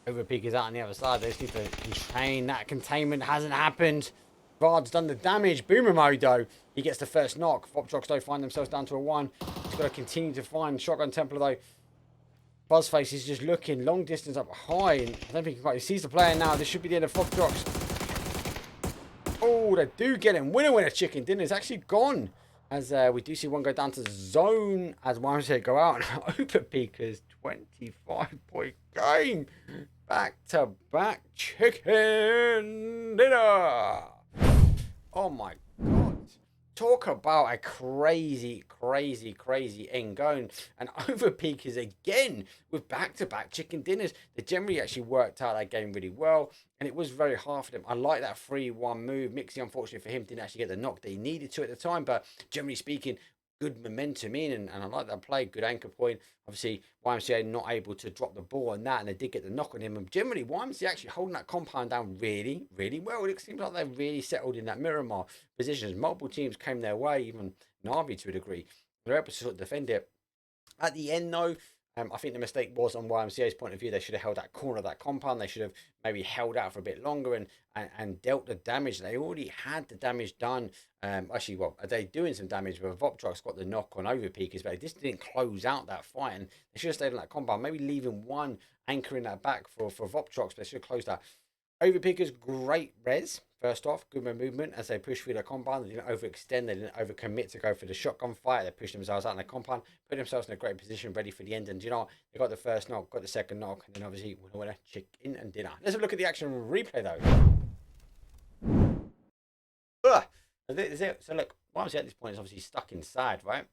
Overpeekers out on the other side. They just need to contain. That containment hasn't happened. Vard's done the damage. Boomer mode though. He gets the first knock. VUPTROX though find themselves down to a 1. He's got to continue to find Shotgun Templar though. Buzzface is just looking long distance up high. And I don't think he sees the player now. This should be the end of VUPTROX. Oh, they do get him. Winner chicken dinner is actually gone. As we do see one go down to zone as YMCA go out. Overpeekers 25-point game. Back to back chicken dinner. Oh my god. Talk about a crazy end going. And Overpeekers again with back-to-back chicken dinners. They generally actually worked out that game really well. And it was very hard for them. I like that 3-1 move. Mixie, unfortunately for him, didn't actually get the knock that he needed to at the time. But generally speaking, good momentum in. And I like that play. Good anchor point. Obviously, YMCA not able to drop the ball on that. And they did get the knock on him. And generally, YMCA actually holding that compound down really well. It seems like they've really settled in that Miramar positions. Multiple teams came their way, even NAVI to a degree. They're able to sort of defend it. At the end, though, I think the mistake was on YMCA's point of view. They should have held that corner of that compound. They should have maybe held out for a bit longer and dealt the damage. They already had the damage done. Actually, well, they're doing some damage, but VUPTROX got the knock on Overpeekers, but they just didn't close out that fight. And they should have stayed on that compound, maybe leaving one anchor in that back for VUPTROX, but they should have closed that. Overpeekers, great res. First off, good movement as they push through the compound. They didn't overextend. They didn't overcommit to go for the shotgun fight. They pushed themselves out in the compound, put themselves in a great position, ready for the end. And you know what? They got the first knock, got the second knock, and then obviously winner, chicken and dinner. Let's have a look at the action replay though. So this is it. So look, YMCA at this point is obviously stuck inside, right?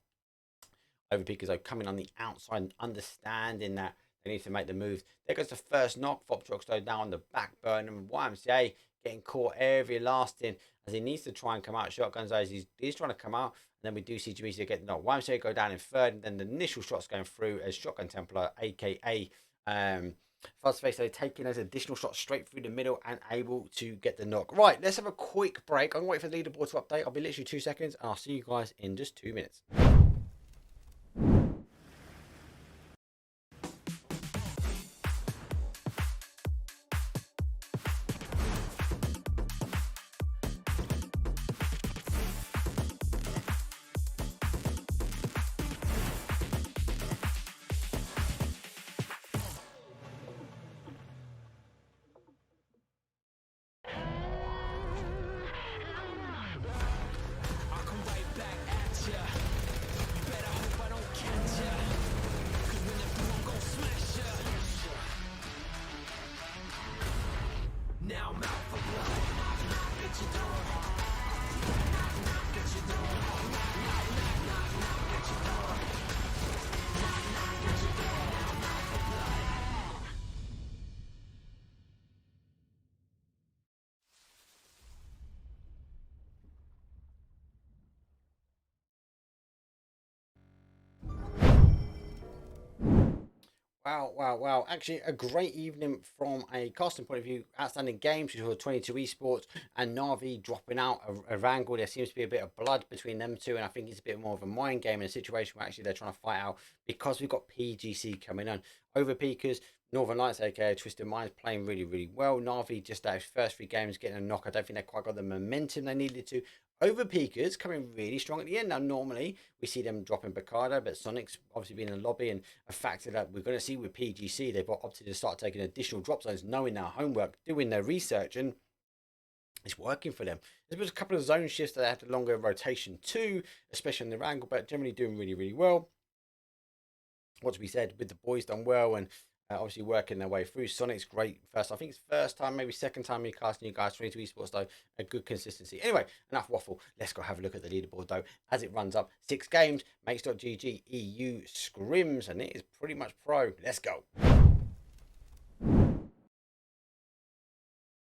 Overpeekers are coming on the outside and understanding that they need to make the moves. There goes the first knock. VUPTROX though down on the back burner. And YMCA getting caught everlasting as he needs to try and come out shotguns as he's trying to come out. And then we do see Jamisa get knocked. YMCA go down in third, and then the initial shots going through as Shotgun Templar, aka FaZe, they're taking those additional shots straight through the middle and able to get the knock. Right, let's have a quick break. I'm gonna wait for the leaderboard to update. I'll be literally 2 seconds, and I'll see you guys in just 2 minutes. Wow, wow, wow. Actually, a great evening from a casting point of view. Outstanding games. We saw 22 esports and NAVI dropping out a wrangle. There seems to be a bit of blood between them two, and I think it's a bit more of a mind game in a situation where actually they're trying to fight out because we've got PGC coming on. Overpeekers, Northern Lights, aka Twisted Minds, playing really, really well. NAVI just those first 3 games getting a knock. I don't think they quite got the momentum they needed to. Overpeekers coming really strong at the end. Now, normally we see them dropping Bacada, but SONIQS obviously being in the lobby, and a factor that we're going to see with PGC, they've opted to start taking additional drop zones, knowing their homework, doing their research, and it's working for them. There was a couple of zone shifts that had a longer rotation too, especially in the wrangle, but generally doing really, really well. What to be said, with the boys done well, and obviously working their way through. SONIQS great first. I think it's first time, maybe second time me casting you guys 22 esports though. A good consistency. Anyway, enough waffle. Let's go have a look at the leaderboard though as it runs up. 6 games. Mates.gg EU scrims, and it is pretty much pro. Let's go.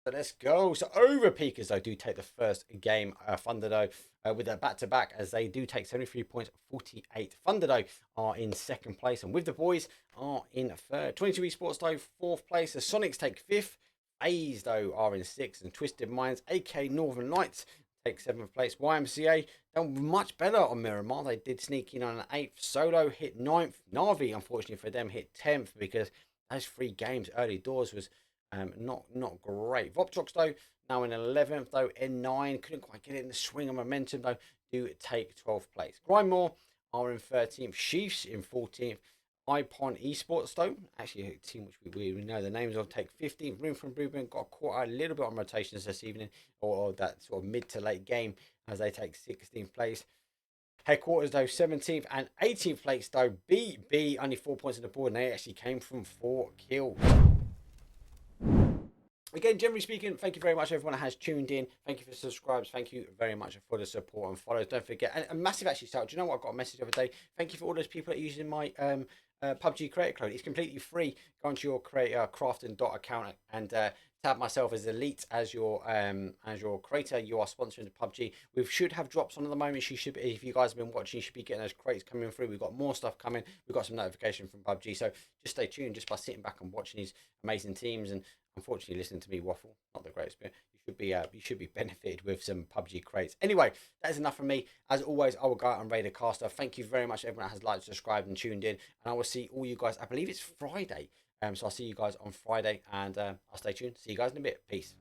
So let's go. So Overpeekers though do take the first game. Thunder though with their back-to-back as they do take 73 points, 48. Thunder though are in second place, and with the boys are in third. 22 esports though fourth place. The SONIQS take fifth. FaZe though are in sixth, and Twisted Minds, aka Northern Lights, take 7th place. YMCA done much better on Miramar. They did sneak in on an 8th. Solo hit 9th. Navi, unfortunately for them, hit 10th because those 3 games early doors was not great. VUPTROX though now in 11th though. N9 couldn't quite get it in the swing of momentum though. Do take 12th place. GRINDMORE are in 13th. SHEESH in 14th. IPON eSports though, actually a team which we know the names of, take 15th. Room for improvement, got caught a little bit on rotations this evening, or that sort of mid to late game as they take 16th place. Headquarters though 17th and 18th place though. BB only 4 points on the board, and they actually came from 4 kills. Again, generally speaking, thank you very much everyone that has tuned in. Thank you for subscribes. Thank you very much for the support and follows. Don't forget, and a massive actually shout. Do you know what? I got a message the other day. Thank you for all those people that are using my PUBG creator code. It's completely free. Go onto your creator crafting account and tab myself as Elite as your creator. You are sponsoring the PUBG. We should have drops on at the moment. You should, if you guys have been watching, you should be getting those crates coming through. We've got more stuff coming. We've got some notification from PUBG. So just stay tuned. Just by sitting back and watching these amazing teams, and unfortunately listening to me waffle, not the greatest bit. You should be benefited with some PUBG crates. Anyway, that is enough from me. As always, I will go out and raid a caster. Thank you very much everyone that has liked, subscribed and tuned in, and I will see all you guys, I believe it's Friday. So I'll see you guys on Friday, and I'll stay tuned. See you guys in a bit. Peace.